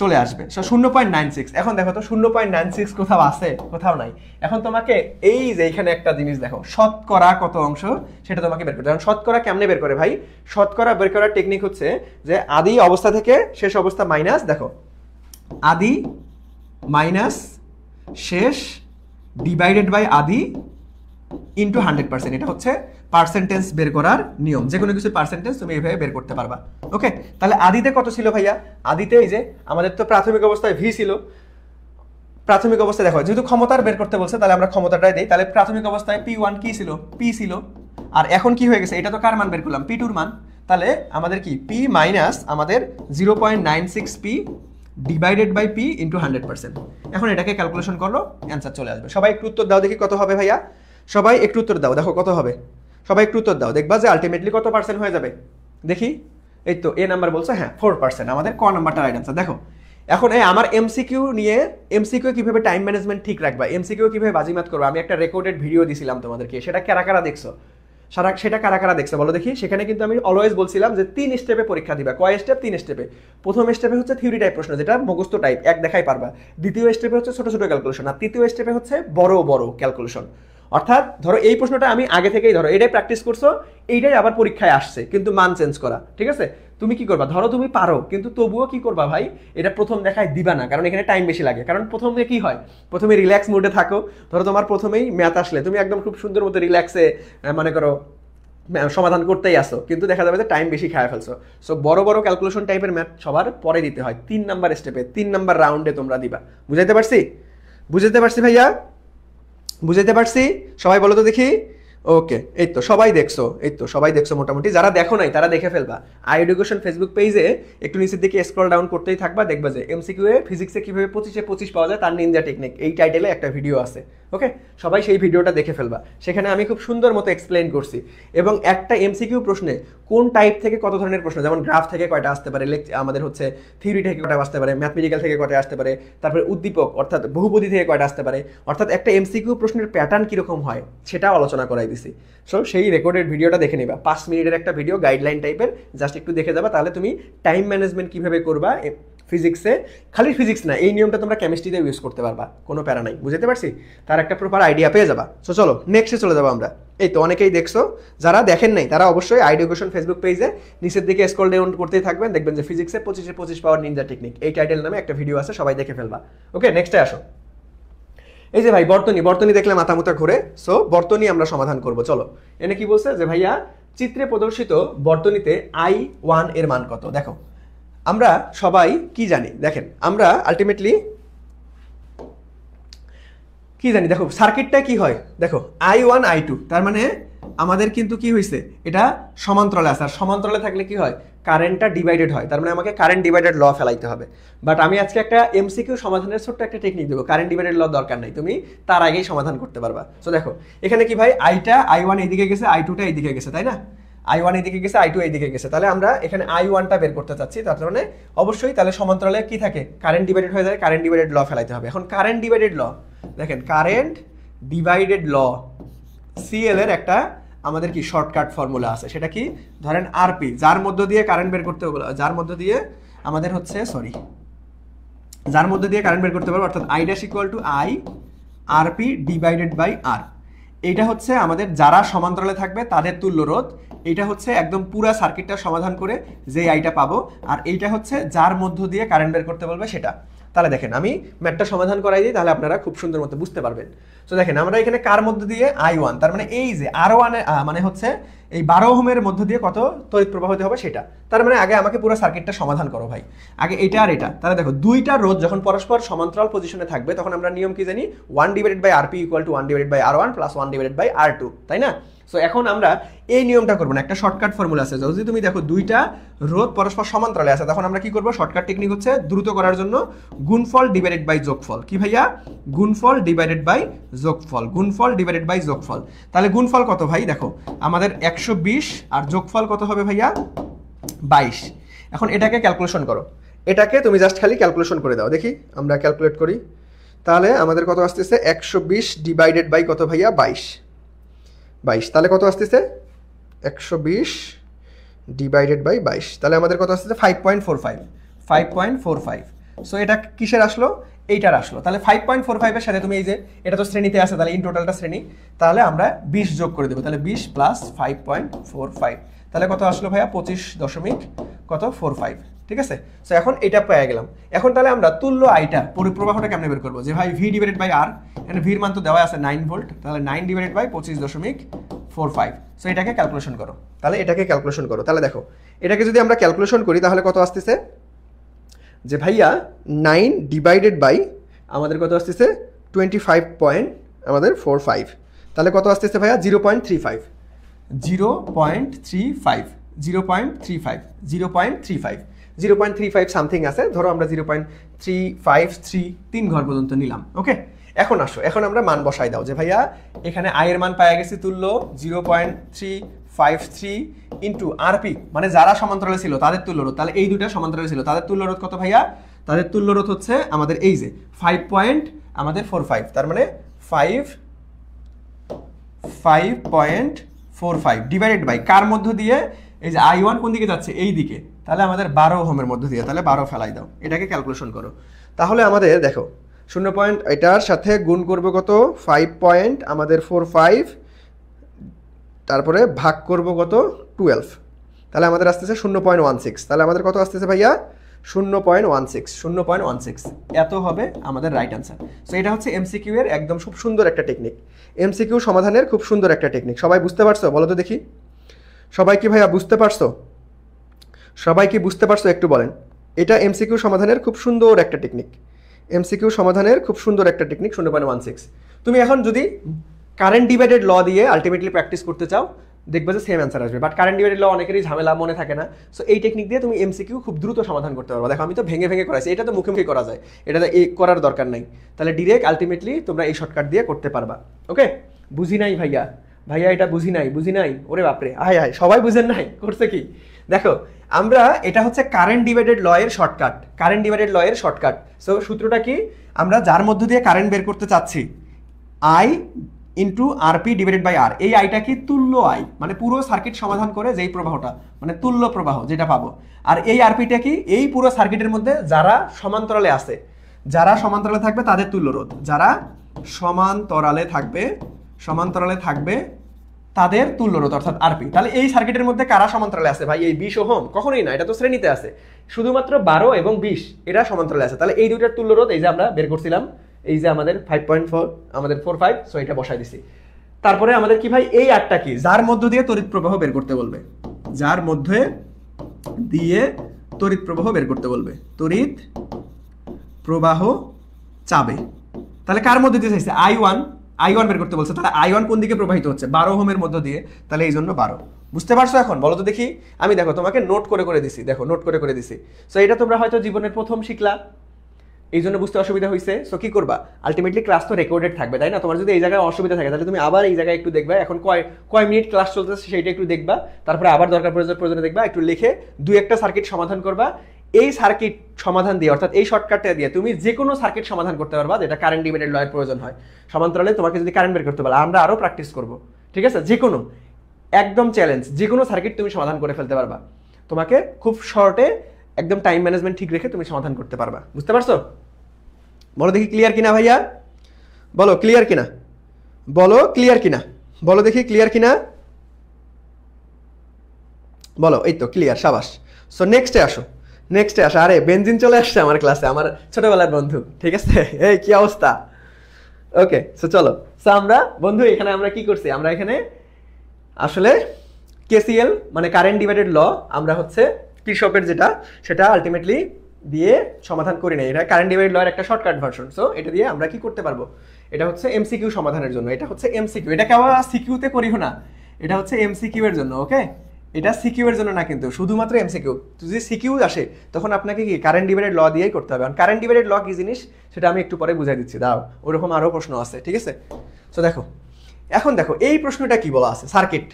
চলে আসবে। সো 0.96। এখন দেখো তো 0.96 কোথাও আছে? কোথাও নাই। এখন তোমাকে এই যে এইখানে একটা জিনিস দেখো, শতকরা কত অংশ সেটা তোমাকে বের করতে হবে। শতকরা কেমনে বের করে ভাই? শতকরা বের করার টেকনিক হচ্ছে যে আদি অবস্থা থেকে শেষ অবস্থা মাইনাস, দেখো আদি মাইনাস শেষ ডিভাইডেড বাই আদি ইন্টু 100%। এটা হচ্ছে পার্সেন্টেজ বের করার নিয়ম। যে কোনো কিছুর পার্সেন্টেজ তুমি এইভাবে বের করতে পারবা। ওকে, তাহলে আদিতে কত ছিল ভাইয়া? আদিতে এই যে আমাদের তো প্রাথমিক অবস্থায় ভি ছিল। প্রাথমিক অবস্থায় দেখো, যেহেতু ক্ষমতার বের করতে বলছে তাহলে আমরা ক্ষমতাটাই দিই। তাহলে প্রাথমিক অবস্থায় P1 কি ছিল? P ছিল। আর এখন কি হয়ে গেছে? এটা তো কার মান বের করলাম? P2 এর মান। তাহলে আমাদের কি P মাইনাস আমাদের 0.96 P divided by P into 100%। এখন এটাকে ক্যালকুলেশন করলো, অ্যান্সার চলে আসবে। সবাই একটু উত্তর দাও দেখি কত হবে ভাইয়া? সবাই একটু উত্তর দাও, দেখো কত হবে। সবাই একটু উত্তর দাও, দেখবা যে আলটিমেটলি কত পার্সেন্ট হয়ে যাবে। দেখি, এই তো এ নাম্বার বলছে, হ্যাঁ 4%। আমাদের ক নাম্বারটা রাইট অ্যান্সার। দেখো এখন এই আমার এমসিকিউ নিয়ে, এমসিকিউ কিভাবে টাইম ম্যানেজমেন্ট ঠিক রাখবা, এমসিকিউ কিভাবে বাজিমাত করবো, আমি একটা রেকর্ডেড ভিডিও দিছিলাম তোমাদেরকে। সেটা কারা কারা দেখছো? সেটা কারা কারা দেখছো বলো দেখি। সেখানে কিন্তু আমি অলওয়েজ বলছিলাম যে 3 স্টেপে পরীক্ষা দিবা। কয় স্টেপ? 3 স্টেপে। প্রথম স্টেপে হচ্ছে থিওরি টাইপ প্রশ্ন, যেটা মুখস্থ টাইপ, এক দেখাই পারবা। দ্বিতীয় স্টেপে হচ্ছে ছোট ছোট ক্যালকুলেশন। আর তৃতীয় স্টেপে হচ্ছে বড় বড় ক্যালকুলেশন। অর্থাৎ ধরো এই প্রশ্নটা আমি আগে থেকেই ধরো এটাই প্র্যাকটিস করছো, এইটাই আবার পরীক্ষায় আসছে, কিন্তু মান চেঞ্জ করা। ঠিক আছে, তুমি কি করবা? ধরো তুমি পারো, কিন্তু তবুও কি করবা ভাই, এটা প্রথম দেখায় দিবা না, কারণ এখানে টাইম বেশি লাগে। কারণ প্রথমে কি হয়, প্রথমে রিল্যাক্স মুডে থাকো। ধরো তোমার প্রথমেই ম্যাথ আসলে তুমি একদম খুব সুন্দর মতো রিল্যাক্সে মনে করো সমাধান করতেই আসো, কিন্তু দেখা যাবে যে টাইম বেশি খায় ফেলছো। সো বড় বড় ক্যালকুলেশন টাইপের ম্যাথ সবার পরে দিতে হয়, 3 নাম্বার স্টেপে, 3 নাম্বার রাউন্ডে তোমরা দিবা। বুঝাইতে পারছি? বুঝাইতে পারছি ভাইয়া? বুঝাইতে পারছি? সবাই বলো তো দেখি। ওকে, এই তো সবাই দেখছো, এই তো সবাই দেখছো মোটামুটি। যারা দেখো নাই তারা দেখে ফেলবা। আই এডুকেশন ফেসবুক পেজে একটু নিচের দিকে স্ক্রল ডাউন করতেই থাকবা, দেখবা যে এমসিকিউ এ ফিজিক্সে কিভাবে 25-এ 25 পাওয়া যায় তার নিনজা টেকনিক, এই টাইটেলে একটা ভিডিও আছে। ওকে, সবাই সেই ভিডিওটা দেখে ফেলবা। সেখানে আমি খুব সুন্দর মতো এক্সপ্লেইন করছি। এবং একটা এমসিকিউ প্রশ্নে কোন টাইপ থেকে কত ধরনের প্রশ্ন, যেমন গ্রাফ থেকে কয়টা আসতে পারে, আমাদের হচ্ছে থিওরি থেকে কয়টা আসতে পারে, ম্যাথমেটিক্যাল থেকে কয়টা আসতে পারে, তারপরে উদ্দীপক অর্থাৎ বহুপদী থেকে কয়টা আসতে পারে, অর্থাৎ একটা এমসিকিউ প্রশ্নের প্যাটার্ন কীরকম হয় সেটাও আলোচনা করাই দিছি। সো সেই রেকর্ডেড ভিডিওটা দেখে নিবা, 5 মিনিটের একটা ভিডিও, গাইডলাইন টাইপের, জাস্ট একটু দেখে যাবা। তাহলে তুমি টাইম ম্যানেজমেন্ট কীভাবে করবা ফিজিক্সে, খালি ফিজিক্স না, এই নিয়মটা তোমরা কেমিস্ট্রিতে ইউজ করতে পারবা, কোনো প্যারা নাই। বুঝতে পারছি? তার একটা প্রপার আইডিয়া পেয়ে যাবা। সো চলো নেক্সটে চলে যাবো আমরা। এই তো অনেকেই দেখছো, যারা দেখেন নাই তারা অবশ্যই আই এডুকেশন ফেসবুক পেজে নিচের দিকে স্ক্রল ডাউন করতেই থাকবেন, দেখবেন যে ফিজিক্সে 25-এ 25 পাওয়ার নিনজা টেকনিক, এই টাইটেল নামে একটা ভিডিও আছে, সবাই দেখে ফেলবা। ওকে, নেক্সটে আসো। এই যে ভাই বর্তনী দেখলে মাথা মুথা ঘুরে। সো বর্তনী আমরা সমাধান করব। চলো, এনে কি বলছে যে ভাইয়া চিত্রে প্রদর্শিত বর্তনীতে I1 এর মান কত। দেখো আমরা সবাই কি জানি, দেখেন আমরা আলটিমেটলি কি জানি, দেখো সার্কিটটা কি হয়, দেখো I1 I2, তার মানে আমাদের কিন্তু কি হয়েছে, এটা সমান্তরালে আছে। আর সমান্তরালে থাকলে কি হয়, কারেন্টটা ডিভাইডেড হয়, তার মানে আমাকে কারেন্ট ডিভাইডেড ল ফেলাইতে হবে। বাট আমি আজকে একটা এমসিকিউ সমাধানের ছোট্ট একটা টেকনিক দেবো, কারেন্ট ডিভাইডেড ল দরকার নাই, তুমি তার আগেই সমাধান করতে পারবা। সো দেখো এখানে কি ভাই, I1 এইদিকে গেছে, I2টা এইদিকে গেছে, তাই না? I1 এইদিকে গেছে, I2 এইদিকে গেছে, তাহলে আমরা এখানে I1টা বের করতে চাচ্ছি। তার মানে অবশ্যই তাহলে সমান্তরালে কি থাকে, কারেন্ট ডিভাইডেড হয়ে যায়, কারেন্ট ডিভাইডেড ল ফেলাইতে হবে। এখন কারেন্ট ডিভাইডেড ল, দেখেন কারেন্ট ডিভাইডেড ল, সিএল এর একটা আমাদের কি শর্টকাট ফর্মুলা আছে, সেটা কি, ধরেন আরপি, যার মধ্য দিয়ে কারেন্ট বের করতে হবে, যার মধ্য দিয়ে আমাদের হচ্ছে যার মধ্য দিয়ে কারেন্ট বের করতে পারবো, অর্থাৎ I dash equal to I RP divided by R. এইটা হচ্ছে আমাদের যারা সমান্তরালে থাকবে তাদের তুল্য রোধ। এইটা হচ্ছে একদম পুরা সার্কিটটা সমাধান করে যে আইটা পাবো, আর এইটা হচ্ছে যার মধ্য দিয়ে কারেন্ট বের করতে বলবে সেটা। তাহলে দেখেন আমি ম্যাথটা সমাধান করাই দিই, তাহলে আপনারা খুব সুন্দর মতো বুঝতে পারবেন। তো দেখেন আমরা এখানে কার মধ্য দিয়ে I1, তার মানে এই যে R1 মানে হচ্ছে এই 12 ওহমের মধ্য দিয়ে কত তড়িৎ প্রবাহিত হবে সেটা। তার মানে আগে আমাকে পুরো সার্কিটটা সমাধান করো ভাই, আগে এটা আর এটা। তাহলে দেখো দুইটা রোধ যখন পরস্পর সমান্তরাল পজিশনে থাকবে তখন আমরা নিয়ম কি জানি, 1 divided by RP equal to 1 divided by R1 plus 1 divided by R2, তাই না? সো এখন আমরা এই নিয়মটা করবো না, একটা শর্টকাট ফর্মুলা আছে। যদি তুমি দেখো দুইটা রোধ পরস্পর সমান্তরালে আছে, তখন আমরা কি করবো, শর্টকাট টেকনিক হচ্ছে দ্রুত করার জন্য গুণফল ডিভাইডেড বাই যোগফল। কি ভাইয়া, গুণফল ডিভাইডেড বাই যোগফল, গুণফল ডিভাইডেড বাই যোগফল। তাহলে গুণফল কত ভাই, দেখো আমাদের 120 আর যোগফল কত হবে ভাইয়া 22। এখন এটাকে ক্যালকুলেশন করো, এটাকে তুমি জাস্ট খালি ক্যালকুলেশন করে দাও, দেখি আমরা ক্যালকুলেট করি। তাহলে আমাদের কত আসতেছে, 120 ডিভাইডেড বাই কত ভাইয়া 22, তাহলে কত আসতেছে 120 ডিভাইডেড বাই 22, তাহলে আমাদের কত আসতেছে 5.45। সো এটা কিসের আসলো, এইটার আসলো। তাহলে 5.45 এর সাথে তুমি এই যে এটা তো শ্রেণীতে আছে, তাহলে ইন টোটালটা শ্রেণী, তাহলে আমরা 20 যোগ করে দেবো। তাহলে 20 প্লাস 5.45, তাহলে কত আসলো ভাইয়া 25.45, ঠিক আছে। সো এখন এটা পেয়ে গেলাম। এখন তাহলে আমরা তুল্য আইটা পরিপ্রবাহটা কেমনে বের করবো, যে ভাই ভি ডিভাইডেড বাই আর, এখানে ভির মান তো দেওয়া আছে 9 ভোল্ট, তাহলে 9 ডিভাইডেড বাই 25.45। সো এটাকে ক্যালকুলেশন করো, তাহলে এটাকে ক্যালকুলেশন করো। তাহলে দেখো এটাকে যদি আমরা ক্যালকুলেশন করি তাহলে কত আসতেছে, যে ভাইয়া 9 ডিভাইডেড বাই আমাদের কত আসতেছে 25.45, তাহলে কত আসতেছে ভাইয়া 0.35, 0.35 সামথিং আছে, ধরো আমরা 0.353 3 ঘর পর্যন্ত নিলাম। ওকে, এখন আসো, এখন আমরা মান বসাই দাও, যে ভাইয়া এখানে আয়ের মান পাওয়া গেছে তুল্য 0.353 ইন্টু আরপি, মানে যারা সমান্তরালে ছিল তাদের তুল্য রোধ, তাহলে এই দুটো সমান্তরালে ছিল তাদের তুল্য রোধ কত ভাইয়া, তাদের তুল্য রোধ হচ্ছে আমাদের এই যে 5.45, তার মানে 5.45 ডিভাইডেড বাই কার মধ্য দিয়ে, এই যে I1 কোন দিকে যাচ্ছে, এই দিকে, তাহলে আমাদের 12 ওহমের মধ্য দিয়ে, তাহলে 12 ফেলাই দাও, এটাকে ক্যালকুলেশন করো। তাহলে আমাদের দেখো 0. এটার সাথে গুণ করবো কত 5.45, তারপরে ভাগ করব কত 12, তাহলে আমাদের আসতেছে 0.16, তাহলে আমাদের কত আসতেছে ভাইয়া 0.16 এত হবে আমাদের রাইট আনসার। সো এটা হচ্ছে এমসিকিউ এর একদম খুব সুন্দর একটা টেকনিক, এমসিকিউ সমাধানের খুব সুন্দর একটা টেকনিক। সবাই বুঝতে পারছো বলো তো দেখি, সবাই কি ভাইয়া বুঝতে পারছো, সবাই কি বুঝতে পারছো একটু বলেন। এটা এমসিকিউ সমাধানের খুব সুন্দর একটা টেকনিক, এমসিকিউ সমাধানের খুব সুন্দর একটা টেকনিক 0.16। তুমি এখন যদি কারেন্ট ডিভাইডেড ল দিয়ে আলটিমেটলি প্র্যাকটিস করতে চাও, দেখবে যে সেম অ্যান্সার আসবে, বাট কারেন্ট ডিভাইডেড ল অনেকেরই ঝামেলা মনে থাকে না। সো এই টেকনিক দিয়ে তুমি এমসিকিউ খুব দ্রুত সমাধান করতে পারবে। দেখো আমি তো ভেঙে ভেঙে করাইছি, এটা তো মুখে মুখে করা যায়, এটা তো এই করার দরকার নাই, তাহলে ডিরেক্ট আলটিমেটলি তোমরা এই শর্টকাট দিয়ে করতে পারবা। ওকে, বুঝি নাই ভাইয়া, ভাইয়া এটা বুঝি নাই, ওরে বাপরে, আয় সবাই বুঝেন নাই, করছে কি দেখো, আমরা এটা হচ্ছে কারেন্ট ডিভাইডেড ল এর শর্টকাট, কারেন্ট ডিভাইডেড ল এর শর্টকাট। সো সূত্রটা কি, আমরা যার মধ্য দিয়ে কারেন্ট বের করতে চাচ্ছি I into RP divided by R, এই আইটা কি তুল্য আই, মানে পুরো সার্কিট সমাধান করে যেই প্রবাহটা, মানে তুল্য প্রবাহ যেটা পাবো, আর এই আরপিটা কি এই পুরো সার্কিটের মধ্যে যারা সমান্তরালে আছে, যারা সমান্তরালে থাকবে তাদের তুল্য রোধ, যারা সমান্তরালে থাকবে তাদের তুল্য রোধ অর্থাৎ আরপি। তাহলে এই সার্কিটের মধ্যে কারা সমান্তরালে আছে ভাই, এই 20 ওহম কখনোই না, এটা তো শ্রেণীতে আছে, শুধুমাত্র 12 এবং 20 এরা সমান্তরালে আছে। তাহলে এই দুইটার তুল্য রোধ এই যে আমরা বের করছিলাম, এই যে আমাদের 5.4 আমাদের 45, সো এটা বসাই দিছি। তারপরে আমাদের কি ভাই এই আটটা কি, যার মধ্য দিয়ে তড়িৎ প্রবাহ বের করতে বলবে, যার মধ্যে দিয়ে তড়িৎ প্রবাহ বের করতে বলবে, তড়িৎ প্রবাহ চাবে। তাহলে কার মধ্যে দিয়ে চাইছে, I1 বের করতে বলছে, তাহলে I1 কোন দিকে প্রবাহিত হচ্ছে 12 ওহমের মধ্য দিয়ে, তাহলে এই জন্য 12। বুঝতে পারছো এখন বলো তো দেখি, আমি দেখো তোমাকে নোট করে দিছি, দেখো নোট করে দিছি। সো এটা তোমরা হয়তো জীবনের প্রথম শিখলা, এই জন্য বুঝতে অসুবিধা হয়েছে। সো কি করবা, আলটিমেটলি ক্লাস তো রেকর্ডেড থাকবে তাই না, তোমার যদি এই জায়গায় অসুবিধা থাকে তাহলে তুমি আবার এই জায়গায় একটু দেখবা, এখন কয় মিনিট ক্লাস চলতেছে সেইটা একটু দেখবা, তারপরে আবার দরকার প্রয়োজনে দেখবা, একটু লিখে দুই একটা সার্কিট সমাধান করবা। এই সার্কিট সমাধান দিয়ে অর্থাৎ এই শর্টকাটটা দিয়ে তুমি যে কোনো সার্কিট সমাধান করতে পারবা যেটা কারেন্ট ডিভাইডেড লয়ের প্রয়োজন হয়। সমান্তরালে তোমাকে যদি কারেন্ট বের করতে পারো, আমরা আরও প্র্যাকটিস করব, ঠিক আছে, যে কোনো একদম চ্যালেঞ্জ, যে কোনো সার্কিট তুমি সমাধান করে ফেলতে পারবা, তোমাকে খুব শর্টে একদম টাইম ম্যানেজমেন্ট ঠিক রেখে তুমি সমাধান করতে পারবা। বুঝতে পারছো, বলো দেখি ক্লিয়ার কিনা ভাইয়া, বলো ক্লিয়ার কিনা, বলো ক্লিয়ার কিনা, বলো দেখি ক্লিয়ার কিনা, বলো এই তো ক্লিয়ার, সাবাস। সো নেক্সটে আসো, আরে বেনজিন চলে আসছে আমার ক্লাসে, আমার ছোটবেলার বন্ধু, ঠিক আছে, এই কি অবস্থা। ওকে, সো চলো, সো আমরা বন্ধু এখানে আমরা কি করছি, আমরা এখানে আসলে কেসিএল মানে কারেন্ট ডিভাইডেড ল আমরা হচ্ছে কিরশফের যেটা সেটা আলটিমেটলি দিয়ে সমাধান করি না, এটা কারেন্ট ডিভাইডেড লয়ের একটা শর্টকাট ভার্সন। সো এটা দিয়ে আমরা কি করতে পারবো, এটা হচ্ছে এমসিকিউ সমাধানের জন্য, এটা হচ্ছে এমসিকিউ, এটা কেউ সিকিউতে করিও না, এটা হচ্ছে এমসিকিউ এর জন্য। ওকে, এটা সিকিউ এর জন্য না, কিন্তু শুধুমাত্র এমসিকিউ। যদি সিকিউ আসে তখন আপনাকে কি কারেন্ট ডিভাইডেড ল দিয়েই করতে হবে। কারেন্ট ডিভাইডেড ল কি জিনিস সেটা আমি একটু পরে বুঝাই দিচ্ছি, দাও ওরকম আরও প্রশ্ন আছে, ঠিক আছে। সো দেখো এখন দেখো এই প্রশ্নটা কি বলা আছে, সার্কিট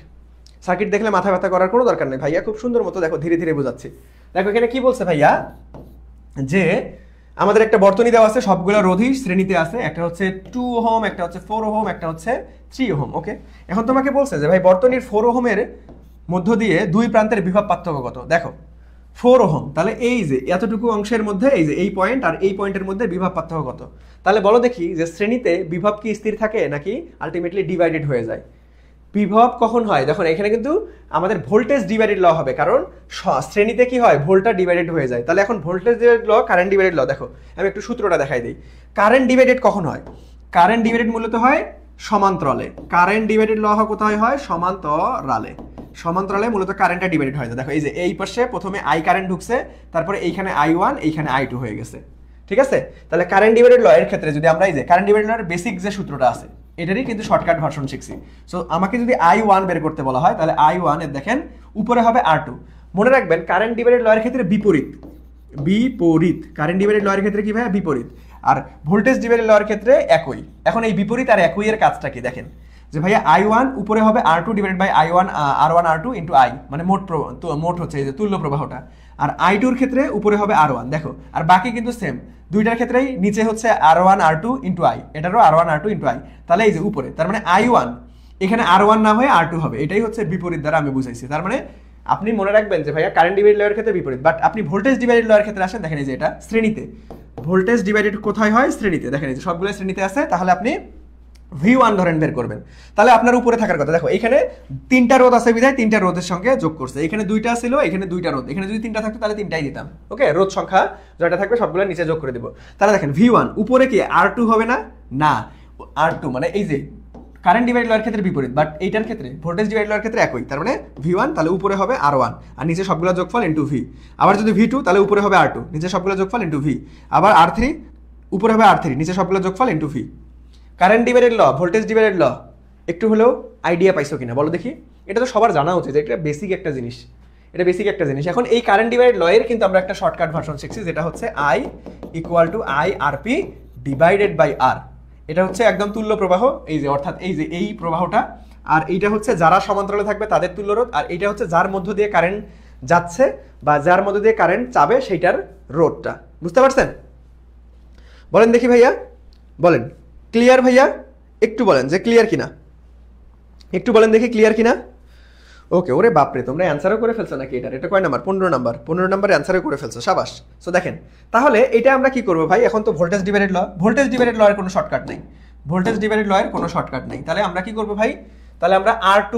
দেখলে মাথা ব্যথা করার কোনো দরকার নেই ভাইয়া, খুব সুন্দর মতো দেখো ধীরে ধীরে বোঝাচ্ছি। দেখো এখানে কি বলছে ভাইয়া, যে আমাদের একটা বর্তনী দেওয়া আছে, সবগুলো রোধই শ্রেণীতে আছে, একটা হচ্ছে 2 ওহম, একটা হচ্ছে 4 ওহম, একটা হচ্ছে 3 ওহম। ওকে, এখন তোমাকে বলছে যে ভাই বর্তনীর 4 ওহমের মধ্য দিয়ে দুই প্রান্তের বিভব পার্থক্য কত। দেখো 4 ওহম। তাহলে এই যে এতটুকু অংশের মধ্যে এই যে এই পয়েন্ট আর এই পয়েন্টের মধ্যে বিভব পার্থক্য কত? তাহলে বলো দেখি যে শ্রেণীতে বিভব কি স্থির থাকে নাকি আলটিমেটলি ডিভাইডেড হয়ে যায়? বিভব কখন হয়? দেখুন এখানে কিন্তু আমাদের ভোল্টেজ ডিভাইডেড ল হবে, কারণ শ্রেণীতে কি হয়, ভোল্টটা ডিভাইডেড হয়ে যায়। তাহলে এখন ভোল্টেজ ডিভাইডেড ল, কারেন্ট ডিভাইডেড ল, দেখো আমি একটু সূত্রটা দেখাই দিই। কারেন্ট ডিভাইডেড কখন হয়? কারেন্ট ডিভাইডেড মূলত হয় সমান্তরালে। কারেন্ট ডিভাইডেড ল কোথায় হয়? সমান্তরালে। সমান্তরালে মূলত কারেন্টটা ডিভাইডেড হয়। দেখো এই যে এই পাশে প্রথমে আই কারেন্ট ঢুকছে, তারপরে এইখানে I1, এইখানে I2 হয়ে গেছে, ঠিক আছে? তাহলে কারেন্ট ডিভাইডেড ল এর ক্ষেত্রে যদি আমরা এই যে কারেন্ট ডিভাইডেড লর বেসিক যে সূত্রটা আছে এটারই কিন্তু শর্টকাট ভার্সন শিখছি। সো আমাকে যদি I1 বের করতে বলা হয় তাহলে I1 এর দেখেন উপরে হবে R2। মনে রাখবেন কারেন্ট ডিভাইডেড ল এর ক্ষেত্রে বিপরীত, বিপরীত। কারেন্ট ডিভাইডেড ল এর ক্ষেত্রে কি ভাই? বিপরীত। আর ভোল্টেজ ডিভাইডেড ল এর ক্ষেত্রে একই। এখন এই বিপরীত আর একই এর কাজটা কি দেখেন, যে ভাইয়া I1 উপরে হবে R2 divided by I1 R1 R2 into I, মানে মোট হচ্ছে এই যে তুল্য প্রবাহটা। আর I2 এর ক্ষেত্রে উপরে হবে R1, দেখো। আর বাকি কিন্তু সেম, দুইটার ক্ষেত্রেই নিচে হচ্ছে R1 R2 ইনটু I, এটারও R1 R2 ইনটু I। তাহলে এই যে উপরে, তার মানে I1 এখানে R1 না হয়ে R2 হবে। এটাই হচ্ছে বিপরীত দ্বারা আমি বুঝাইছি। তার মানে আপনি মনে রাখবেন যে ভাইয়া কারেন্ট ডিভাইডেড ল এর ক্ষেত্রে বিপরীত, বাট আপনি ভোল্টেজ ডিভাইডেড ল এর ক্ষেত্রে আসেন, দেখেন এই যে এটা শ্রেণীতে। ভোল্টেজ ডিভাইডেড কোথায় হয়? শ্রেণীতে। দেখেন এই যে সবগুলো শ্রেণীতে আছে। তাহলে আপনি V1 ধরেন বের করবেন, তাহলে আপনার উপরে থাকার কথা। দেখো এখানে 3টা রোধ আছে বিধায় 3টা রোধের সঙ্গে যোগ করছে। এখানে 2টা ছিল, এখানে 2টা রোধ। এখানে যদি 3টা থাকতো তাহলে 3টাই দিতাম। ওকে, রোধ সংখ্যা যেটা থাকবে সবগুলো নিচে যোগ করে দেব। তাহলে দেখেন V1 উপরে কি R2 হবে না? না, R2 মানে এই যে কারেন্ট ডিভাইডেড ল এর ক্ষেত্রে বিপরীত, বাট এইটার ক্ষেত্রে ভোল্টেজ ডিভাইডেড ল এর ক্ষেত্রে একই। তার মানে V1 তাহলে উপরে হবে R1 আর নিচে সবগুলো যোগফল ইনটু V। আবার যদি V2 তাহলে উপরে হবে R2, নিচে সবগুলো যোগফল ইনটু V। আবার R3 উপরে হবে R3, নিচে সবগুলো যোগফল ইনটু V। কারেন্ট ডিভাইডেড ল, ভোল্টেজ ডিভাইডেড ল একটু হলেও আইডিয়া পাইছো কিনা বলো দেখি? এটা তো সবার জানা উচিত, এটা বেসিক একটা জিনিস, এটা বেসিক একটা জিনিস। এখন এই কারেন্ট ডিভাইডেড ল এর কিন্তু আমরা একটা শর্টকাট ভার্সন শিখছি, যেটা হচ্ছে I equal to IRP divided by R। এটা হচ্ছে একদম তুল্য প্রবাহ, এই যে অর্থাৎ এই যে এই প্রবাহটা, আর এইটা হচ্ছে যারা সমান্তরালে থাকবে তাদের তুল্য রোধ, আর এইটা হচ্ছে যার মধ্য দিয়ে কারেন্ট যাচ্ছে বা যার মধ্য দিয়ে কারেন্ট যাবে সেইটার রোধটা। বুঝতে পারছেন? বলেন দেখি ভাইয়া, বলেন ক্লিয়ার ভাইয়া? একটু বলেন যে ক্লিয়ার কিনা, একটু বলেন দেখি ক্লিয়ার কিনা। ওকে, ওরে বাপরে, তোমরা অ্যান্সারও করে ফেলছো নাকি? এটা কয় নাম্বার? 15 নাম্বার। 15 নাম্বার অ্যান্সারও করে ফেলছো, সাবাস। সো দেখেন তাহলে এটা আমরা কি করবো ভাই? এখন তো ভোল্টেজ ডিভাইডেড ল, ভোল্টেজ ডিভাইডেড ল এর কোনো শর্টকাট নাই, ভোল্টেজ ডিভাইডেড ল এর কোনো শর্টকাট নাই। তাহলে আমরা কি করবো ভাই? তাহলে আমরা R2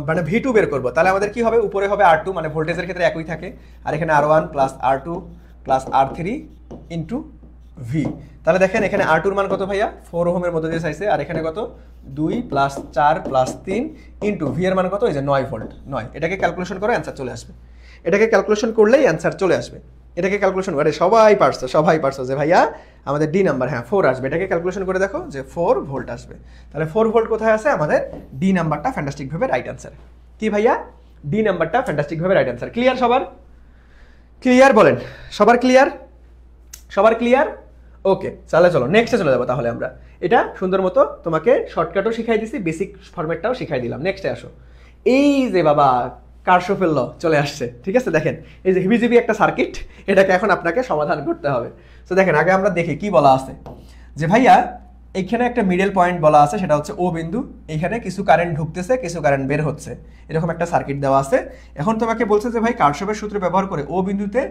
মানে V2 বের করবো। তাহলে আমাদের কি হবে? উপরে হবে R2, মানে ভোল্টেজের ক্ষেত্রে একই থাকে, আর এখানে R1 plus R2 plus R3 into V। তাহলে দেখেন এখানে R2 এর মান কত ভাইয়া? 4 ওহমের মধ্যে দিয়ে চাইছে, আর এখানে কত? 2 প্লাস 4 প্লাস 3 ইন্টু V এর মান কত? এই যে 9 ভোল্ট। 9, এটাকে ক্যালকুলেশন করে অ্যান্সার চলে আসবে। এটাকে ক্যালকুলেশন করলেই অ্যান্সার চলে আসবে। এটাকে ক্যালকুলেশন করে সবাই পারছো যে ভাইয়া আমাদের ডি নাম্বার, হ্যাঁ 4 আসবে। এটাকে ক্যালকুলেশন করে দেখো যে 4 ভোল্ট আসবে। তাহলে 4 ভোল্ট কোথায় আছে? আমাদের ডি নাম্বারটা ফ্যান্টাস্টিক ভাবে রাইট অ্যান্সার। কি ভাইয়া? ডি নাম্বারটা ফ্যান্টাস্টিক ভাবে রাইট অ্যান্সার। ক্লিয়ার সবার? ক্লিয়ার বলেন, সবার ক্লিয়ার? সবার ক্লিয়ার? ওকে, তাহলে চলো নেক্সটে চলে যাবো। তাহলে আমরা এটা সুন্দর মতো তোমাকে শর্টকাটও শিখাই দিছি, বেসিক ফরম্যাটটাও শিখাই দিলাম। নেক্সটে আসো। এই যে বাবা কারশফের ল চলে আসছে, ঠিক আছে? দেখেন এই যে হিবিজিবি একটা সার্কিট, এটাকে এখন আপনাকে সমাধান করতে হবে। তো দেখেন আগে আমরা দেখি কি বলা আছে, যে ভাইয়া এইখানে একটা মিডল পয়েন্ট বলা আছে, সেটা হচ্ছে ও বিন্দু। এইখানে কিছু কারেন্ট ঢুকতেছে, কিছু কারেন্ট বের হচ্ছে, এরকম একটা সার্কিট দেওয়া আছে। এখন তোমাকে বলছে যে ভাই কারশফের সূত্র ব্যবহার করে ও বিন্দুতে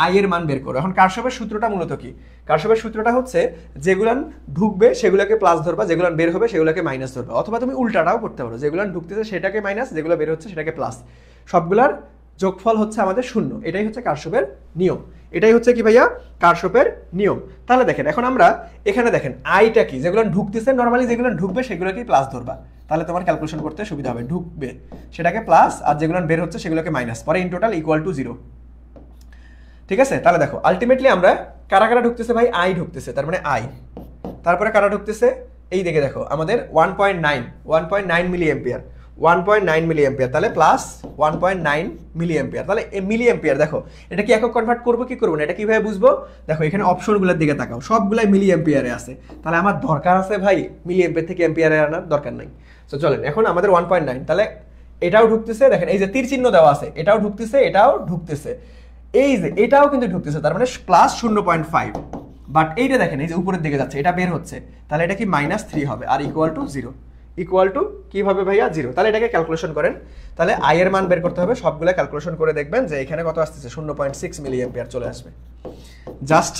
আই এর মান বের করো। এখন কারশফের সূত্রটা মূলত কি? কারশফের সূত্রটা হচ্ছে যেগুলান ঢুকবে সেগুলোকে প্লাস ধরবা, যেগুলান বের হবে সেগুলোকে মাইনাস ধরবা, অথবা তুমি উল্টাটাও করতে পারো, যেগুলান ঢুকতেছে সেটাকে মাইনাস, যেগুলো বের হচ্ছে সেটাকে প্লাস, সবগুলার যোগফল হচ্ছে আমাদের 0। এটাই হচ্ছে কারশফের নিয়ম। এটাই হচ্ছে কি ভাইয়া? কারশফের নিয়ম। তাহলে দেখেন এখন আমরা এখানে দেখেন আইটা কি? যেগুলো ঢুকতেছে নরমালি, যেগুলো ঢুকবে সেগুলোকেই প্লাস ধরবা, তাহলে তোমার ক্যালকুলেশন করতে সুবিধা হবে। ঢুকবে সেটাকে প্লাস, আর যেগুলো বের হচ্ছে সেগুলোকে মাইনাস, পরে ইন টোটাল ইকুয়াল টু 0। ঠিক আছে? তাহলে দেখো আলটিমেটলি আমরা কারা কারা ঢুকতেছে ভাই? আই ঢুকতেছে, তার মানে আই। তারপরে কারা ঢুকতেছে? এই দিকে দেখো আমাদের 1.9 মিলি এম্পিয়ার, 1.9 মিলি এম্পিয়ার, তাহলে প্লাস 1.9 মিলি এম্পিয়ার। তাহলে মিলি এম্পিয়ার দেখো এটা কি একক কনভার্ট করবো কি করবো না, এটা কিভাবে বুঝবো? দেখো এখানে অপশনগুলোর দিকে তাকাও, সবগুলাই মিলি এম্পিয়ারে আছে। তাহলে আমার দরকার আছে ভাই মিলি এম্পিয়ার থেকে এম্পিয়ারে আনার দরকার নাই। তো চলেন এখন আমাদের 1.9, তাহলে এটাও ঢুকতেছে, দেখেন এই যে তীর চিহ্ন দেওয়া আছে, এটাও ঢুকতেছে, এটাও ঢুকতেছে, এই যে এটাও কিন্তু ঢুকতেছে, তার মানে প্লাস 0.5। বাট এইটা দেখেন এই যে উপরের দিকে যাচ্ছে, এটা বের হচ্ছে, তাহলে এটা কি -3 হবে আর ইকুয়াল টু 0। ইকুয়াল টু কী হবে ভাইয়া 0। তাহলে এটাকে ক্যালকুলেশন করেন, তাহলে আই এর মান বের করতে হবে, সবগুলো ক্যালকুলেশন করে দেখবেন যে এখানে কত আসতেছে 0.6 মিলি অ্যাম্পিয়ার চলে আসবে। জাস্ট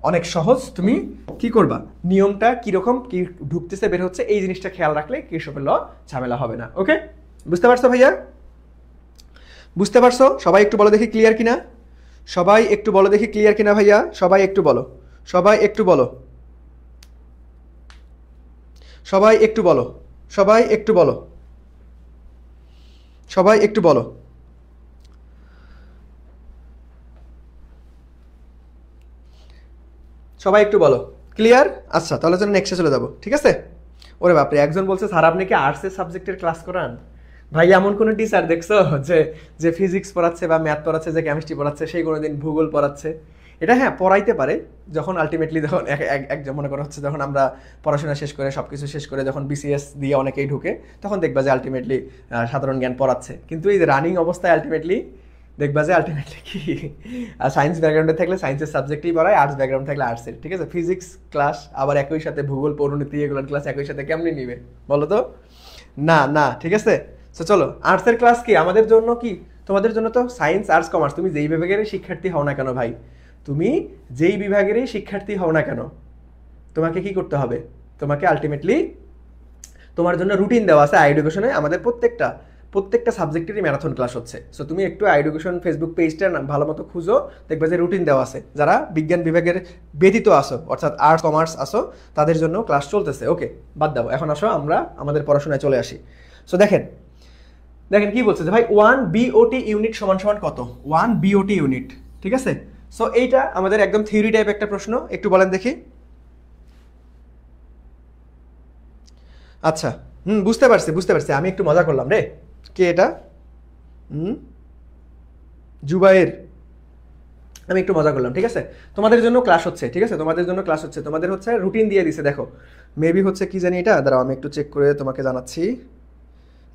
অনেক সহজ, তুমি কি করবা, নিয়মটা কীরকম কি ঢুকতেছে বের হচ্ছে এই জিনিসটা খেয়াল রাখলে কিরশফের ল ঝামেলা হবে না। ওকে, বুঝতে পারছো ভাইয়া? বুঝতে পারছো? সবাই একটু বলো দেখি ক্লিয়ার কিনা, সবাই একটু বলো দেখি ক্লিয়ার কিনা ভাইয়া, সবাই একটু বলো, সবাই একটু বলো, সবাই একটু বলো, সবাই একটু বলো, সবাই একটু বলো। সবাই একটু বলো ক্লিয়ার? আচ্ছা, তাহলে যেন নেক্সটে চলে যাবো, ঠিক আছে? ওরে বাপরে, একজন বলছে স্যার আপনি কি আর্টসের সাবজেক্টের ক্লাস করান? ভাই এমন কোনো টিচার দেখছো যে যে ফিজিক্স পড়াচ্ছে বা ম্যাথ পড়াচ্ছে, যে কেমিস্ট্রি পড়াচ্ছে, সেই কোনো দিন ভূগোল পড়াচ্ছে? এটা হ্যাঁ পড়াইতে পারে, যখন আলটিমেটলি যখন এক মনে করা হচ্ছে যখন আমরা পড়াশোনা শেষ করে সব কিছু শেষ করে যখন বিসিএস দিয়ে অনেকেই ঢুকে, তখন দেখবা যে আলটিমেটলি সাধারণ জ্ঞান পড়াচ্ছে। কিন্তু এই যে রানিং অবস্থায় আলটিমেটলি দেখবা যে আলটিমেটলি কি সায়েন্স ব্যাকগ্রাউন্ডে থাকলে সায়েন্সের সাবজেক্টই পড়ায়, আর্টস ব্যাকগ্রাউন্ড থাকলে আর্টসের, ঠিক আছে? ফিজিক্স ক্লাস আবার একই সাথে ভূগোল পরিণতি এগুলোর ক্লাস একই সাথে কেমনি নিবে বলো তো? না না, ঠিক আছে? তো চলো, আর্টসের ক্লাস কি আমাদের জন্য, কি তোমাদের জন্য তো সায়েন্স আর্টস কমার্স, তুমি যেই বিভাগেরই শিক্ষার্থী হও না কেন ভাই, তুমি যেই বিভাগেরই শিক্ষার্থী হও না কেন, তোমাকে কি করতে হবে? তোমাকে আলটিমেটলি তোমার জন্য রুটিন দেওয়া আছে এডুকেশনে, আমাদের প্রত্যেকটা সাবজেক্টেরই ম্যারাথন ক্লাস হচ্ছে। সো তুমি একটু এডুকেশন ফেসবুক পেজটা ভালো মতো খুঁজো, দেখবে যে রুটিন দেওয়া আছে। যারা বিজ্ঞান বিভাগের ব্যতীত আসো, অর্থাৎ আর্টস কমার্স আসো, তাদের জন্য ক্লাস চলতেছে। ওকে, বাদ দাও, এখন আসো আমরা আমাদের পড়াশোনায় চলে আসি। সো দেখেন কি বলছে যে ভাই 1 বিওটি ইউনিট সমান সমান কত? 1 বিওটি ইউনিট, ঠিক আছে? সো এইটা আমাদের একদম থিওরি টাইপ একটা প্রশ্ন, একটু বলেন দেখি। আচ্ছা, বুঝতে পারছি, আমি একটু মজা করলাম রে। কে এটা? জুবাইর, আমি একটু মজা করলাম, ঠিক আছে? তোমাদের জন্য ক্লাস হচ্ছে, ঠিক আছে? তোমাদের জন্য ক্লাস হচ্ছে, তোমাদের হচ্ছে রুটিন দিয়ে দিছে। দেখো মেবি হচ্ছে কি জানি এটা, দাঁড়াও আমি একটু চেক করে তোমাকে জানাচ্ছি,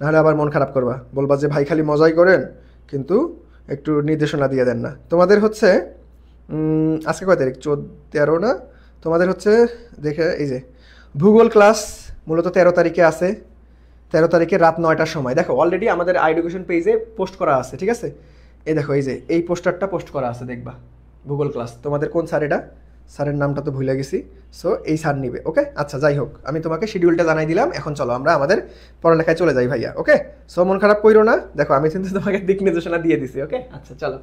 নাহলে আবার মন খারাপ করবা, বলবা যে ভাই খালি মজাই করেন কিন্তু একটু নির্দেশনা দিয়ে দেন না। তোমাদের হচ্ছে আজকে কয় তারিখ? 13 না? তোমাদের হচ্ছে দেখে এই যে ভূগোল ক্লাস মূলত 13 তারিখে আছে, 13 তারিখে রাত 9টার সময়। দেখো অলরেডি আমাদের এডুকেশন পেজে পোস্ট করা আছে, ঠিক আছে? এই দেখো এই যে এই পোস্টারটা পোস্ট করা আছে, দেখবা ভূগোল ক্লাস। তোমাদের কোন স্যার এটা? স্যারের নামটা তো ভুলে গেছি। সো এই স্যার নিবে, ওকে? আচ্ছা যাই হোক, আমি তোমাকে শিডিউলটা জানাই দিলাম। এখন চলো আমরা আমাদের পড়ালেখায় চলে যাই ভাইয়া, ওকে? সো মন খারাপ করো না, দেখো আমি কিন্তু তোমাকে দিক নির্দেশনা দিয়ে দিছি, ওকে? আচ্ছা চলো,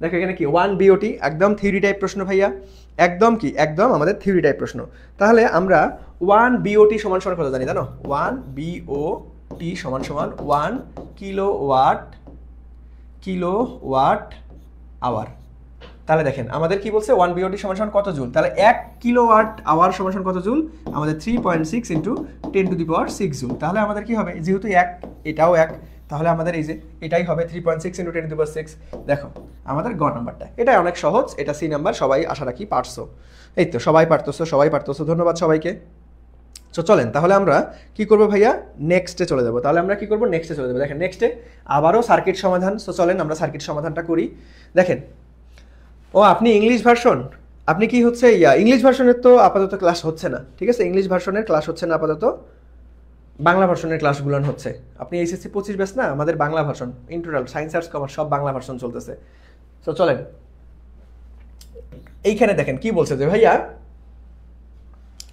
দেখো এখানে কি 1 বিওটি, একদম থিওরি টাইপ প্রশ্ন ভাইয়া, একদম কি একদম আমাদের থিওরি টাইপ প্রশ্ন। তাহলে আমরা 1 বিওটি সমান সমান কত জানি জানো? 1 বিওটি সমান সমান 1 কিলোওয়াট আওয়ার। তাহলে দেখেন আমাদের কি বলছে, 1 বিওটি সমান সমান কত জুল? তাহলে 1 কিলোওয়াট আওয়ার সমান সমান কত জুল? আমাদের 3.6 ইন্টু 10⁶ জুল। তাহলে আমাদের কি হবে, যেহেতু 1 এটাও 1, তাহলে আমাদের এই যে এটাই হবে 3.6 ইন্টু 10⁶। দেখো আমাদের গ নাম্বারটা, এটা অনেক সহজ, এটা সি নাম্বার। সবাই আশা রাখি পারছো, এই তো সবাই পারতেছো, ধন্যবাদ সবাইকে। তো চলেন তাহলে আমরা কি করবো ভাইয়া, নেক্সটে চলে যাবো। তাহলে আমরা কি করবো, নেক্সটে চলে যাবো। দেখেন নেক্সটে আবারও সার্কিট সমাধান। সো চলেন আমরা সার্কিট সমাধানটা করি। দেখেন, ও আপনি ইংলিশ ভার্সন, আপনি কি হচ্ছে ইংলিশ ভার্সনের তো আপাতত ক্লাস হচ্ছে না, ঠিক আছে? ইংলিশ ভার্সনের ক্লাস হচ্ছে না আপাতত, বাংলা ভার্সনের ক্লাসগুলো হচ্ছে। আপনি এইচএসসি 25 ব্যাচ না, আমাদের Bangla version in total science arts commerce সব বাংলা ভার্সন চলতেছে। তো চলেন এইখানে দেখেন কি বলছে যে ভাইয়া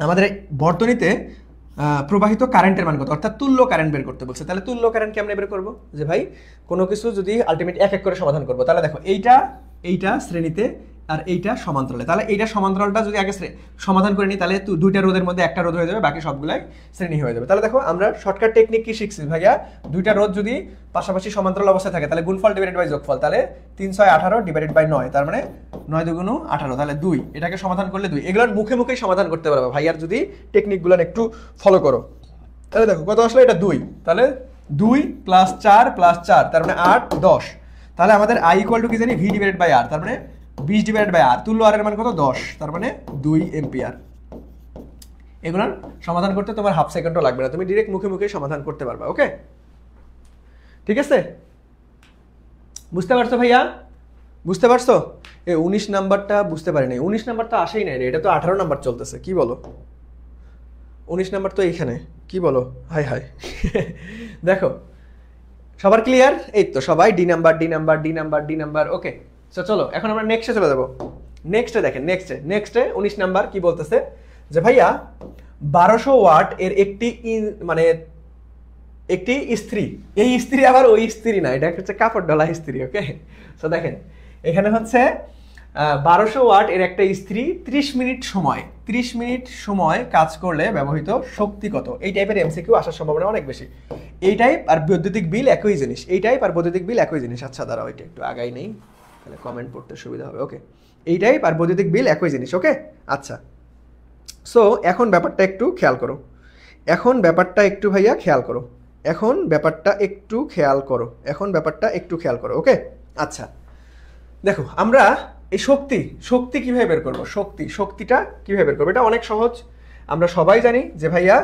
আমাদের বর্তনীতে প্রবাহিত কারেন্টের মান কত, অর্থাৎ তুল্য কারেন্ট বের করতে বলছে। তাহলে তুল্য কারেন্ট কেমনে বের করবো? যে ভাই কোনো কিছু যদি আলটিমেট এক এক করে সমাধান করবো, তাহলে দেখো এইটা শ্রেণীতে আর এইটা সমান্তরালে। তাহলে এইটা সমান্তরালটা যদি আগে সমাধান করে নিই, তাহলে দুইটা রোধের মধ্যে একটা রোধ হয়ে যাবে, বাকি সবগুলাই শ্রেণী হয়ে যাবে। তাহলে দেখো আমরা শর্টকাট টেকনিক কি শিখছি ভাইয়া, দুইটা রোধ যদি পাশাপাশি সমান্তরাল অবস্থায় থাকে তাহলে গুণফল ডিভাইডেড বাই যোগফল। তাহলে 3 6 18 ডিভাইডেড বাই 9, তার মানে 9 2 18, তাহলে 2। এটাকে সমাধান করলে 2। এগুলোর মুখে মুখেই সমাধান করতে পারবে ভাইয়ার যদি টেকনিকগুলো একটু ফলো করো। তাহলে দেখো কত আসলে, এটা 2, তাহলে 2 + 4 + 4, তার মানে 8 10। তাহলে আমাদের I ইকুয়াল টু কি জানি, V ডিভাইডেড বাই R, তার মানে 20 ডিভাইডেড বাই R। তুল্য R এর মান কত? 10, তার মানে 2 এম্পিয়ার। এগুলোর সমাধান করতে তোমার হাফ সেকেন্ডও লাগবে না, তুমি ডিরেক্ট মুখে মুখে সমাধান করতে পারবা, ওকে? ঠিক আছে, বুঝতে পারছো ভাইয়া? বুঝতে পারছো? এই 19 নাম্বারটা বুঝতে পারি নাই, 19 নাম্বার তো আসেই নাই রে, এটা তো 18 নাম্বার চলতেছে, কি বলো? 19 নাম্বার তো এইখানে, কি বলো, হাই হাই। দেখো সবার ক্লিয়ার? এই তো সবাই D number D number D number D number. Okay, so চলো এখন আমরা নেক্সটে চলে যাবো। নেক্সটে দেখেন, নেক্সটে 19 নাম্বার কি বলতেছে যে ভাইয়া 1200 ওয়াট এর একটি মানে একটি ইস্ত্রি, এই ইস্ত্রি আবার ওই ইস্ত্রি না, এটা হচ্ছে কাপড় ডলা ইস্ত্রি। ওকে, সো দেখেন এখানে হচ্ছে 1200 ওয়াট এর একটা ইস্ত্রি 30 মিনিট সময় কাজ করলে ব্যবহৃত শক্তি কত? এই টাইপের এমসিকিউ আসার সম্ভাবনা অনেক বেশি। এই টাইপ আর বৈদ্যুতিক বিল একই জিনিস, এই টাইপ আর বৈদ্যুতিক বিল একই জিনিস। আচ্ছা দাঁড়াও, এটা একটু আগাই নেই, তাহলে কমেন্ট পড়তে সুবিধা হবে। ওকে, এই টাইপ আর বৈদ্যুতিক বিল একই জিনিস। ওকে, আচ্ছা, সো এখন ব্যাপারটা একটু খেয়াল করো, ভাইয়া খেয়াল করো, ব্যাপারটা একটু খেয়াল করো। ওকে, আচ্ছা দেখো আমরা এই শক্তি কিভাবে বের করবো, শক্তিটা কিভাবে বের করবো? এটা অনেক সহজ। আমরা সবাই জানি যে ভাইয়া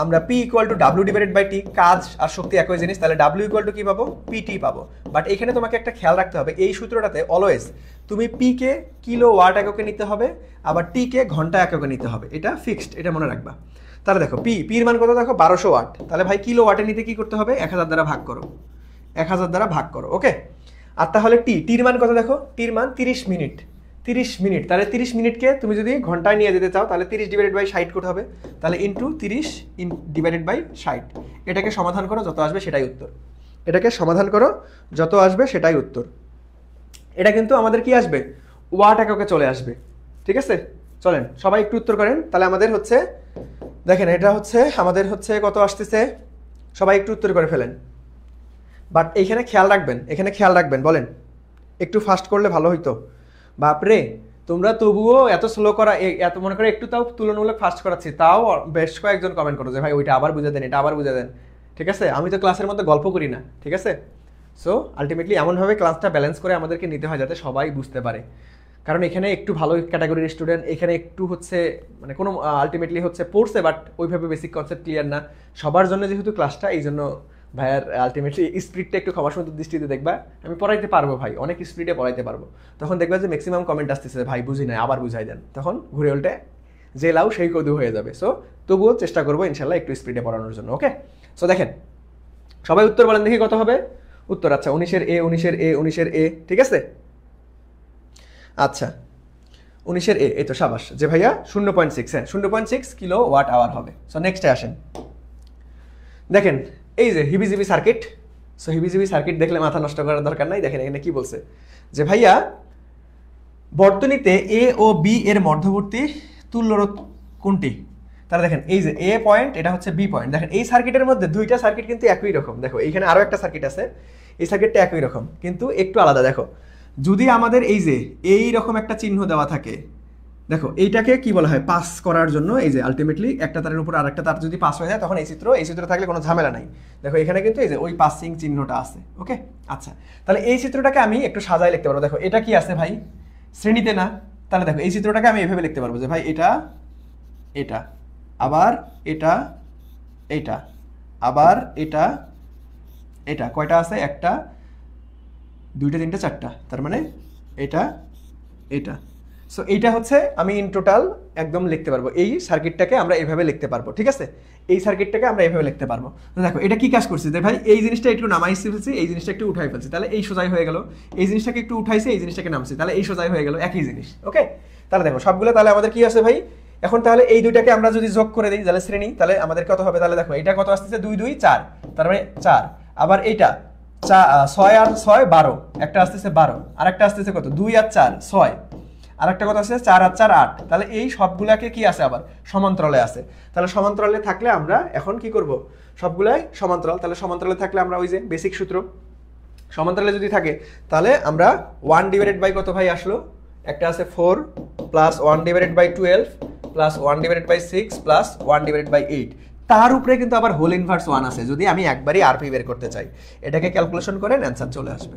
আমরা P = W/T, কাজ আর শক্তি একই জিনিস, তাহলে W = কি পাবো? PT পাবো। বাট এখানে তোমাকে একটা খেয়াল রাখতে হবে, এই সূত্রটাতে অলওয়েজ তুমি P কে কিলোওয়াট এককে নিতে হবে, আবার T কে ঘন্টা এককে নিতে হবে, এটা ফিক্সড, এটা মনে রাখবা। তাহলে দেখো পির মান কত? দেখো 1200 ওয়াট, তাহলে ভাই কিলোওয়াটে নিতে কি করতে হবে? 1000 দ্বারা ভাগ করো, 1000 দ্বারা ভাগ করো। ওকে, আর তাহলে টির মান কত? দেখো টির মান 30 মিনিট, তাহলে 30 মিনিটকে তুমি যদি ঘন্টায় নিয়ে যেতে চাও তাহলে 30/60 করতে হবে, তাহলে ইন্টু 30/60। এটাকে সমাধান করো, যত আসবে সেটাই উত্তর। এটা কিন্তু আমাদের কি আসবে? ওয়াট এককে চলে আসবে। ঠিক আছে, চলেন সবাই একটু উত্তর করেন। তাহলে আমাদের হচ্ছে দেখেন এটা হচ্ছে আমাদের হচ্ছে কত আসতেছে, সবাই একটু উত্তর করে ফেলেন। বাট এখানে খেয়াল রাখবেন, বলেন একটু ফাস্ট করলে ভালো হইতো। বাপরে, তোমরা তবুও এত স্লো করা, এত মনে করে একটু তাও তুলনামূলক ফাস্ট করাচ্ছি, তাও বেশ কয়েকজন কমেন্ট করো যে ভাই ওইটা আবার বুঝে দেন, এটা আবার বুঝে দেন। ঠিক আছে, আমি তো ক্লাসের মধ্যে গল্প করি না। ঠিক আছে, সো আলটিমেটলি এমনভাবে ক্লাসটা ব্যালেন্স করে আমাদেরকে নিতে হয় যাতে সবাই বুঝতে পারে। কারণ এখানে একটু ভালো ক্যাটাগরির স্টুডেন্ট, এখানে একটু হচ্ছে মানে কোনো আলটিমেটলি হচ্ছে পড়ছে বাট ওইভাবে বেসিক কনসেপ্ট ক্লিয়ার না, সবার জন্য যেহেতু ক্লাসটা, এই জন্য ভাইয়ার আলটিমেটলি স্পিডটা একটু ক্ষমাসুন্দর দৃষ্টিতে দেখবা। আমি পড়াইতে পারবো ভাই, অনেক স্পিডে পড়াইতে পারবো। তখন দেখবা যে ম্যাক্সিমাম কমেন্ট আসতেছে ভাই বুঝি নাই, আবার বুঝাই দেন, তখন ঘুরে উল্টে যে লাউ সেই কদু হয়ে যাবে। সো তবুও চেষ্টা করবো ইনশাল্লাহ একটু স্পিডে পড়ানোর জন্য। ওকে, সো দেখেন সবাই উত্তর বলেন দেখি কত হবে উত্তর। আচ্ছা 19 এ, ঠিক আছে, আচ্ছা 19 এ, এই তো সাবাস যে ভাইয়া 0.6, হ্যাঁ 0.6 কিলোওয়াট আওয়ার হবে। সো নেক্সটে আসেন, দেখেন এই যে হিবিজিবি সার্কিট। সো হিবিজিবি সার্কিট দেখলে মাথা নষ্ট করার দরকার নাই। দেখেন এখানে কি বলছে যে ভাইয়া বর্তনীতে এ ও বি এর মধ্যবর্তী তুল্যরোধ কোনটি? তাহলে দেখেন এই যে এ পয়েন্ট, এটা হচ্ছে বি পয়েন্ট। দেখেন এই সার্কিটের মধ্যে দুইটা সার্কিট কিন্তু একই রকম। দেখো এইখানে আরো একটা সার্কিট আছে, এই সার্কিটটা একই রকম কিন্তু একটু আলাদা। দেখো যদি আমাদের এই যে এই রকম একটা চিহ্ন দেওয়া থাকে, দেখো এইটাকে কি বলা হয়? পাস করার জন্য। এই যে আলটিমেটলি একটা তারের উপর আরেকটা তার যদি পাস হয়ে যায় তখন এই চিত্র থাকলে কোনো ঝামেলা নাই। দেখো এখানে কিন্তু এই যে ওই পাসিং চিহ্নটা আছে। ওকে, আচ্ছা তাহলে এই চিত্রটাকে আমি একটু সাজায় লিখতে পারবো। দেখো এটা কি আছে ভাই? শ্রেণীতে না। তাহলে দেখো এই চিত্রটাকে আমি এভাবে লিখতে পারবো যে ভাই এটা, আবার এটা, আবার এটা কয়টা আছে? একটা, দুইটা, তিনটা, চারটা, তার মানে এটা। সো এইটা হচ্ছে আমি ইন টোটাল একদম লিখতে পারবো। এই সার্কিটটাকে আমরা এইভাবে লিখতে পারবো। ঠিক আছে, এই সার্কিটটাকে আমরা এইভাবে লিখতে পারবো। তো দেখো এটা কি কাজ করছে যে ভাই এই জিনিসটা একটু নামাই ফেলছি, এই জিনিসটা একটু উঠাই ফেলছি, তাহলে এই সোজাই হয়ে গেল। এই জিনিসটাকে একটু উঠাইছে, এই জিনিসটাকে নামছে, তাহলে এই সোজাই হয়ে গেল, একই জিনিস। ওকে, তাহলে দেখো সবগুলো তাহলে আমাদের কি আছে ভাই? এখন তাহলে এই দুইটাকে আমরা যদি যোগ করে দিই তাহলে শ্রেণী, তাহলে আমাদের কত হবে? তাহলে দেখো এটা কত আসতেছে? 2 2 4, তার মানে 4। আবার এইটা 6 আর 6 12, একটা আসতেছে 12, আর একটা আসতেছে কত? 2 আর 4 6, আর একটা কথা আছে 4 আর 4 8। তাহলে এই সবগুলাকে কি আছে? আবার সমান্তরালে আছে। তাহলে সমান্তরালে থাকলে আমরা এখন কি করব? সবগুলাই সমান্তরাল। তাহলে সমান্তরালে থাকলে আমরা ওই যে বেসিক সূত্র, সমান্তরালে যদি থাকে তাহলে আমরা 1/, কত ভাই আসলো? একটা আছে 4 প্লাস 1/12 প্লাস 1/6 প্লাস 1/8, তার উপরে কিন্তু আবার হোল ইনভার্স 1 আছে যদি আমি একবারই আরপি বের করতে চাই। এটাকে ক্যালকুলেশন করেন, অ্যান্সার চলে আসবে।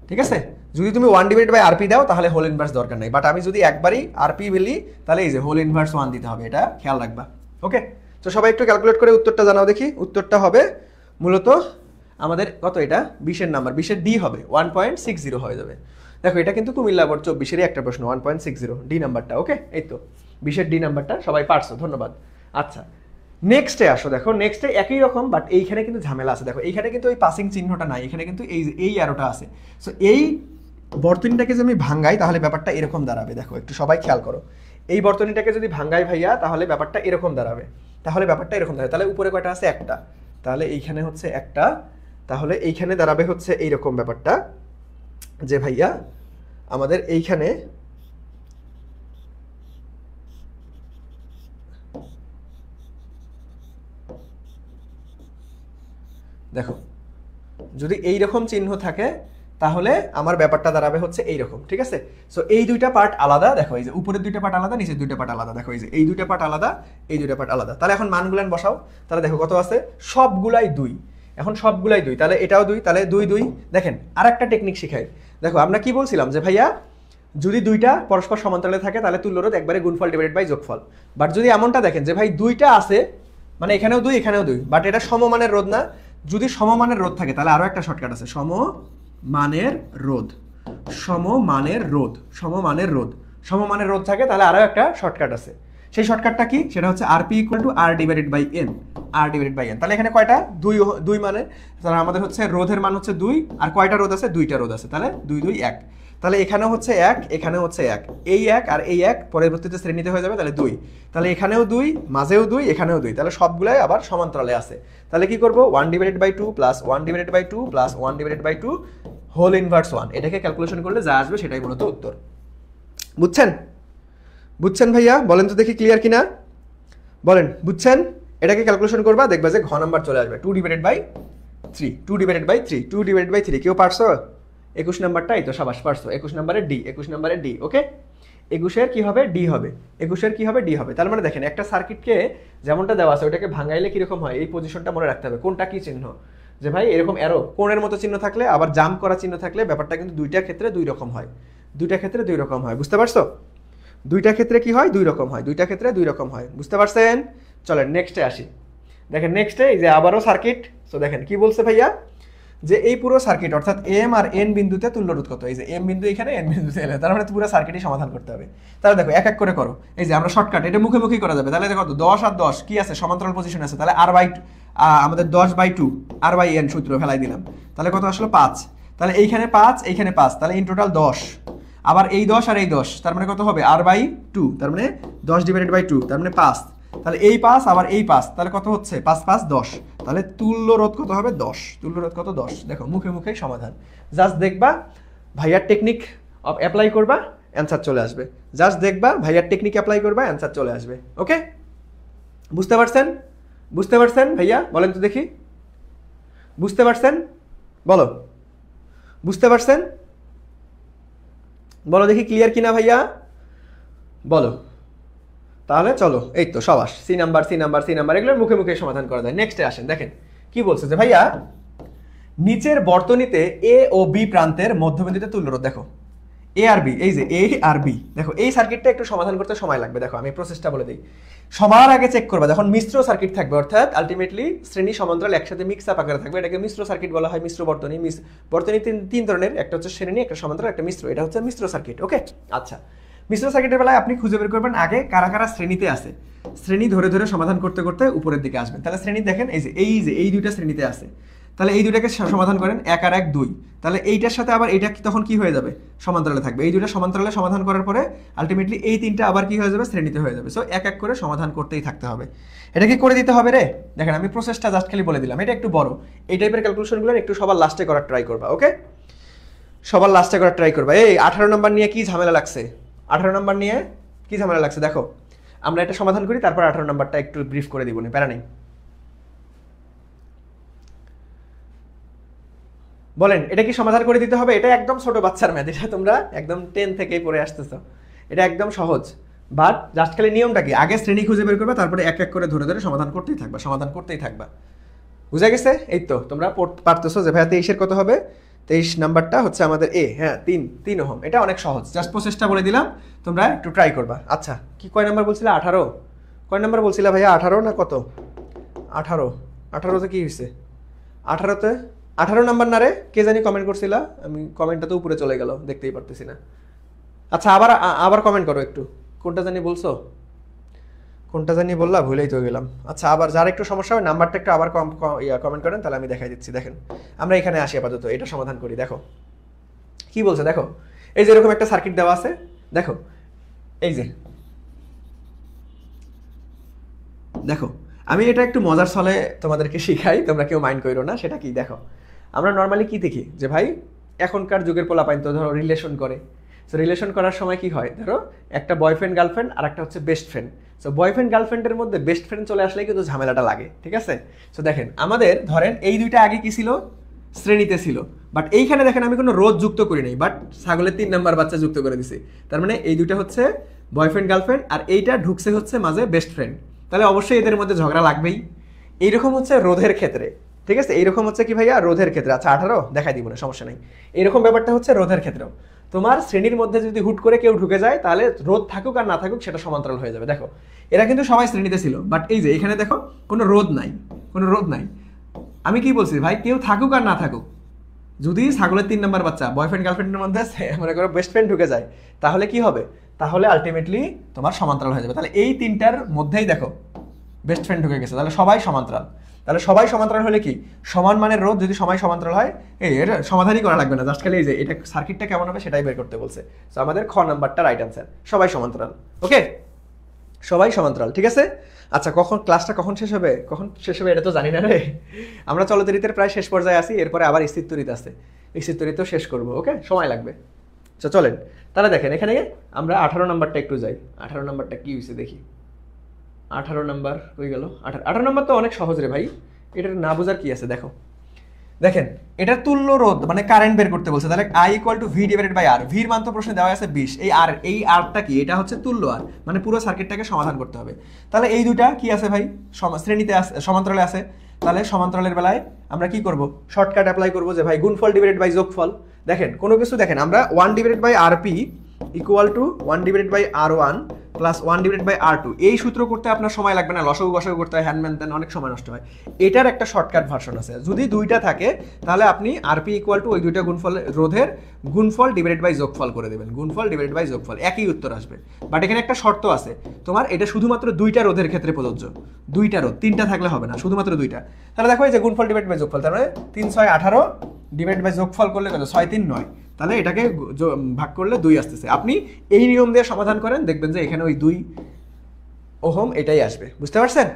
ঠিক আছে, যদি তুমি 1/RP দাও তাহলে হোল ইনভার্স দরকার নাই, বাট আমি যদি একবারই আরপি বলি তাহলে এই যে হোল ইনভার্স 1 দিতে হবে, এটা খেয়াল রাখবা। ওকে, তো সবাই একটু ক্যালকুলেট করে উত্তরটা জানাও দেখি। উত্তরটা হবে মূলত আমাদের কত? এটা 20 এর নাম্বার, 20 এর ডি হবে 1.60 হয়ে যাবে। দেখো এটা কিন্তু কুমিল্লা বোর্ড 24-এরই একটা প্রশ্ন, 1.60 ডি নাম্বারটা। ওকে, এই তো 20 এর ডি নাম্বারটা সবাই পারছো, ধন্যবাদ। আচ্ছা নেক্সটে আসো, দেখো নেক্সটে একই রকম, বাট এইখানে কিন্তু ঝামেলা আছে। দেখো এইখানে কিন্তু ওই পাসিং চিহ্নটা নাই, এখানে কিন্তু এই অ্যারোটা আছে। সো এই বর্তনীটাকে যদি আমি ভাঙ্গাই তাহলে ব্যাপারটা এরকম দাঁড়াবে। দেখো একটু সবাই খেয়াল করো, এই বর্তনীটাকে যদি ভাঙ্গাই ভাইয়া তাহলে ব্যাপারটা এরকম দাঁড়াবে। তাহলে ব্যাপারটা এরকম দাঁড়াবে, তাহলে উপরে কয়টা আছে? একটা। তাহলে এইখানে হচ্ছে একটা, তাহলে এইখানে দাঁড়াবে হচ্ছে এইরকম ব্যাপারটা যে ভাইয়া আমাদের এইখানে দেখো যদি এইরকম চিহ্ন থাকে তাহলে আমার ব্যাপারটা দাঁড়াবে হচ্ছে এইরকম, ঠিক আছে? সো এই দুইটা পার্ট আলাদা, দেখো এই যে উপরের দুইটা পার্ট আলাদা, নিচের দুইটা পার্ট আলাদা। দেখো এই যে এই দুইটা পার্ট আলাদা, এই দুইটা পার্ট আলাদা। তাহলে এখন মানগুলান বসাও, তাহলে দেখো কত আছে? সবগুলাই 2। এখন সবগুলাই 2, তাহলে এটাও 2, তাহলে 2 2। দেখেন আর একটা টেকনিক শিখাই। দেখো আমরা কি বলছিলাম যে ভাইয়া যদি দুইটা পরস্পর সমান্তরালে থাকে তাহলে তুল্যরোধ একবারে গুণফল ডিভাইডেড বাই যোগফল। বাট যদি এমনটা দেখেন যে ভাই দুইটা আছে, মানে এখানেও 2 এখানেও 2, বাট এটা সমমানের রোধ না, যদি সমমানের রোধ থাকে তাহলে আরো একটা শর্টকাট আছে, সমমানের রোধ। সমমানের রোধ, সমমানের রোধ, সমমানের রোধ থাকে তাহলে আরো একটা শর্টকাট আছে। সেই শর্টকাটটা কি? সেটা হচ্ছে RP = R divided by N, R divided by N। তাহলে এখানে কয়টা? 2 মানে তাহলে আমাদের হচ্ছে রোধের মান হচ্ছে 2, আর কয়টা রোধ আছে? 2টা রোধ আছে, তাহলে 2 2 1। তাহলে এখানেও হচ্ছে 1, এখানেও হচ্ছে 1, এই 1 আর এই 1 পরবর্তীতে শ্রেণীতে হয়ে যাবে, তাহলে 2। তাহলে এখানেও 2, মাঝেও 2, এখানেও 2, তাহলে সবগুলাই আবার সমান্তরালে আছে। তাহলে কি করব? 1 divided by 2 plus 1 divided by 2 plus 1 divided by 2 whole inverse 1। এটাকে ক্যালকুলেশন করলে যা আসবে সেটাই মূলত উত্তর। বুঝছেন? বুঝছেন ভাইয়া? বলেন তো দেখি ক্লিয়ার কিনা, বলেন বুঝছেন? এটাকে ক্যালকুলেশন করবা, দেখবা যে ঘ নাম্বার চলে আসবে 2 divided by 3, 2 divided by 3, 2 divided by 3। কেউ পারছো? 21 নাম্বারটাই তো, সাবাস পারছো। 21 নাম্বারের ডি, 21 নাম্বারের ডি। ওকে, 21-এর কি হবে? ডি হবে। 21-এর কি হবে? ডি হবে। তার মানে দেখেন একটা সার্কিটকে যেমনটা দেওয়া আছে ওটাকে ভাঙাইলে কিরকম হয়, এই পজিশনটা মনে রাখতে হবে। কোনটা কি চিহ্ন? যে ভাই এরকম অ্যারো কোণের মতো চিহ্ন থাকলে, আবার জাম্প করা চিহ্ন থাকলে ব্যাপারটা কিন্তু দুইটা ক্ষেত্রে দুই রকম হয়, দুইটা ক্ষেত্রে দুই রকম হয়। বুঝতে পারছো? দুইটা ক্ষেত্রে কি হয়? দুই রকম হয়, দুইটা ক্ষেত্রে দুই রকম হয়। বুঝতে পারছেন? চলেন নেক্সটে আসি। দেখেন নেক্সটে এই যে আবারও সার্কিট। সো দেখেন কি বলছে ভাইয়া, যে এই পুরো সার্কিট অর্থাৎ এম আর এন বিন্দুতে তুল্যরোধ কত? এই যে এম বিন্দু এখানে, এন বিন্দুতে এলে, তার মানে পুরো সার্কিটই সমাধান করতে হবে। তাহলে দেখো এক এক করে করো। এই যে আমরা শর্টকাট, এটা মুখে মুখেই করা যাবে। তাহলে দেখো 10 আর 10 কি আছে? সমান্তরাল পজিশন আছে। তাহলে আমাদের 10/2 R/N সূত্র ফেলাই দিলাম। তাহলে কত আসলো? 5। তাহলে এইখানে 5, এইখানে 5, তাহলে ইন টোটাল 10। আবার এই 10 আর এই 10, তার মানে কত হবে? R/2, তার মানে 10 ডিভাইডেড বাই 2, তার মানে 5। তাহলে এই 5 আবার এই 5, তাহলে কত হচ্ছে? 5 5 10। তাহলে তুল্য রোধ কত হবে? 10। তুল্য রোধ কত? 10। দেখো মুখে মুখেই সমাধান। জাস্ট দেখবা, ভাইয়ার টেকনিক অ্যাপ্লাই করবা, অ্যান্সার চলে আসবে। জাস্ট দেখবা, ভাইয়ার টেকনিক অ্যাপ্লাই করবা, অ্যান্সার চলে আসবে। ওকে, বুঝতে পারছেন? বুঝতে পারছেন ভাইয়া? বলেন তো দেখি, বুঝতে পারছেন? বলো, বুঝতে পারছেন? বলো দেখি ক্লিয়ার কিনা ভাইয়া, বলো। তাহলে চলো, এই তো সবাস C number, C number, C number, এগুলোর মুখে মুখে সমাধান করা যায়। নেক্সটে আসেন, দেখেন কি বলছে যে ভাইয়া নিচের বর্তনীতে এ ও বি প্রান্তের মধ্যবিন্দুতে তুল্যরোধ। দেখো এ আর বি, এই যে এ আর বি, দেখো এই সার্কিটটা একটু সমাধান করতে সময় লাগবে। দেখো আমি প্রসেসটা বলে দিই। সবার আগে চেক করবা যখন মিশ্র সার্কিট থাকবে, অর্থাৎ আলটিমেটলি শ্রেণী সমান্তরাল একসাথে মিক্স আপ আকারে থাকবে, এটাকে মিশ্র সার্কিট বলা হয়। মিশ্র বর্তনী, বর্তনী তিন ধরনের, একটা হচ্ছে শ্রেণী, একটা সমান্তরাল, একটা মিশ্র। এটা হচ্ছে মিশ্র সার্কিট। ওকে, আচ্ছা, মিশ্র সার্কিটের বেলায় আপনি খুঁজে বের করবেন আগে কারা কারা শ্রেণীতে আছে। শ্রেণী ধরে ধরে সমাধান করতে করতে উপরের দিকে আসবেন। তাহলে শ্রেণী দেখেন, এই যে এই দুইটা শ্রেণীতে আছে, তাহলে এই দুটাকে সমাধান করেন, 1 আর 1 2। তাহলে এইটার সাথে আবার এইটা তখন কি হয়ে যাবে? সমান্তরালে থাকবে। এই দুটো সমান্তরালে সমাধান করার পরে আলটিমেটলি এই তিনটা আবার কি হয়ে যাবে? শ্রেণীতে হয়ে যাবে। সো এক এক করে সমাধান করতেই থাকতে হবে। এটা কি করে দিতে হবে রে? দেখেন আমি প্রসেসটা জাস্ট খালি বলে দিলাম, এটা একটু বড়। এই টাইপের ক্যালকুলেশনগুলো একটু সবার লাস্টে করার ট্রাই করবা। ওকে, সবার লাস্টে করার ট্রাই করবা। এই 18 নম্বর নিয়ে কি ঝামেলা লাগছে? 18 নম্বর নিয়ে কি ঝামেলা লাগছে? দেখো আমরা এটা সমাধান করি, তারপর 18 নম্বরটা একটু ব্রিফ করে দিব, প্যারা নেই। বলেন এটা কি সমাধান করে দিতে হবে? এটা একদম ছোট বাচ্চার ম্যাথ, এটা তোমরা একদম 10 থেকেই পড়ে আসতেছো, এটা একদম সহজ। বাট জাস্ট খালি নিয়মটা কি, আগে শ্রেণী খুঁজে বের করবা, তারপরে এক এক করে ধরে ধরে সমাধান করতেই থাকবা, সমাধান করতেই থাকবা। বুঝা গেছে? এই তো তোমরা পারতেছো যে ভাইয়া 23-এর কত হবে? 23 নাম্বারটা হচ্ছে আমাদের এ, হ্যাঁ 3 ওহম। এটা অনেক সহজ, জাস্ট প্রসেসটা বলে দিলাম, তোমরা একটু ট্রাই করবা। আচ্ছা, কি কয় নাম্বার বলছিলে? 18? কয় নাম্বার বলছিলা ভাইয়া? 18 না কত? 18তে কি হয়েছে? 18 নাম্বার না রে? কে জানি কমেন্ট করছিলা, আমি কমেন্টটা তো উপরে চলে গেল, দেখতেই পারতেছি না। আচ্ছা আবার কমেন্ট করো একটু, কোনটা জানি বলছো? কোনটা জানি বললা, ভুলেই তো গেলাম। আচ্ছা, আবার যার একটু সমস্যা হয় নাম্বারটা একটু আবার কমেন্ট করেন, তাহলে আমি দেখাই দিচ্ছি। দেখেন আমরা এখানে আসি, আপাতত এটা সমাধান করি। দেখো কি বলছে, দেখো এই যে এরকম একটা সার্কিট দেওয়া আছে, দেখো এই যে, দেখো আমি এটা একটু মজার ছলে তোমাদেরকে শিখাই, তোমরা কেউ মাইন্ড করো না। সেটা কি, দেখো আমরা নর্মালি কি দেখি যে ভাই এখনকার যুগের পোলাপাইন তো ধরো রিলেশন করে। সো রিলেশন করার সময় কি হয়, ধরো একটা বয়ফ্রেন্ড গার্লফ্রেন্ড আর একটা হচ্ছে বেস্ট ফ্রেন্ড। সো বয়ফ্রেন্ড গার্লফ্রেন্ডের মধ্যে বেস্ট ফ্রেন্ড চলে আসলে কিন্তু ঝামেলাটা লাগে, ঠিক আছে? সো দেখেন আমাদের ধরেন এই দুইটা আগে কি ছিল, শ্রেণীতে ছিল, বাট এইখানে দেখেন আমি কোনো রোধ যুক্ত করি নাই, বাট ছাগলের 3 নাম্বার বাচ্চা যুক্ত করে দিছি। তার মানে এই দুইটা হচ্ছে বয়ফ্রেন্ড গার্লফ্রেন্ড আর এইটা ঢুকছে হচ্ছে মাঝে বেস্ট ফ্রেন্ড, তাহলে অবশ্যই এদের মধ্যে ঝগড়া লাগবেই। এইরকম হচ্ছে রোধের ক্ষেত্রে, ঠিক আছে? এইরকম হচ্ছে কি ভাইয়া রোধের ক্ষেত্রে। আচ্ছা 18 দেখাই দিব না, সমস্যা নেই। এইরকম ব্যাপারটা হচ্ছে রোধের ক্ষেত্রেও। তোমার শ্রেণীর মধ্যে যদি হুট করে কেউ ঢুকে যায়, তাহলে রোধ থাকুক আর না থাকুক সেটা সমান্তরাল হয়ে যাবে। দেখো এরা কিন্তু সবাই শ্রেণীতে ছিল, বাট এই যে এখানে দেখো কোনো রোধ নাই, কোনো রোধ নাই। আমি কি বলছি ভাই, কেউ থাকুক আর না থাকুক, যদি ছাগলের 3 নাম্বার বাচ্চা বয়ফ্রেন্ড গার্লফ্রেন্ডের মধ্যে মনে করো বেস্ট ফ্রেন্ড ঢুকে যায়, তাহলে কি হবে, তাহলে আলটিমেটলি তোমার সমান্তরাল হয়ে যাবে। তাহলে এই তিনটার মধ্যেই দেখো বেস্ট ফ্রেন্ড ঢুকে গেছে, তাহলে সবাই সমান্তরাল। তাহলে সবাই সমান্তরাল হলে কি, সমান মানের রোধ যদি সবাই সমান্তরাল হয়, এটা সমাধানই করা লাগবে না, জাস্ট খালি এই যে এটা সার্কিটটা কেমন হবে সেটাই বের করতে বলছে। তো আমাদের খ নাম্বারটা রাইট অ্যান্সার, সবাই সমান্তরাল। ওকে, সবাই সমান্তরাল, ঠিক আছে? আচ্ছা ক্লাসটা কখন শেষ হবে, কখন শেষ হবে এটা তো জানি না রে। আমরা চলতরিতের প্রায় শেষ পর্যায়ে আসি, এরপরে আবার স্থিরতরিত আছে, স্থিরতরিতেও শেষ করবো। ওকে, সময় লাগবে। আচ্ছা চলেন তাহলে দেখেন এখানে আমরা 18 নাম্বারটা একটু যাই। 18 নাম্বারটা কি হয়েছে দেখি। 18 নাম্বার হয়ে গেল। 18 নাম্বার তো অনেক সহজ রে ভাই, এটা না বোঝার কি আছে। দেখো দেখেন এটা তুল্য রোধ, মানে কারেন্ট বের করতে বলছে। তাহলে I = V / R, ভির মান তো প্রশ্নে দেওয়া আছে 20। এই আরটা কি, এটা হচ্ছে তুল্য আর, মানে পুরো সার্কিটটাকে সমাধান করতে হবে। তাহলে এই দুইটা কি আছে ভাই, শ্রেণীতে আছে, সমান্তরালে আছে। তাহলে সমান্তরালের বেলায় আমরা কি করব, শর্টকাট অ্যাপ্লাই করব যে ভাই গুণফল / যোগফল। দেখেন কোনো কিছু দেখেন আমরা 1/RP = 1/R1 প্লাস 1/R2, এই সূত্র করতে আপনার সময় লাগবে না, লসাগু গসাগু করতে হয়, হ্যান্ডম্যান দেন, অনেক সময় নষ্ট হয়। এটার একটা শর্টকাট ভার্সন আছে, যদি দুইটা থাকে তাহলে আপনি আরপি = ওই দুইটা গুণফল রোধের গুণফল / যোগফল করে দেবেন, গুণফল / যোগফল, একই উত্তর আসবে। বাট এখানে একটা শর্ত আছে তোমার, এটা শুধুমাত্র দুইটা রোধের ক্ষেত্রে প্রযোজ্য, দুইটা রোধ, তিনটা থাকলে হবে না, শুধুমাত্র দুইটা। তাহলে দেখো এই যে গুণফল / যোগফল, তার মানে 3 × 6 = 18, / যোগফল করলে কত, 6 × 3 = 9, তাহলে এটাকে ভাগ করলে 2 আসতেছে। আপনি এই নিয়ম দিয়ে সমাধান করেন, দেখবেন যে এখানে ওই 2 ওহম এটাই আসবে। বুঝতে পারছেন?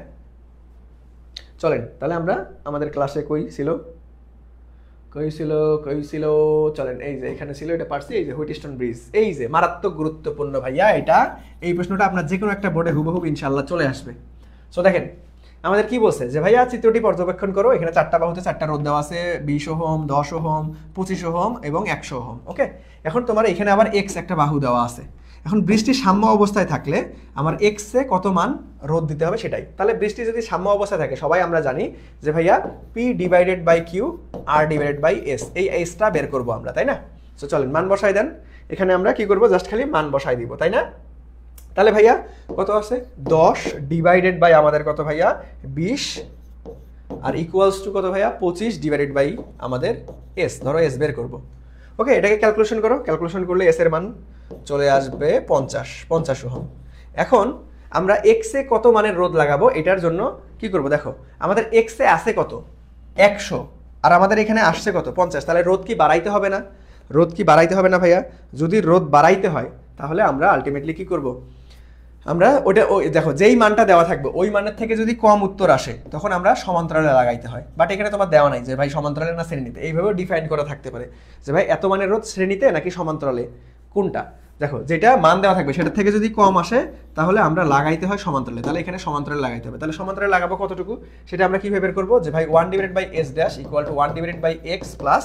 চলেন তাহলে আমরা আমাদের ক্লাসে কই ছিল, চলেন এই যে এখানে ছিল, এটা পারছি, এই যে হুইটস্টোন ব্রিজ, এই যে মারাত্মক গুরুত্বপূর্ণ ভাইয়া এটা। এই প্রশ্নটা আপনার যে কোনো একটা বোর্ডে হুবহুব ইনশাআল্লাহ চলে আসবে। সো দেখেন আমাদের কি বলছে যে ভাইয়া চিত্রটি পর্যবেক্ষণ করো, এখানে 4টা বাহুতে 4টা রোধ দেওয়া আছে, 20 ওহম, 10 ওহম, 25 ওহম এবং 100 ওহম। ওকে, এখন তোমার এখানে আবার এক্স একটা বাহু দেওয়া আছে। এখন বৃষ্টি সাম্য অবস্থায় থাকলে আমার এক্সে কত মান রোধ দিতে হবে সেটাই। তাহলে বৃষ্টি যদি সাম্য অবস্থায় থাকে, সবাই আমরা জানি যে ভাইয়া P/Q R/S, এই এসটা বের করবো আমরা, তাই না? সো চলেন মান বসাই দেন। এখানে আমরা কি করবো, জাস্ট খালি মান বসাই দিব, তাই না? তাহলে ভাইয়া কত আছে, 10 / আমাদের কত ভাইয়া 20, আর ইকুয়ালস টু কত ভাইয়া 25 / আমাদের এস, ধরো এস বের করব। ওকে, এটাকে ক্যালকুলেশন করো, ক্যালকুলেশন করলে এস এর মান চলে আসবে 50 ওহম। এখন আমরা এক্সে কত মানের রোধ লাগাবো, এটার জন্য কি করব, দেখো আমাদের এক্সে আছে কত 100, আর আমাদের এখানে আসছে কত 50, তাহলে রোধ কি বাড়াইতে হবে না, রোধ কি বাড়াইতে হবে না ভাইয়া? যদি রোধ বাড়াইতে হয় তাহলে আমরা আলটিমেটলি কি করব, আমরা ওটা ওই দেখো যেই মানটা দেওয়া থাকবে ওই মানের থেকে যদি কম উত্তর আসে তখন আমরা সমান্তরালে লাগাইতে হয়। বাট এখানে তোমার দেওয়া নাই যে ভাই সমান্তরালে না শ্রেণীতে, এইভাবেও ডিফাইন করা থাকতে পারে যে ভাই এত মানের রোধ শ্রেণীতে নাকি সমান্তরালে, কোনটা। দেখো যেটা মান দেওয়া থাকবে সেটার থেকে যদি কম আসে তাহলে আমরা লাগাইতে হয় সমান্তরালে, তাহলে এখানে সমান্তরালে লাগাইতে হবে। তাহলে সমান্তরালে লাগাবো কতটুকু সেটা আমরা কিভাবে বের করবো, যে ভাই 1/S' = 1/X প্লাস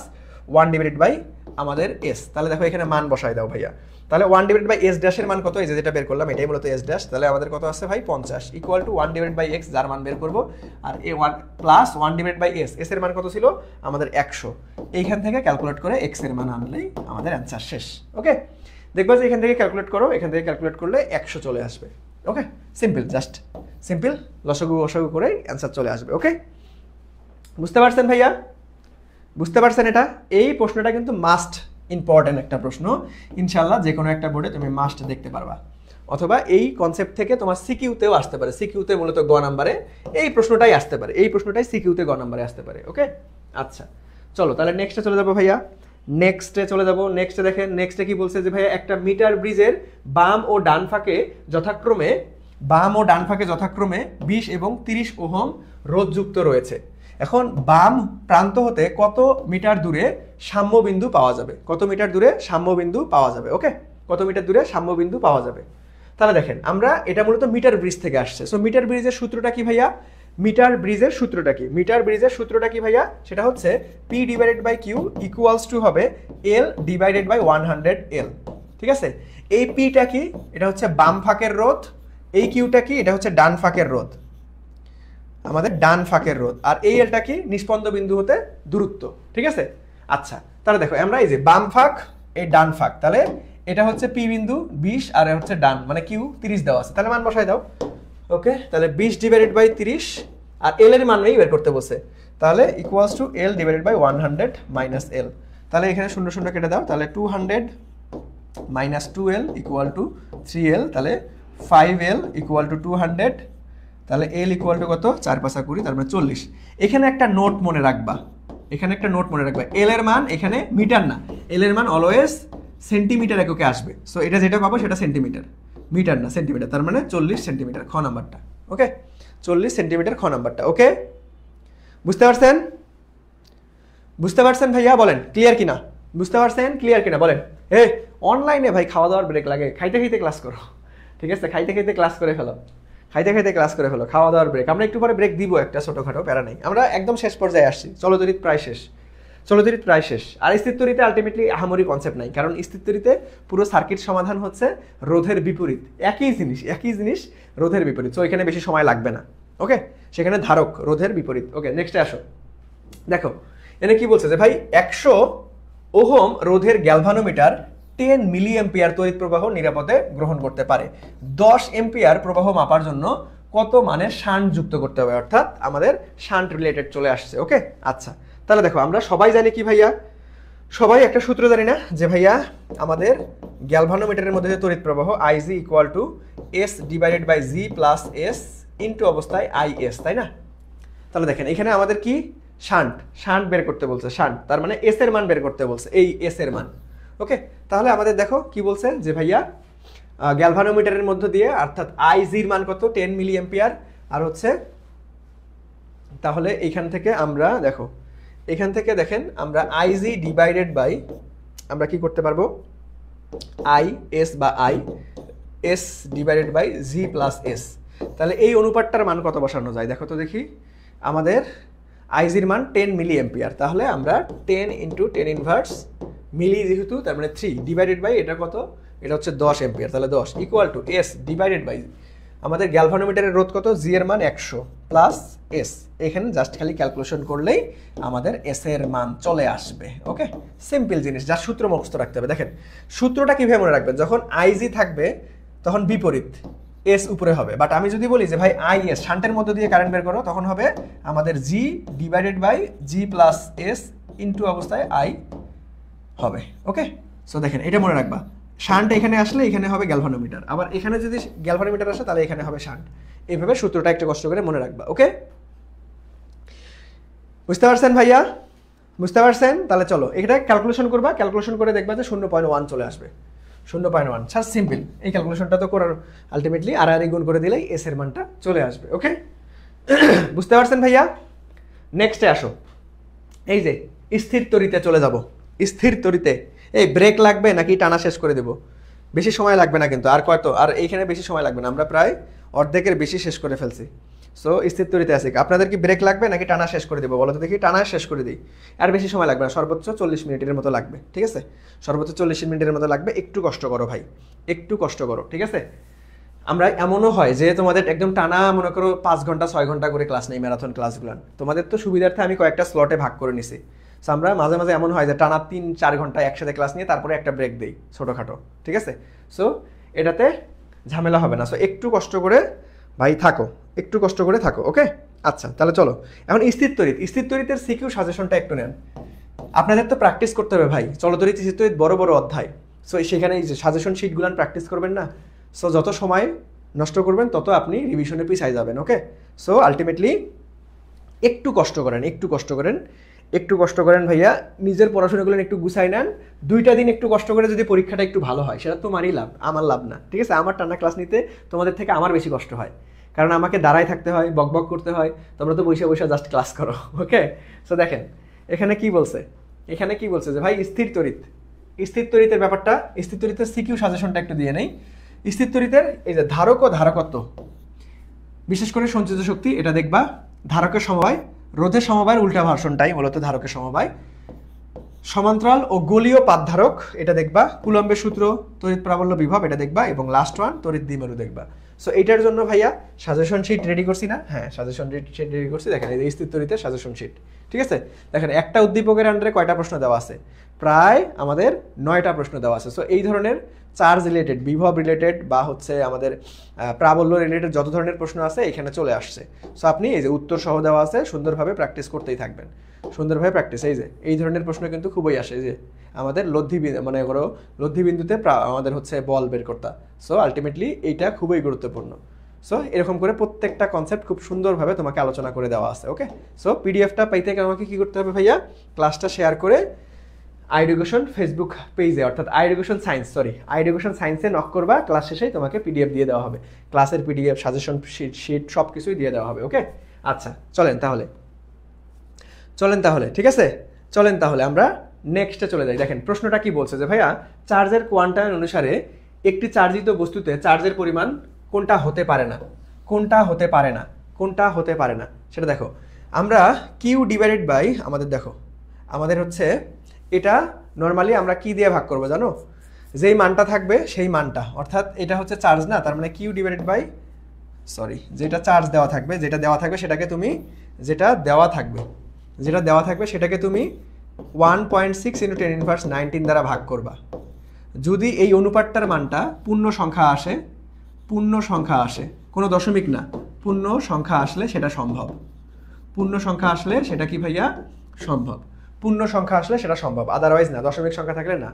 1/ আমাদের এস। তাহলে দেখো এখানে মান বসাই দাও ভাইয়া। তাহলে 1/S' এর মান কত, এই যে যেটা বের করলাম এটাই মূলত S'। তাহলে আমাদের কত আছে ভাই 50 = 1/X, যার মান বের করব, আর এ 1 প্লাস 1/S, এস এর মান কত ছিল আমাদের 100। এইখান থেকে ক্যালকুলেট করে এক্স এর মান আনলেই আমাদের অ্যান্সার শেষ। ওকে, দেখবা যে এখান থেকে ক্যালকুলেট করো, এখান থেকে ক্যালকুলেট করলে 100 চলে আসবে। ওকে, সিম্পল, জাস্ট সিম্পল লসাগু গসাগু করে অ্যান্সার চলে আসবে। ওকে, বুঝতে পারছেন ভাইয়া? বুঝতে পারছেন? এটা এই প্রশ্নটা কিন্তু মাস্ট ইম্পর্টেন্ট একটা প্রশ্ন, ইনশাল্লাহ যে কোনো একটা বোর্ডে তুমি মাস্ট দেখতে পারবা। অথবা এই কনসেপ্ট থেকে তোমার সিকিউতেও আসতে পারে, সিকিউতে মূলত গ নাম্বারে এই প্রশ্নটাই আসতে পারে, এই প্রশ্নটাই সিকিউতে গ নাম্বারে আসতে পারে। ওকে, আচ্ছা চলো তাহলে নেক্সটে চলে যাবো ভাইয়া, নেক্সটে চলে যাবো। নেক্সটে দেখেন, নেক্সটে কি বলছে যে ভাইয়া একটা মিটার ব্রিজের বাম ও ডান ফাঁকে যথাক্রমে 20 এবং 30 ওহম রোধযুক্ত রয়েছে। এখন বাম প্রান্ত হতে কত মিটার দূরে সাম্যবিন্দু পাওয়া যাবে, কত মিটার দূরে সাম্যবিন্দু পাওয়া যাবে। ওকে, কত মিটার দূরে সাম্যবিন্দু পাওয়া যাবে। তাহলে দেখেন আমরা এটা মূলত মিটার ব্রিজ থেকে আসছে। সো মিটার ব্রিজের সূত্রটা কি ভাইয়া, মিটার ব্রিজের সূত্রটা কি, মিটার ব্রিজের সূত্রটা কি ভাইয়া, সেটা হচ্ছে P divided by Q equals to হবে L ডিভাইডেড বাই 100L। ঠিক আছে, এই পিটা কি, এটা হচ্ছে বাম ফাঁকের রোধ, এই কিউটা কি, এটা হচ্ছে ডান ফাঁকের রোধ, আমাদের ডান ফাঁকের রোধ, আর এই এলটা কি, নিষ্পন্দ বিন্দু হতে দূরত্ব। ঠিক আছে, আচ্ছা তাহলে দেখো আমরা এই যে বাম ফাঁক এই ডান ফাঁক, তাহলে এটা হচ্ছে পি বিন্দু 20 আর হচ্ছে ডান মানে কিউ 30 দেওয়া আছে, তাহলে মান বসাই দাও। ওকে, তাহলে 20 ডিভাইডেড বাই 30 আর এল এর মান বের করতে বসে, তাহলে equals to L divided by 100 minus L. তাহলে এখানে 0 0 কেটে দাও, তাহলে 200 minus 2L equal to 3L, তাহলে 5L ইকুয়াল টু 200, তাহলে L ইকুয়াল টু কত, 4 5 20, তার মানে 40। এখানে একটা নোট মনে রাখবা, এখানে একটা নোট মনে রাখবা, এল এর মান এখানে মিটার না, এল এর মান অলওয়েজ সেন্টিমিটার এককে আসবে। সো এটা যেটা পাবো সেটা সেন্টিমিটার, মিটার না সেন্টিমিটার, তার মানে 40 সেন্টিমিটার খ নাম্বারটা। ওকে, 40 সেন্টিমিটার খ নাম্বারটা। ওকে, বুঝতে পারছেন, বুঝতে পারছেন ভাইয়া, বলেন ক্লিয়ার কিনা, বুঝতে পারছেন ক্লিয়ার কিনা বলেন। অনলাইনে ভাই খাওয়া দাওয়ার ব্রেক লাগে, খাইতে খাইতে ক্লাস করো। ঠিক আছে, খাইতে খাইতে ক্লাস করে ফেলো, খাইতে খাইতে ক্লাস করে ফেলো, খাওয়া দাওয়ার ব্রেক। আমরা একটু পরে ব্রেক দিব একটা ছোটোখাটো, প্যারা নেই, আমরা একদম শেষ পর্যায়ে আসছি, চলতরিত প্রায় শেষ, চলতরিত প্রায় শেষ। আর স্থিরতরিতে আলটিমেটলি আহামরি কনসেপ্ট নাই, কারণ স্থিরতরিতে পুরো সার্কিট সমাধান হচ্ছে রোধের বিপরীত, একই জিনিস রোধের বিপরীত। সো এখানে বেশি সময় লাগবে না। ওকে, সেখানে ধারক রোধের বিপরীত। ওকে, নেক্সটে আসো, দেখো এনে কি বলছে যে ভাই 100 ওহম রোধের গ্যালভানোমিটার 10 মিলি অ্যাম্পিয়ার তড়িৎ প্রবাহ নিরাপদে গ্রহণ করতে পারে। 10 অ্যাম্পিয়ার প্রবাহ মাপার জন্য কত মানের শান্ট যুক্ত করতে হবে, অর্থাৎ আমাদের শান্ট রিলেটেড চলে আসছে। ওকে, আচ্ছা তাহলে দেখো আমরা সবাই জানি কি ভাইয়া, সবাই একটা সূত্র জানি না যে ভাইয়া আমাদের গ্যালভানোমিটারের মধ্যে যে তড়িৎ প্রবাহ IG equal to S divided by G plus S into অবস্থায় আইএস, তাই না? তাহলে দেখেন এখানে আমাদের কি শান্ট বের করতে বলছে, শান্ট তার মানে এস এর মান বের করতে বলছে, এই এস এর মান। ওকে, তাহলে আমাদের দেখো কি বলছে যে ভাইয়া গ্যালভানোমিটারের মধ্য দিয়ে অর্থাৎ আইজির মান কত 10 মিলি অ্যাম্পিয়ার, আর হচ্ছে তাহলে এইখান থেকে আমরা দেখো এখান থেকে দেখেন আমরা আইজি ডিভাইডেড বাই আমরা কি করতে পারবো আই এস বা I S divided by G plus S. তাহলে এই অনুপাতটার মান কত বসানো যায় দেখো তো দেখি, আমাদের আইজির মান 10 মিলি অ্যাম্পিয়ার, তাহলে আমরা 10 ইন্টু 10 ইনভার্স মিলি যেহেতু তার মানে 3 ডিভাইডেড বাই এটা কত, এটা হচ্ছে 10 অ্যাম্পিয়ার, তাহলে 10 equal to S divided by আমাদের গ্যালভানোমিটারের রোধ কত, জি এর মান 100 প্লাস এস, এখানে জাস্ট খালি ক্যালকুলেশন করলেই আমাদের এস এর মান চলে আসবে। ওকে, সিম্পল জিনিস, যার সূত্র মুখস্থ রাখতে হবে। দেখেন সূত্রটা কিভাবে মনে রাখবেন, যখন আইজি থাকবে তখন বিপরীত এস উপরে হবে, বাট আমি যদি বলি যে ভাই আই এস শান্টের মধ্যে দিয়ে কারেন্ট বের করো, তখন হবে আমাদের G divided by G plus S into অবস্থায় আই হবে। ওকে, সো দেখেন এটা মনে রাখবা, শান্ট এখানে আসলে এখানে হবে গ্যালভানোমিটার, আবার এখানে যদি গ্যালভানোমিটার আসে তাহলে এখানে হবে শান্ট। এইভাবে সূত্রটা একটু কষ্ট করে মনে রাখবা। ওকে, বুঝতে পারছেন ভাইয়া, বুঝতে পারছেন? তাহলে চলো এটা ক্যালকুলেশন করবা, ক্যালকুলেশন করে দেখবা যে 0.1 চলে আসবে, 0.1 ছাড় সিম্পল। এই ক্যালকুলেশনটা তো করার আলটিমেটলি আর গুণ করে দিলেই এস এর মানটা চলে আসবে। ওকে, বুঝতে পারছেন ভাইয়া? নেক্সটে আসো, এই যে স্থির তরিতে চলে যাব। স্থির তরিতে এই ব্রেক লাগবে নাকি টানা শেষ করে দেব? বেশি সময় লাগবে না কিন্তু, আর কয়তো আর এইখানে বেশি সময় লাগবে না, আমরা প্রায় অর্ধেকের বেশি শেষ করে ফেলছি। সো স্থির তরিতে আছে, আপনাদের কি ব্রেক লাগবে নাকি টানা শেষ করে দেবো বলো তো দেখি? টানা শেষ করে দিই, আর বেশি সময় লাগবে না, সর্বোচ্চ 40 মিনিটের মতো লাগবে। ঠিক আছে, সর্বোচ্চ 40 মিনিটের মতো লাগবে, একটু কষ্ট করো ভাই, একটু কষ্ট করো। ঠিক আছে, আমরা এমনও হয় যে তোমাদের একদম টানা মনে করো 5 ঘন্টা 6 ঘন্টা করে ক্লাস নেই, ম্যারাথন ক্লাসগুলো তোমাদের তো সুবিধার্থে আমি কয়েকটা স্লটে ভাগ করে নিছি। সো আমরা মাঝে মাঝে এমন হয় যে টানা 3-4 ঘন্টা একসাথে ক্লাস নিয়ে তারপরে একটা ব্রেক দিই ছোটোখাটো। ঠিক আছে, সো এটাতে ঝামেলা হবে না। সো একটু কষ্ট করে ভাই থাকো, একটু কষ্ট করে থাকো। ওকে, আচ্ছা তাহলে চলো এখন স্থির তড়িৎ, স্থির তড়িতের সিকিউ সাজেশনটা একটু নেন। আপনাদের তো প্র্যাকটিস করতে হবে ভাই, চলতড়িৎ স্থির তড়িৎ বড় বড় অধ্যায়। সো সেখানে এই যে সাজেশন শিটগুলো প্র্যাকটিস করবেন না, সো যত সময় নষ্ট করবেন তত আপনি রিভিশনে পিছায় যাবেন। ওকে, সো আলটিমেটলি একটু কষ্ট করেন ভাইয়া, নিজের পড়াশোনাগুলো একটু গুছাই নেন। 2টা দিন একটু কষ্ট করে যদি পরীক্ষাটা একটু ভালো হয়, সেটা তোমারই লাভ, আমার লাভ না। ঠিক আছে, আমার টানা ক্লাস নিতে তোমাদের থেকে আমার বেশি কষ্ট হয়, কারণ আমাকে দাঁড়ায় থাকতে হয়, বক করতে হয়, তোমরা তো বসে জাস্ট ক্লাস করো। ওকে, সো দেখেন এখানে কি বলছে যে ভাই স্থির তড়িতের ব্যাপারটা, স্থির তড়িতের সিকিউ সাজেশনটা একটু দিয়ে নেই। স্থির তড়িতের এই যে ধারক ও ধারকত্ব, বিশেষ করে সঞ্চিত শক্তি, এটা দেখবা। ধারকের সমবায়, রোধের সমবায়ের উল্টা ভার্সনটাই মূলত ধারকের সমবায়। সমান্তরাল ও গোলীয় পাতধারক, এটা দেখবা। কুলম্বের সূত্র, তড়িৎ প্রাবল্য বিভব, এটা দেখবা। এবং লাস্ট ওয়ান তড়িৎ দ্বিমেরু দেখবা। সো এইটার জন্য ভাইয়া সাজেশন শিট রেডি করছি না? হ্যাঁ, সাজেশন শিট রেডি করছি। দেখেন এই স্থির তড়িতের সাজেশন শিট, ঠিক আছে। দেখেন একটা উদ্দীপকের আন্ডারে কয়টা প্রশ্ন দেওয়া আছে? প্রায় আমাদের 9টা প্রশ্ন দেওয়া আছে। সো এই ধরনের চার্জ রিলেটেড, বিভব রিলেটেড বা হচ্ছে আমাদের প্রাবল্য রিলেটেড যত ধরনের প্রশ্ন আছে এখানে চলে আসছে। সো আপনি এই যে উত্তর সহ দেওয়া আছে, সুন্দরভাবে প্র্যাকটিস করতেই থাকবেন, সুন্দরভাবে প্র্যাকটিস। এই ধরনের প্রশ্ন কিন্তু খুবই আসে, যে আমাদের মনে করো লব্ধি বিন্দুতে আমাদের হচ্ছে বল বের করতে। সো আলটিমেটলি এইটা খুবই গুরুত্বপূর্ণ। সো এরকম করে প্রত্যেকটা কনসেপ্ট খুব সুন্দরভাবে তোমাকে আলোচনা করে দেওয়া আছে। ওকে, সো পিডিএফটা পাইতে আমাকে কি করতে হবে ভাইয়া? ক্লাসটা শেয়ার করে আইএডুকেশন ফেসবুক পেজে, অর্থাৎ আইএডুকেশন সায়েন্সে নক করবা। ক্লাস শেষেই তোমাকে পিডিএফ দিয়ে দেওয়া হবে, ক্লাসের পিডিএফ, সাজেশন শিট সব কিছুই দিয়ে দেওয়া হবে। ওকে, আচ্ছা চলেন তাহলে ঠিক আছে, চলেন তাহলে আমরা নেক্সটে চলে যাই। দেখেন প্রশ্নটা কি বলছে যে ভাইয়া চার্জের কোয়ান্টাম অনুসারে একটি চার্জিত বস্তুতে চার্জের পরিমাণ কোনটা হতে পারে না সেটা দেখো। আমরা কিউ ডিভাইডেড বাই আমাদের হচ্ছে এটা নর্মালি আমরা কি দিয়ে ভাগ করবো জানো? যেই মানটা থাকবে সেই মানটা, অর্থাৎ এটা হচ্ছে চার্জ না, তার মানে কিউ ডিভাইডেড বাই যেটা চার্জ দেওয়া থাকবে, সেটাকে তুমি যেটা দেওয়া থাকবে সেটাকে তুমি 1.6 × 10⁻19 দ্বারা ভাগ করবা। যদি এই অনুপাতটার মানটা পূর্ণ সংখ্যা আসে, কোনো দশমিক না, পূর্ণ সংখ্যা আসলে সেটা সম্ভব। সেটা কি ভাইয়া? সম্ভব। পূর্ণ সংখ্যা আসলে সেটা সম্ভব, আদারওয়াইজ না, দশমিক সংখ্যা থাকলে না।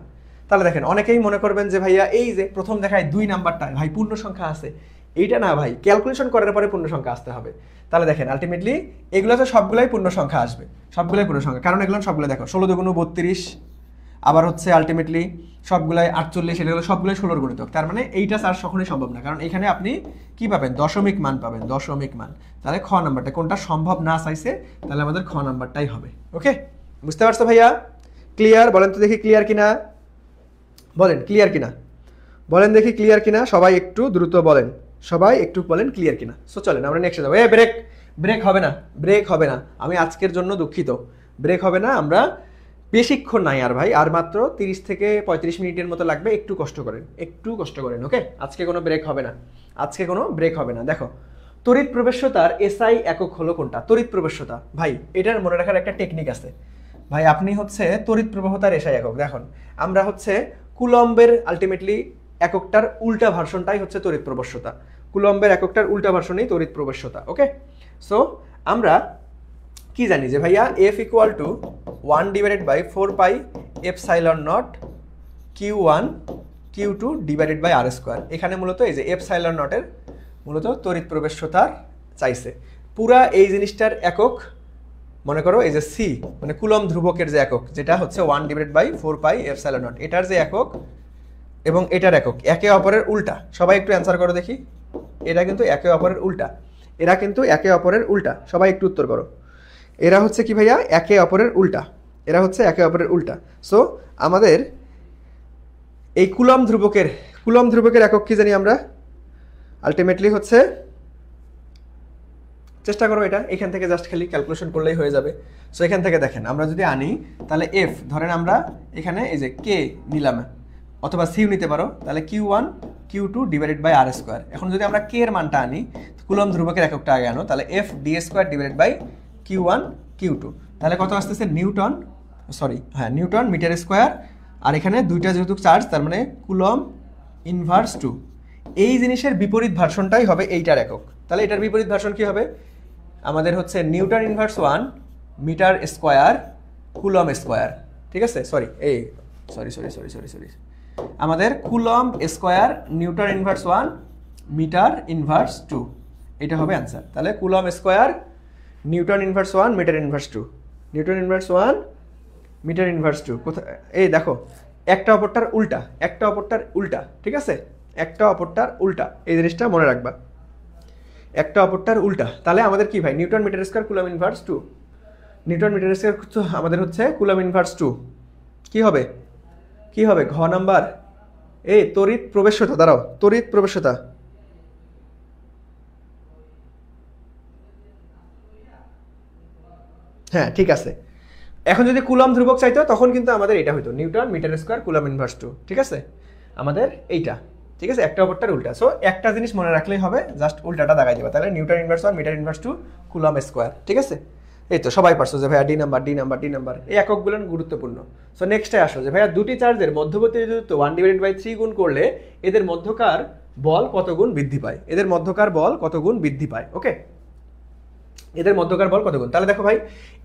তাহলে দেখেন অনেকেই মনে করবেন যে ভাইয়া এই যে প্রথম দেখায় 2 নাম্বারটা ভাই পূর্ণ সংখ্যা আছে, এইটা না ভাই, ক্যালকুলেশন করার পরে পূর্ণ সংখ্যা আসতে হবে। তাহলে দেখেন আলটিমেটলি এগুলো তো সবগুলাই পূর্ণ সংখ্যা আসবে, কারণ এগুলো সবগুলো দেখো 16 × 32, আবার হচ্ছে আলটিমেটলি সবগুলাই 48, এগুলো সবগুলাই 16-র গুণিতক। তার মানে এইটা চার্জ কখনোই সম্ভব না, কারণ এখানে আপনি কি পাবেন? দশমিক মান পাবেন। তাহলে খ নাম্বারটা কোনটা সম্ভব না চাইছে, তাহলে আমাদের খ নাম্বারটাই হবে। ওকে, বুঝতে পারছো ভাইয়া? ক্লিয়ার? বলেন তো দেখি ক্লিয়ার কিনা, বলেন দেখি ক্লিয়ার কিনা। সবাই একটু দ্রুত বলেন, ক্লিয়ার কিনা। সো চলেন আমরা নেক্সটে যাবো। ব্রেক হবে না, আমি আজকের জন্য দুঃখিত, ব্রেক হবে না। আমরা বেশিক্ষণ নাই আর ভাই, আর মাত্র 30 থেকে 35 মিনিটের মতো লাগবে। একটু কষ্ট করেন। ওকে, আজকে কোনো ব্রেক হবে না। দেখো তড়িৎ প্রবেশ্যতার এসআই একক হলো কোনটা? তড়িৎ প্রবেশ্যতা ভাই, এটার মনে রাখার একটা টেকনিক আছে ভাই। আপনি হচ্ছে তড়িৎ প্রবাহতার এসআই একক, দেখুন আমরা হচ্ছে কুলম্বের আলটিমেটলি এককটার উল্টা ভার্সনটাই হচ্ছে তড়িৎ প্রবেশ্যতা। কুলম্বের এককটার উল্টা ভার্সনই তড়িৎ প্রবেশ্যতা। ওকে, সো আমরা কি জানি যে ভাইয়া F = 1/4πε0 Q1 Q2 /r²। এখানে মূলত এই যে ε0 এর মূলত তড়িৎ প্রবেশ্যতার চাইছে। পুরা এই জিনিসটার একক মনে করো এই যে সি, মানে কুলম ধ্রুবকের যে একক, যেটা হচ্ছে 1/4πε0, এটার যে একক এবং এটার একক একে অপরের উল্টা। সবাই একটু অ্যান্সার করো দেখি, এরা কিন্তু একে অপরের উল্টা। সবাই একটু উত্তর করো। এরা হচ্ছে কি ভাইয়া? একে অপরের উল্টা। সো আমাদের এই কুলম ধ্রুবকের একক কি জানি আমরা? আলটিমেটলি হচ্ছে, চেষ্টা করো এটা এখান থেকে জাস্ট খালি ক্যালকুলেশন করলেই হয়ে যাবে। সো এখান থেকে দেখেন আমরা যদি আনি, তাহলে এফ ধরেন আমরা এখানে এই যে কে নিলাম, অথবা সিউ নিতে পারো, তাহলে Q1 Q2 /r²। এখন যদি আমরা কে এর মানটা আনি, কুলম ধ্রুবকের এককটা আগে আনো, তাহলে F d² Q1 Q2, তাহলে কত আসতেছে? Newton metre square. আর এখানে দুইটা যেহেতু চার্জ, তার মানে কুলম ইনভার্স 2। এই জিনিসের বিপরীত ভার্সনটাই হবে এইটার একক। তাহলে এটার বিপরীত ভার্সন কি হবে? আমাদের হচ্ছে newton inverse 1 metre square coulomb square. ঠিক আছে, আমাদের coulomb square newton inverse 1 metre inverse 2, এটা হবে অ্যান্সার। তাহলে coulomb square newton inverse 1 metre inverse 2, newton inverse 1 metre inverse 2 কোথায়, এই দেখো একটা অপরটার উল্টা, একটা অপরটার উল্টা, ঠিক আছে, একটা অপরটার উল্টা, এই জিনিসটা মনে রাখবা, একটা অপরটার উল্টা। তাহলে আমাদের কি ভাই, newton metre square coulomb inverse 2, newton metre square আমাদের হচ্ছে কুলম্ব ইনভার্স 2, কি হবে, কি হবে ঘ নাম্বার, এই তড়িৎ প্রবেশ্যতা, দাঁড়াও, তড়িৎ প্রবেশ্যতা, হ্যাঁ ঠিক আছে। এখন যদি কুলম্ব ধ্রুবক চাইতো তখন কিন্তু আমাদের এটা হইতো newton metre square coulomb inverse 2, ঠিক আছে, আমাদের এইটা, ঠিক আছে, একটা অপরটার উল্টা। সো একটা জিনিস মনে রাখলেই হবে, জাস্ট উল্টাটা দাগাই দিবা, তাহলে newton inverse 1 metre inverse 2 coulomb square, ঠিক আছে। এই তো সবাই পারছো যে ভাইয়া D number D number D number, এই এককগুলো গুরুত্বপূর্ণ। সো নেক্সটে আসো যে ভাইয়া দুটি চার্জের মধ্যবর্তী দূরত্ব 1/3 গুণ করলে এদের মধ্যকার বল কত গুণ বৃদ্ধি পায়, এদের মধ্যকার বল কত গুণ বৃদ্ধি পায়, ওকে, এদের মধ্যকার বল কত গুণ। তাহলে দেখো ভাই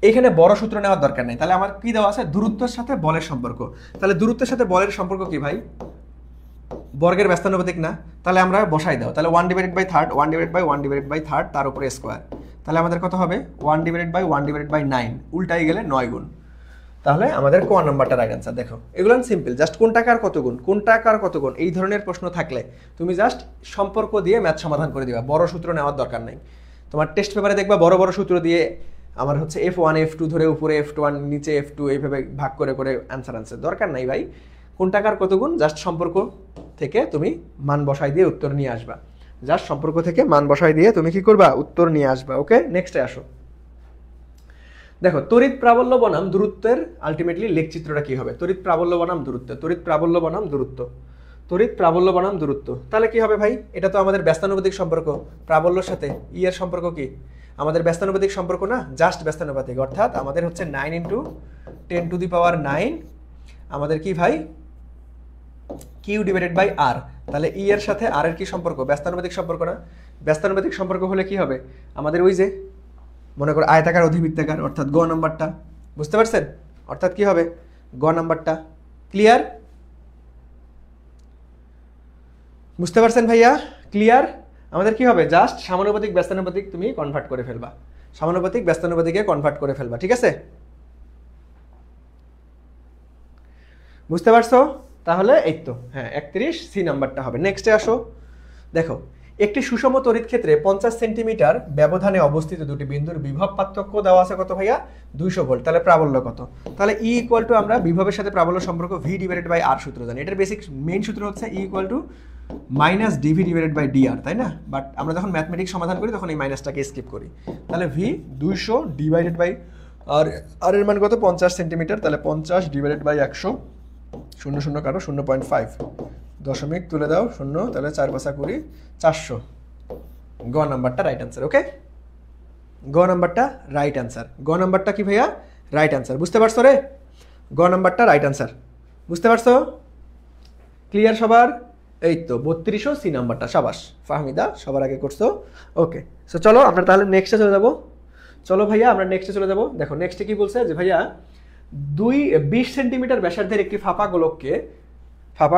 এখানে বড় সূত্র নেওয়ার দরকার নেই, তাহলে আমার কি দেওয়া আছে, দূরত্বের সাথে বলের সম্পর্ক। তাহলে দূরত্বের সাথে বলের সম্পর্ক কি ভাই, বর্গের ব্যস্তানুপাতিক না, তাহলে আমরা বসাই দাও, তাহলে 1/3 1/1/3 তার উপরে স্কোয়ার, তাহলে আমাদের কত হবে 1/1/9, উল্টাই গেলে 9 গুণ। তাহলে আমাদের ক নাম্বারটা রাইট অ্যান্সার। দেখো এগুলো সিম্পল, জাস্ট কোন টাকার কত গুণ, কোন টাকার কত গুণ, এই ধরনের প্রশ্ন থাকলে তুমি জাস্ট সম্পর্ক দিয়ে ম্যাথ সমাধান করে দিবা, বড় সূত্র নেওয়ার দরকার নেই। তোমার টেস্ট পেপারে দেখবা বড় বড় সূত্র দিয়ে আমার হচ্ছে F1 F2 ধরে উপরে F1 নিচে F2 এইভাবে ভাগ করে করে অ্যান্সার দরকার নাই ভাই। কোন টাকার কত গুণ, জাস্ট সম্পর্ক থেকে তুমি মান বসাই দিয়ে উত্তর নিয়ে আসবা, জাস্ট সম্পর্ক থেকে মান বসাই দিয়ে তুমি কি করবা, উত্তর নিয়ে আসবা, ওকে। নেক্সটে আসো, দেখো তড়িৎ প্রাবল্য বনাম দূরত্বের আলটিমেটলি লেখচিত্রটা কি হবে, তড়িৎ প্রাবল্য বনাম দূরত্ব, তড়িৎ প্রাবল্য বনাম দূরত্ব, তড়িৎ প্রাবল্য বনাম দূরত্ব। তাহলে কি হবে ভাই, এটা তো আমাদের ব্যস্তানুপাতিক সম্পর্ক, প্রাবল্যর সাথে ই এর সম্পর্ক কি, আমাদের ব্যস্তানুপাতিক সম্পর্ক না, জাস্ট ব্যস্তানুপাতিক, অর্থাৎ আমাদের হচ্ছে 9 × 10⁹ আমাদের কি ভাই Q/R। তাহলে ই এর সাথে আর এর কি সম্পর্ক, ব্যস্তানুপাতিক সম্পর্ক না, ব্যস্তানুপাতিক সম্পর্ক হলে কি হবে আমাদের ওই যে মনে করো আয়তাকার অধিবৃত্তাকার, অর্থাৎ গ নাম্বারটা, বুঝতে পারছেন, অর্থাৎ কি হবে গ নাম্বারটা, ক্লিয়ার, বুঝতে পারছেন ভাইয়া, ক্লিয়ার। আমাদের কি হবে, জাস্ট সমানুপাতিক ব্যস্তানুপাতিক তুমি কনভার্ট করে ফেলবা, সমানুপাতিক ব্যস্তানুপাতিকে কনভার্ট করে ফেলবা, ঠিক আছে, বুঝতে পারছো। তাহলে এই তো হ্যাঁ 31 সি নাম্বারটা হবে। নেক্সটে আসো, দেখো একটি সুষম তড়িৎ ক্ষেত্রে 50 সেন্টিমিটার ব্যবধানে অবস্থিত দুটি বিন্দুর বিভব পার্থক্য দেওয়া আছে কত ভাইয়া, 200 ভোল্ট। তাহলে প্রাবল্য কত, তাহলে ই ইকুয়াল টু আমরা বিভবের সাথে প্রাবল্য সম্পর্ক V/R সূত্র জানি, এটার বেসিক মেইন সূত্র হচ্ছে ই ইকুয়াল টু -dV/dr, তাই না, বাট আমরা যখন ম্যাথমেটিক্স সমাধান করি তখন এই মাইনাসটাকে স্কিপ করি। তাহলে V 200/R, আর এর মান কত 50 সেন্টিমিটার, তাহলে 50/100, 0 কাটো 0.5, দশমিক তুলে দাও 0, তাহলে 4 × 5 = 20, 400, গ নাম্বারটা রাইট অ্যান্সার, ওকে, গ নাম্বারটা রাইট অ্যান্সার, গ নাম্বারটা কি ভাইয়া রাইট অ্যান্সার, বুঝতে পারছো রে, গ নাম্বারটা রাইট অ্যান্সার, বুঝতে পারছো, ক্লিয়ার সবার। এই তো 3200 সি নাম্বারটা, সাবাস ফাহমিদা, সবার আগে করছো, ওকে। সো চলো আমরা তাহলে নেক্সটে চলে যাবো, চলো ভাইয়া আমরা নেক্সটে চলে যাবো। দেখো নেক্সটে কি বলছে যে ভাইয়া 20 সেন্টিমিটার ব্যাসার্ধের একটি ফাঁপা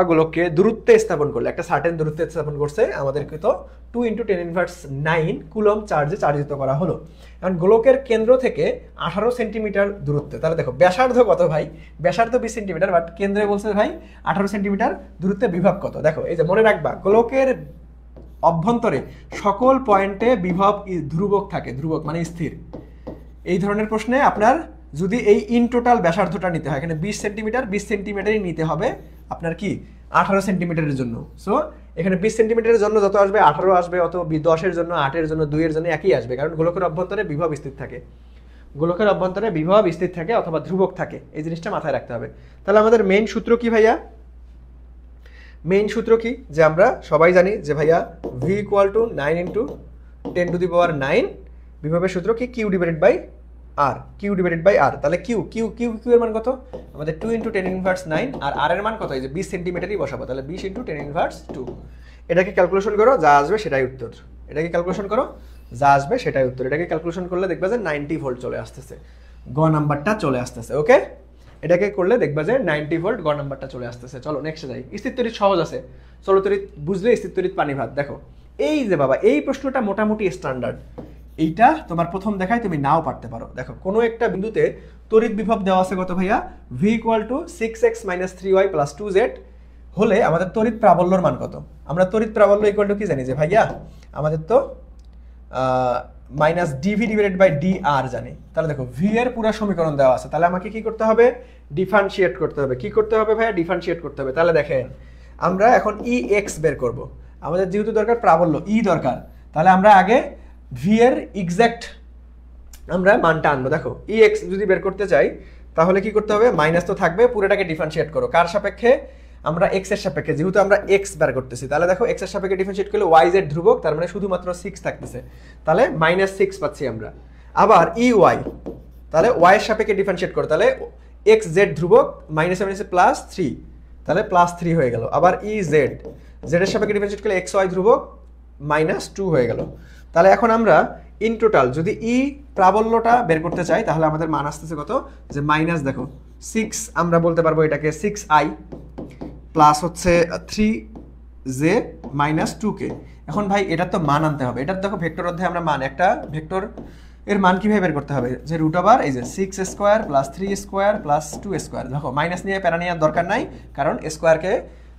গোলককে দূরত্বে স্থাপন করলে, একটা সার্টেন দূরত্বে স্থাপন করছে, আমাদেরকে তো 2 × 10⁹ কুলম্ব চার্জে চার্জিত করা হলো। এখন গোলকের কেন্দ্র থেকে 18 সেন্টিমিটার দূরত্বে, তাহলে দেখো ব্যাসার্ধ কত ভাই, ব্যাসার্ধ 20 সেন্টিমিটার, বাট কেন্দ্রে বলছে ভাই 18 সেন্টিমিটার দূরত্বে বিভব কত। দেখো এই যে মনে রাখবা, গোলকের অভ্যন্তরে সকল পয়েন্টে বিভব ধ্রুবক থাকে, ধ্রুবক মানে স্থির। এই ধরনের প্রশ্নে আপনার যদি এই ইন টোটাল ব্যাসার্ধটা নিতে হয়, এখানে 20 সেন্টিমিটার, 20 সেন্টিমিটারই নিতে হবে আপনার কি 18 সেন্টিমিটারের জন্য। সো এখানে 20 সেন্টিমিটারের জন্য যত আসবে 18 আসবে, অত 10-এর জন্য, 8-এর জন্য, 2-এর জন্য একই আসবে, কারণ গোলকের অভ্যন্তরে বিভব স্থির থাকে, গোলকের অভ্যন্তরে বিভব স্থির থাকে অথবা ধ্রুবক থাকে, এই জিনিসটা মাথায় রাখতে হবে। তাহলে আমাদের মেইন সূত্র কি ভাইয়া, মেইন সূত্র কি, যে আমরা সবাই জানি যে ভাইয়া V = 9 × 10⁹ বিভবের সূত্র কি Q/R, Q/R। তাহলে Q এর মান কত আমাদের 2 × 10⁹, আর R এর মান কত, এই যে 20 সেন্টিমিটারই বসাবো, তাহলে 20 × 10⁻²। এটাকে ক্যালকুলেশন করো, যা আসবে সেটাই উত্তর, এটাকে ক্যালকুলেশন করো, যা আসবে সেটাই উত্তর, এটাকে ক্যালকুলেশন করলে দেখবে যে 90 ভোল্ট চলে আসতেছে, গ নাম্বারটা চলে আসতেছে, ওকে। এটাকে করলে দেখবা যে 90 ভোল্ট গ নাম্বারটা চলে আসতেছে। চলো নেক্সটে যাই। স্থির তড়িৎ সহজ আছে, চলো তড়িৎ বুঝলে স্থির তড়িৎ পানি ভাত। দেখো এই যে বাবা এই প্রশ্নটা মোটামুটি স্ট্যান্ডার্ড, এইটা তোমার প্রথম দেখায় তুমি নাও পারতে পারো। দেখো কোনো একটা বিন্দুতে তড়িৎ বিভব দেওয়া আছে কত ভাইয়া, v = 6x - 3y + 2z হলে আমাদের তড়িৎ প্রাবল্যর মান কত? আমরা তড়িৎ প্রাবল্য ইকুয়াল টু কি জানি যে ভাইয়া আমাদের তো -dv/dr জানি। তাহলে দেখো v এর পুরো সমীকরণ দেওয়া আছে, তাহলে আমাকে কি করতে হবে, ডিফারেনশিয়েট করতে হবে। কি করতে হবে ভাইয়া, ডিফারেনশিয়েট করতে হবে। তাহলে দেখেন আমরা এখন ex বের করব, আমাদের যেহেতু দরকার প্রাবল্য e দরকার, তাহলে আমরা আগে v এর এক্সাক্ট আমরা মানটা আনবো। দেখো ex যদি বের করতে চাই তাহলে কি করতে হবে, মাইনাস তো থাকবে, পুরোটাকে ডিফারেনশিয়েট করো কার সাপেক্ষে, আমরা x এর সাপেক্ষে, যেহেতু আমরা x বের করতেছি। তাহলে দেখো x এর সাপেক্ষে ডিফারেনশিয়েট করলে yz ধ্রুবক, তার মানে শুধুমাত্র 6 থাকতেছে, তাহলে -6 পাচ্ছি আমরা। আবার ey, তাহলে y এর সাপেক্ষে ডিফারেনশিয়েট করো, তাহলে xz ধ্রুবক -3, তাহলে +3 হয়ে গেল। আবার ez, z এর সাপেক্ষে ডিফারেনশিয়েট করলে xy ধ্রুবক -2 হয়ে গেল। তাহলে এখন আমরা ইন টোটাল যদি ই প্রাবল্যটা বের করতে চাই তাহলে আমাদের মান আসতেছে কত, যে মাইনাস দেখো 6, আমরা বলতে পারবো এটাকে 6i প্লাস হচ্ছে 3j - 2k। এখন ভাই এটার তো মান আনতে হবে, এটার দেখো ভেক্টর অধ্যায়ে আমরা মান, একটা ভেক্টর এর মান কিভাবে বের করতে হবে, যে √ এই যে 6² + 3² + 2²। দেখো মাইনাস নিয়ে প্যারা নেওয়ার দরকার নাই, কারণ স্কোয়ারকে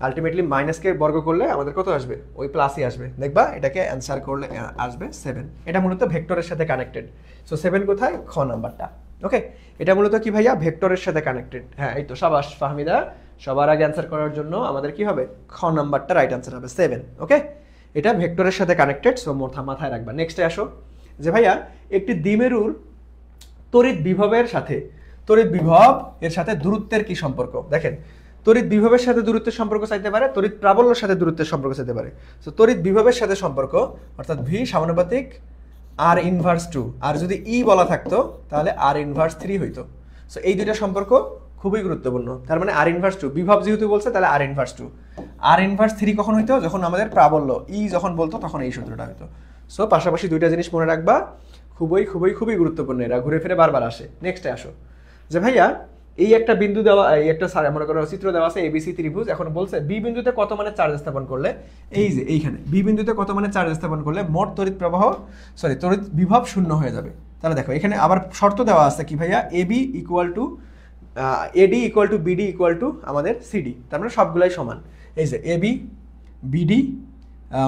আলটিমেটলি মাইনাসকে বর্গ করলে আমাদের কত আসবে, ওই প্লাসই আসবে। দেখবা এটাকে অ্যান্সার করলে আসবে 7। এটা মূলত ভেক্টরের সাথে কানেক্টেড। সো 7 কোথায়, খ নাম্বারটা। ওকে, এটা মূলত কি ভাইয়া, ভেক্টরের সাথে কানেক্টেড। হ্যাঁ এই তো, সাবাস ফাহমিদা, সবার আগে অ্যান্সার করার জন্য আমাদের কি হবে, খ নাম্বারটা রাইট অ্যান্সার হবে 7। ওকে, এটা ভেক্টরের সাথে কানেক্টেড, সো মাথায় রাখবা। নেক্সটে আসো যে ভাইয়া একটি দ্বিমেরুর তড়িৎ বিভবের সাথে, তড়িৎ বিভব এর সাথে দূরত্বের কি সম্পর্ক। দেখেন তড়িৎ বিভবের সাথে দূরত্বের সম্পর্ক চাইতে পারে, তড়িৎ প্রাবল্যের সাথে দূরত্বের সম্পর্ক চাইতে পারে। সো তড়িৎ বিভবের সাথে সম্পর্ক অর্থাৎ v সমানুপাতিক r−2, আর যদি e বলা থাকতো তাহলে r−3 হইতো। সো এই দুইটা সম্পর্ক খুবই গুরুত্বপূর্ণ। তার মানে r−2, বিভব যেহেতু বলছে তাহলে r−2, r−3 কখন হইতো, যখন আমাদের প্রাবল্য e যখন বলতো তখন এই সূত্রটা হইতো। সো পাশাপাশি দুইটা জিনিস মনে রাখবা, খুবই খুবই খুবই গুরুত্বপূর্ণ, এরা ঘুরে ফিরে বারবার আসে। নেক্সটে আসো যে ভাইয়া এই একটা বিন্দু দেওয়া, এই একটা মনে করো চিত্র দেওয়া আছে এবিসি ত্রিভুজ। এখন বলছে বি বিন্দুতে কত মানের চার্জ স্থাপন করলে, এই যে এইখানে বি বিন্দুতে কত মানের চার্জ স্থাপন করলে মোট তড়িৎ প্রবাহ তড়িৎ বিভব 0 হয়ে যাবে। তাহলে দেখো এখানে আবার শর্ত দেওয়া আছে কি ভাইয়া, AB equal to AD equal to BD equal to আমাদের সিডি, তার মানে সবগুলাই সমান। এই যে এবি বিডি,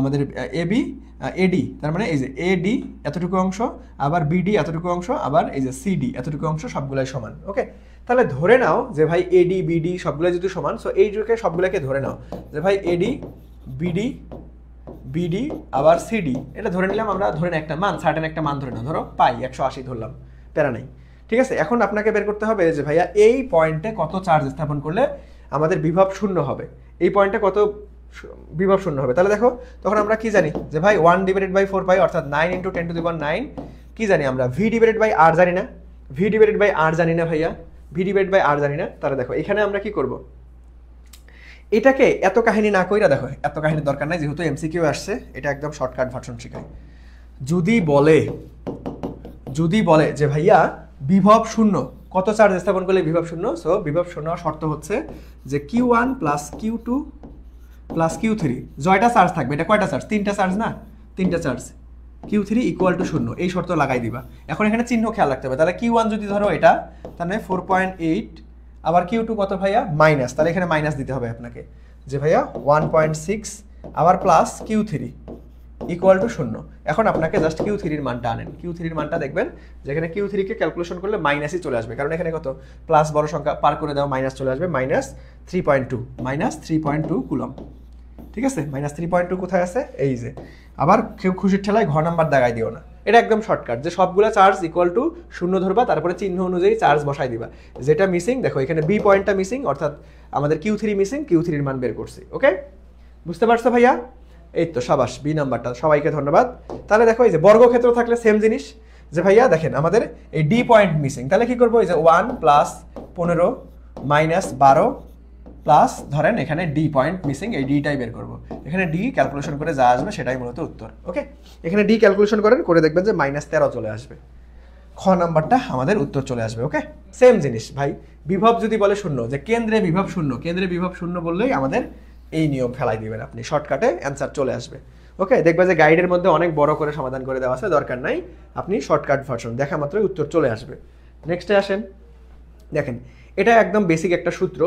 আমাদের এবি এডি, তার মানে এই যে এডি এতটুকু অংশ, আবার বিডি এতটুকু অংশ, আবার এই যে সিডি এতটুকু অংশ, সবগুলাই সমান। ওকে, তাহলে ধরে নাও যে ভাই এডি বিডি সবগুলো যদি সমান, সো এই সবগুলোকে ধরে নাও যে ভাই এডি বিডি বিডি আবার সিডি, এটা ধরে নিলাম আমরা, ধরে না একটা মান, সার্টেন একটা মান ধরে নাও, ধরো পাই 180 ধরলাম, প্যারা নাই। ঠিক আছে, এখন আপনাকে বের করতে হবে যে ভাইয়া এই পয়েন্টে কত চার্জ স্থাপন করলে আমাদের বিভব 0 হবে, এই পয়েন্টে কত বিভব 0 হবে। তাহলে দেখো তখন আমরা কি জানি যে ভাই 1/4π অর্থাৎ 9 × 10⁹ কি জানি আমরা, v/r জানি না, v/r জানি না ভাইয়া, v/r জানি না। তাহলে দেখো এখানে আমরা কি করব, এটাকে এত কাহিনী না কইরা, দেখো এত কাহিনীর দরকার নাই, যেহেতু এমসিকিউ আসছে, এটা একদম শর্টকাট ভার্সন শিখাই। যদি বলে যে ভাইয়া বিভব 0, কত চার্জ স্থাপন করলে বিভব 0, সো বিভব 0 শর্ত হচ্ছে যে q1 + q2 + q3, জয়টা চার্জ থাকবে, এটা কয়টা চার্জ, 3টা চার্জ না, 3টা চার্জ, q3 = 0, এই শর্ত লাগাই দিবা। এখন এখানে চিহ্ন খেয়াল রাখতে হবে, তাহলে q1 যদি ধরো এটা, তাহলে 4.8, আবার q2 কত ভাইয়া মাইনাস, তাহলে এখানে মাইনাস দিতে হবে আপনাকে, যে ভাইয়া 1.6 আবার প্লাস q3 = 0। এখন আপনাকে জাস্ট q3 এর মানটা আনেন, q3 এর মানটা দেখবেন যেখানে q3 কে ক্যালকুলেশন করলে মাইনাসই চলে আসবে, কারণ এখানে কত প্লাস বড় সংখ্যা পার করে দাও, মাইনাস চলে আসবে, -3.2 কুলম। ঠিক আছে, -3.2 কোথায় আছে, এই যে। আবার কেউ খুশির ঠেলায় ঘ নাম্বার দাগাই দিও না, এটা একদম শর্টকাট, যে সবগুলা চার্জ ইকুয়াল টু 0 ধরবা, তারপরে চিহ্ন অনুযায়ী চার্জ বসাই দিবা। যেটা মিসিং দেখো এখানে বি পয়েন্টটা মিসিং, অর্থাৎ আমাদের q3 মিসিং, q3 এর মান বের করছি। ওকে, বুঝতে পারছো ভাইয়া? এই তো সাবাস, বি নাম্বারটা, সবাইকে ধন্যবাদ। তাহলে দেখো এই যে বর্গক্ষেত্র থাকলে সেম জিনিস, যে ভাইয়া দেখেন আমাদের এই ডি পয়েন্ট মিসিং, তাহলে কি করবো, এই যে 1 + 15 - 12 প্লাস ধরেন এখানে ডি পয়েন্ট মিসিং, এই ডিটাই বের করবো। এখানে ডি ক্যালকুলেশন করে যা আসবে সেটাই মূলত উত্তর। ওকে, এখানে ডি ক্যালকুলেশন করে দেখবেন যে -13 চলে আসবে। খ নাম্বারটা আমাদের উত্তর চলে আসবে। ওকে, সেম জিনিস ভাই। বিভব যদি বলে শূন্য, যে কেন্দ্রে বিভব শূন্য, কেন্দ্রে বিভব শূন্য বললেই আমাদের এই নিয়ম ফেলাই দিবেন আপনি, শর্টকাটে অ্যান্সার চলে আসবে। ওকে, দেখবে যে গাইডের মধ্যে অনেক বড় করে সমাধান করে দেওয়া আছে, দরকার নাই, আপনি শর্টকাট ভার্সন দেখা মাত্রই উত্তর চলে আসবে। নেক্সটে আসেন, দেখেন এটা একদম বেসিক একটা সূত্র,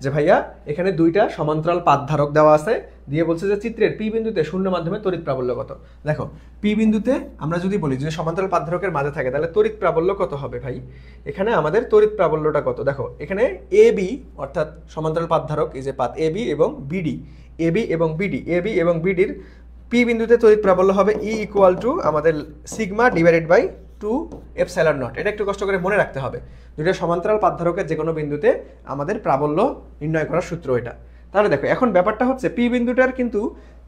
যে ভাইয়া এখানে দুইটা সমান্তরাল পাতধারক দেওয়া আছে, দিয়ে বলছে যে চিত্রের পি বিন্দুতে শূন্য মাধ্যমে তড়িৎ প্রাবল্য কত। দেখো পি বিন্দুতে আমরা যদি বলি যে সমান্তরাল পাতধারকের মাঝে থাকে, তাহলে তড়িৎ প্রাবল্য কত হবে ভাই? এখানে আমাদের তড়িৎ প্রাবল্যটা কত, দেখো এখানে এ বি, অর্থাৎ সমান্তরাল পাতধারক এই যে পাত এ বি এবং বিডি, এ বি এবং বিডি, এ বি এবং বিডির পি বিন্দুতে তড়িৎ প্রাবল্য হবে ই ইকুয়াল টু আমাদের sigma divided by 2 epsilon nought. এটা একটু কষ্ট করে মনে রাখতে হবে, দুইটা সমান্তরাল পাতধারকের যে কোনো বিন্দুতে আমাদের প্রাবল্য নির্ণয় করার সূত্র এটা। তাহলে দেখো এখন ব্যাপারটা হচ্ছে পি বিন্দুটার কিন্তু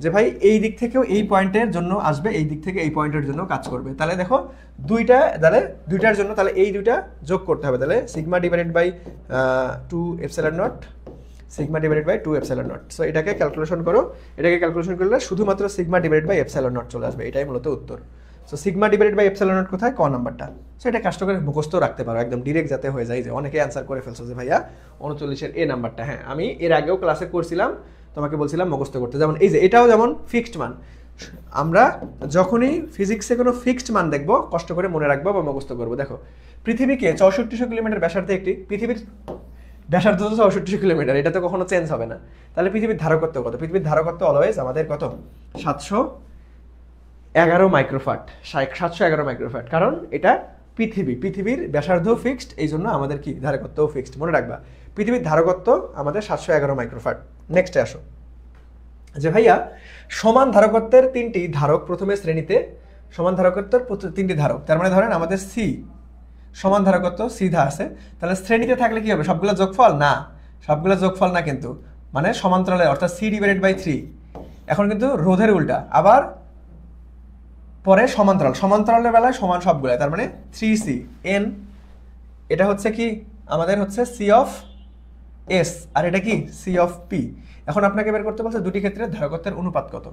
যে ভাই এই দিক থেকেও এই পয়েন্টের জন্য আসবে, এই দিক থেকে এই পয়েন্টের জন্য কাজ করবে। তাহলে দেখো দুইটার জন্য তাহলে এই দুইটা যোগ করতে হবে, তাহলে sigma divided by 2 epsilon nought, sigma divided by 2 epsilon nought. So এটাকে ক্যালকুলেশন করো, এটাকে ক্যালকুলেশন করলে শুধুমাত্র sigma divided by epsilon nought চলে আসবে, এটাই মূলত উত্তর। So sigma divided by epsilon nought কোথায়? ক নাম্বারটা। সো এটা কাজ করে মুখস্থ রাখতে পারো একদম ডিরেক্ট, যাতে হয়ে যায় যে অনেকে অ্যান্সার করে ফেলছো যে ভাইয়া 39-এর এ নাম্বারটা। হ্যাঁ, আমি এর আগেও ক্লাসে করছিলাম, তোমাকে বলছিলাম মুখস্থ করতে। যেমন এই যে এটাও যেমন ফিক্সড মান, আমরা যখনই ফিজিক্সে কোনো ফিক্সড মান দেখবো কষ্ট করে মনে রাখবো বা মুখস্থ করবো। দেখো পৃথিবীকে 6400 কিলোমিটার ব্যাসার্ধে একটি, পৃথিবীর ব্যাসার্ধ তো 6400 কিলোমিটার, এটা তো কখনো চেঞ্জ হবে না। তাহলে পৃথিবীর ধারকত্ব কত? পৃথিবীর ধারকত্ব অলওয়েজ আমাদের কত? 711 মাইক্রোফ্যাট, 711 মাইক্রোফ্যাট। কারণ এটা পৃথিবীর ব্যাসার্ধ ফিক্সড, এই জন্য আমাদের কি ধারকত্বও ফিক্সড, মনে রাখবা পৃথিবীর ধারকত্ব আমাদের 711 মাইক্রোফ্যাট। নেক্সটে আসো, যে ভাইয়া সমান ধারকত্বের তিনটি ধারক প্রথমে শ্রেণীতে, সমান ধারকত্বের তিনটি ধারক, তার মানে ধরেন আমাদের সি সমান ধারকত্ব সিধা আছে, তাহলে শ্রেণীতে থাকলে কি হবে? সবগুলো যোগফল না, সবগুলো যোগফল না কিন্তু, মানে সমান্তরালে, অর্থাৎ সি ডিভাইডেড বাই 3। এখন কিন্তু রোধের উল্টা, আবার পরে সমান্তরালের বেলায় সমান সবগুলো, তার মানে 3C এন, এটা হচ্ছে কি আমাদের হচ্ছে সি অফ এস, আর এটা কি সি অফ পি। এখন আপনাকে বের করতে বলছে দুটি ক্ষেত্রে ধারকত্বের অনুপাত কত।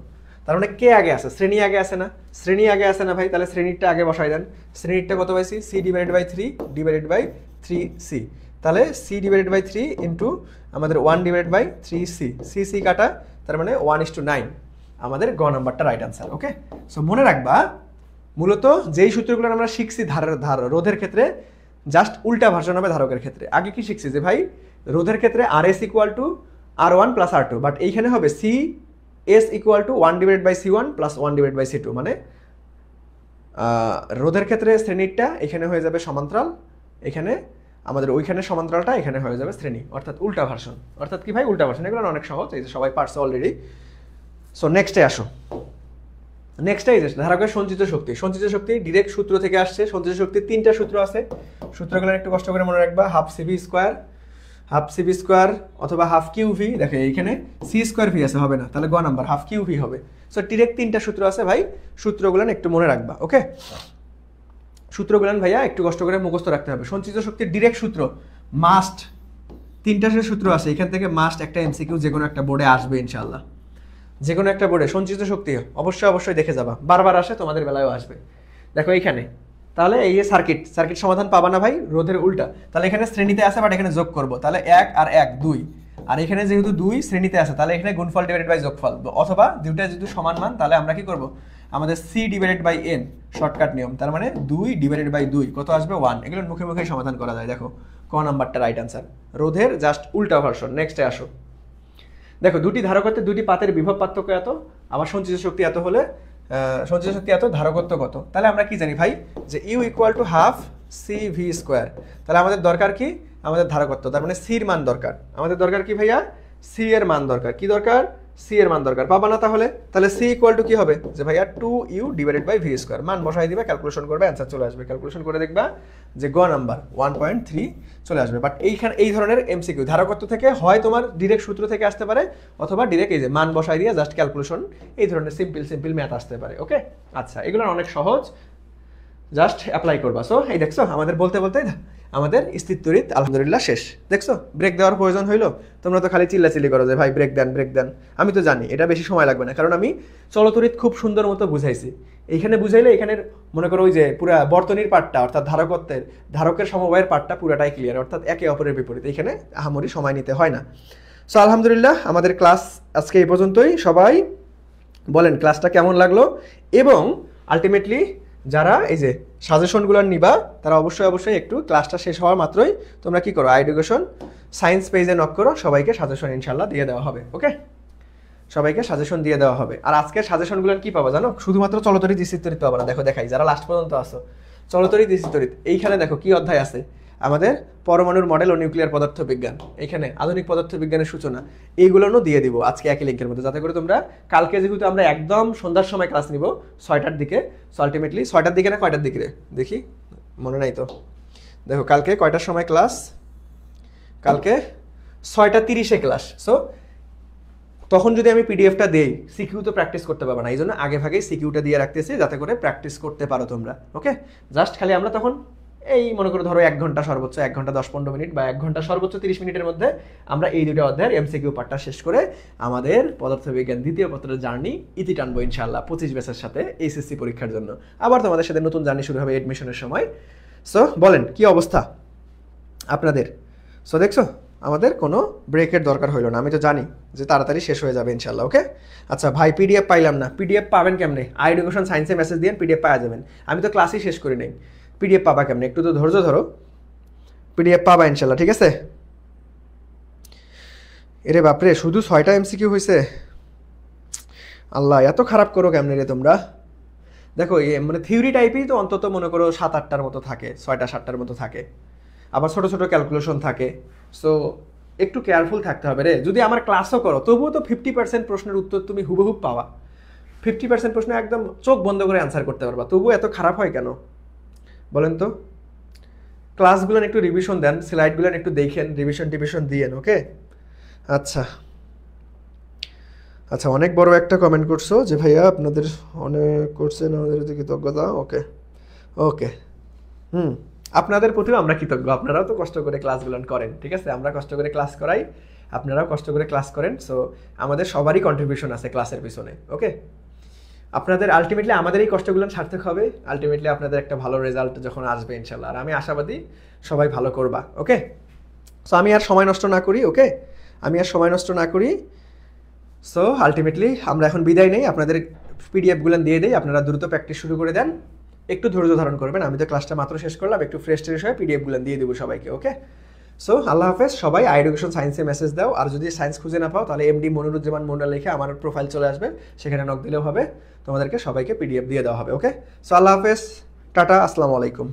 তার মানে কে আগে আছে? শ্রেণী আগে আছে না? শ্রেণী আগে আছে না ভাই? তাহলে শ্রেণীরটা আগে বসাই দেন। শ্রেণীরটা কত পাইছি? C divided by 3 divided by 3C। তাহলে সি ডিভাইডেড বাই 3 ইন্টু আমাদের 1 ডিভাইডেড বাই 3C, সি কাটা, তার মানে 1:9 আমাদের গ নাম্বারটা রাইট আনসার। ওকে, সো মনে রাখবা মূলত যেই সূত্রগুলো আমরা শিখছি রোধের ক্ষেত্রে, জাস্ট উল্টা ভার্সন হবে ধারকের ক্ষেত্রে। আগে কি শিখছি যে ভাই রোধের ক্ষেত্রে RS equal to R1 plus R2, but এইখানে হবে CS equal to 1 divide by C1 plus 1 divide by C2। মানে রোধের ক্ষেত্রে শ্রেণীরটা এখানে হয়ে যাবে সমান্তরাল, এখানে আমাদের ওইখানে সমান্তরালটা এখানে হয়ে যাবে শ্রেণী, অর্থাৎ উল্টা ভার্সন। অর্থাৎ কি ভাই? উল্টা ভার্সন। এগুলো অনেক সহজ, এই যে সবাই পারছে অলরেডি। সো নেক্সটে আসো, নেক্সটে এই যে ধারকের সঞ্চিত শক্তি। সঞ্চিত শক্তি ডিরেক্ট সূত্র থেকে আসছে। সঞ্চিত শক্তির তিনটা সূত্র আছে, সূত্রগুলো একটু কষ্ট করে মনে রাখবা। হাফ সিভি স্কোয়ার অথবা হাফ কিউ ভি। দেখো এইখানে সি স্কোয়ার ভি আছে, হবে না, তাহলে গ নাম্বার হাফ কিউ ভি হবে। সো ডিরেক্ট তিনটা সূত্র আছে ভাই, সূত্রগুলো একটু মনে রাখবা। ওকে, সূত্রগুলো ভাইয়া একটু কষ্ট করে মুখস্থ রাখতে হবে। সঞ্চিত শক্তির ডিরেক্ট সূত্র মাস্ট, তিনটা সূত্র আছে, এখান থেকে মাস্ট একটা এমসিকিউ যে কোনো একটা বোর্ডে আসবে ইনশাল্লাহ, যে কোনো একটা বোর্ডে সঞ্চিত শক্তি অবশ্যই দেখে যাবা, বারবার আসে, তোমাদের বেলায়ও আসবে। দেখো এইখানে তাহলে এই যে সার্কিট সমাধান পাবা না ভাই, রোধের উল্টা। তাহলে এখানে শ্রেণীতে আছে, বাট এখানে যোগ করবো, তাহলে 1 আর 1 2, আর এখানে যেহেতু 2 শ্রেণীতে আছে, তাহলে এখানে গুণফল ডিভাইডেড বাই যোগফল, অথবা দুইটা যেহেতু সমান মান, তাহলে আমরা কি করব? আমাদের C divided by N, shortcut নিয়ম, তার মানে 2 ডিভাইডেড বাই 2 কত আসবে? 1। এগুলো মুখে সমাধান করা যায়। দেখো ক নাম্বারটা রাইট আনসার, রোধের জাস্ট উল্টা ভার্সন। নেক্সটে আসো, দেখো দুটি ধারকত্বের দুটি পাতের বিভব পার্থক্য এত, আবার সঞ্চিত শক্তি এত হলে সঞ্চিত শক্তি এত, ধারকত্ব কত। তাহলে আমরা কি জানি ভাই যে U equal to half C V square. তাহলে আমাদের দরকার কি? আমাদের ধারকত্ব, তার মানে সির মান দরকার। আমাদের দরকার কি ভাইয়া? সি এর মান দরকার। কি দরকার? সি এর মান দরকার। পাবা না তাহলে সি ইকুয়াল টু কি হবে? যে ভাইয়া 2u divided by V square. মান বসাই দিবা, ক্যালকুলেশন করবে, অ্যান্সার চলে আসবে। ক্যালকুলেশন করে দেখবা যে গ নাম্বার 1.3 চলে আসবে। বাট এইখানে এই ধরনের এমসিকিউ ধারকত্ব থেকে হয় তোমার ডিরেক্ট সূত্র থেকে আসতে পারে, অথবা ডিরেক্ট এই যে মান বসাই দিয়ে জাস্ট ক্যালকুলেশন, এই ধরনের সিম্পল ম্যাথ আসতে পারে। ওকে, আচ্ছা, এগুলো অনেক সহজ, জাস্ট অ্যাপ্লাই করবা। সো এই দেখছো আমাদের বলতে আমাদের স্থিরতরিৎ আলহামদুলিল্লাহ শেষ। দেখছো ব্রেক দেওয়ার প্রয়োজন হইলো? তোমরা তো খালি চিল্লাচিল্লি করো যে ভাই ব্রেক দেন ব্রেক দেন। আমি তো জানি এটা বেশি সময় লাগবে না, কারণ আমি চলতরিৎ খুব সুন্দর মতো বুঝাইছি। এইখানে বুঝাইলে এখানের মনে করো ওই যে পুরা বর্তনীর পার্টটা অর্থাৎ ধারকের সমবায়ের পার্টটা পুরাটাই ক্লিয়ার, অর্থাৎ একে অপরের বিপরীত। এখানে আহামরি সময় নিতে হয় না। সো আলহামদুলিল্লাহ আমাদের ক্লাস আজকে এই পর্যন্তই। সবাই বলেন ক্লাসটা কেমন লাগলো, এবং আলটিমেটলি যারা এই যে সাজেশনগুলো নিবা তারা অবশ্যই একটু ক্লাসটা শেষ হওয়ার মাত্রই তোমরা কি করো, এডুকেশন সায়েন্স পেজে নক করো, সবাইকে সাজেশন ইনশাল্লাহ দিয়ে দেওয়া হবে। ওকে, সবাইকে সাজেশন দিয়ে দেওয়া হবে। আর আজকের সাজেশনগুলো কি পাবো জানো? শুধুমাত্র চলতরিৎ স্থিরতরিৎ পাবো না। দেখো দেখাই যারা লাস্ট পর্যন্ত আসো, চলতরিৎ স্থিরতরিৎ এইখানে দেখো কি অধ্যায় আছে, আমাদের পরমাণুর মডেল ও নিউক্লিয়ার পদার্থবিজ্ঞান, এখানে আধুনিক পদার্থবিজ্ঞানের সূচনা, এইগুলোও দিয়ে দিব আজকে একই লিঙ্কের মধ্যে, যাতে করে তোমরা কালকে যেহেতু আমরা একদম সন্ধ্যার সময় ক্লাস নিব 6টার দিকে, সো আলটিমেটলি 6টার দিকে না কয়টার দিকে দেখি মনে নাই তো, দেখো কালকে কয়টার সময় ক্লাস, কালকে 6:30 ক্লাস। সো তখন যদি আমি পিডিএফটা দেই, সিকিউ তো প্র্যাকটিস করতে পারবে না, এই জন্য আগে ভাগেই সিকিউটা দিয়ে রাখতেছি যাতে করে প্র্যাকটিস করতে পারো তোমরা। ওকে, জাস্ট খালি আমরা তখন এই মনে করো ধরো 1 ঘন্টা সর্বোচ্চ 1 ঘন্টা 10-15 মিনিট বা 1 ঘন্টা সর্বোচ্চ 30 মিনিটের মধ্যে আমরা এই দুটো অধ্যায়ের এমসিকিউ পার্টটা শেষ করে আমাদের পদার্থবিজ্ঞান দ্বিতীয় পত্রের জার্নি ইতি টানবো ইনশাআল্লাহ 25 ব্যাচের সাথে এইচএসসি পরীক্ষার জন্য। আবার তোমাদের সাথে নতুন জার্নি শুরু হবে এডমিশনের সময়। সো বলেন কি অবস্থা আপনাদের? সো দেখছো আমাদের কোনো ব্রেকের দরকার হইলো না, আমি তো জানি যে তাড়াতাড়ি শেষ হয়ে যাবে ইনশাল্লাহ। ওকে, আচ্ছা ভাই পিডিএফ পাইলাম না, পিডিএফ পাবেন কেমনে? এডুকেশন সায়েন্সে মেসেজ দিয়ে পিডিএফ পাওয়া যাবেন। আমি তো ক্লাসই শেষ করি নাই, পিডিএফ পাবা কেমনে? একটু তো ধৈর্য ধরো, পিডিএফ পাবা ইনশাল্লাহ। ঠিক আছে, এরে বাপরে শুধু 6টা এমসিকিউ হয়েছে, আল্লাহ এত খারাপ করো কেমনে রে তোমরা? দেখো মানে থিওরি টাইপই তো অন্তত মনে করো 7-8টার মতো থাকে, 6টা-7টার মতো থাকে, আবার ছোট ছোট ক্যালকুলেশন থাকে। সো একটু কেয়ারফুল থাকতে হবে রে। যদি আমার ক্লাসও করো তবুও তো 50% প্রশ্নের উত্তর তুমি হুবহু পাওয়া, 50% প্রশ্ন একদম চোখ বন্ধ করে অ্যান্সার করতে পারবা, তবুও এত খারাপ হয় কেন বলেন তো? ক্লাসগুলো একটু রিভিশন দেন, স্লাইডগুলো একটু দেখেন, রিভিশন দিয়েন। ওকে, আচ্ছা আচ্ছা, অনেক বড় একটা কমেন্ট করছো যে ভাইয়া আপনাদের অনেক করছেন, আমাদের কৃতজ্ঞতা। ওকে ওকে, আপনাদের প্রতিও আমরা কৃতজ্ঞ, আপনারাও তো কষ্ট করে ক্লাসগুলো করেন। ঠিক আছে, আমরা কষ্ট করে ক্লাস করাই, আপনারাও কষ্ট করে ক্লাস করেন। সো আমাদের সবারই কন্ট্রিবিউশন আছে ক্লাসের পিছনে। ওকে, আপনাদের আলটিমেটলি আমাদের এই কষ্টগুলো সার্থক হবে, আলটিমেটলি আপনাদের একটা ভালো রেজাল্ট যখন আসবে ইনশাল্লাহ। আর আমি আশাবাদী সবাই ভালো করবা। ওকে, সো আমি আর সময় নষ্ট না করি, ওকে আমি আর সময় নষ্ট না করি। সো আলটিমেটলি আমরা এখন বিদায় নেই, আপনাদের পিডিএফগুলো দিয়ে দেই, আপনারা দ্রুত প্র্যাকটিস শুরু করে দেন, একটু ধৈর্য ধারণ করবেন। আমি তো ক্লাসটা মাত্র শেষ করলাম, একটু ফ্রেশ ট্রেশ হয়ে পিডিএফগুলো দিয়ে দেবো সবাইকে। ওকে, সো আল্লাহ হাফেজ সবাই। এডুকেশন সায়েন্সে মেসেজ দাও, আর যদি সায়েন্স খুঁজে না পাও তাহলে এমডি মনিরুজ্জামান মন্ডল লিখে আমার প্রোফাইল চলে আসবে, সেখানে নক দিলেও হবে, তোমাদেরকে সবাইকে পিডিএফ দিয়ে দেওয়া হবে। ওকে, সো আল্লাহ হাফেজ, টাটা, আসসালামু আলাইকুম।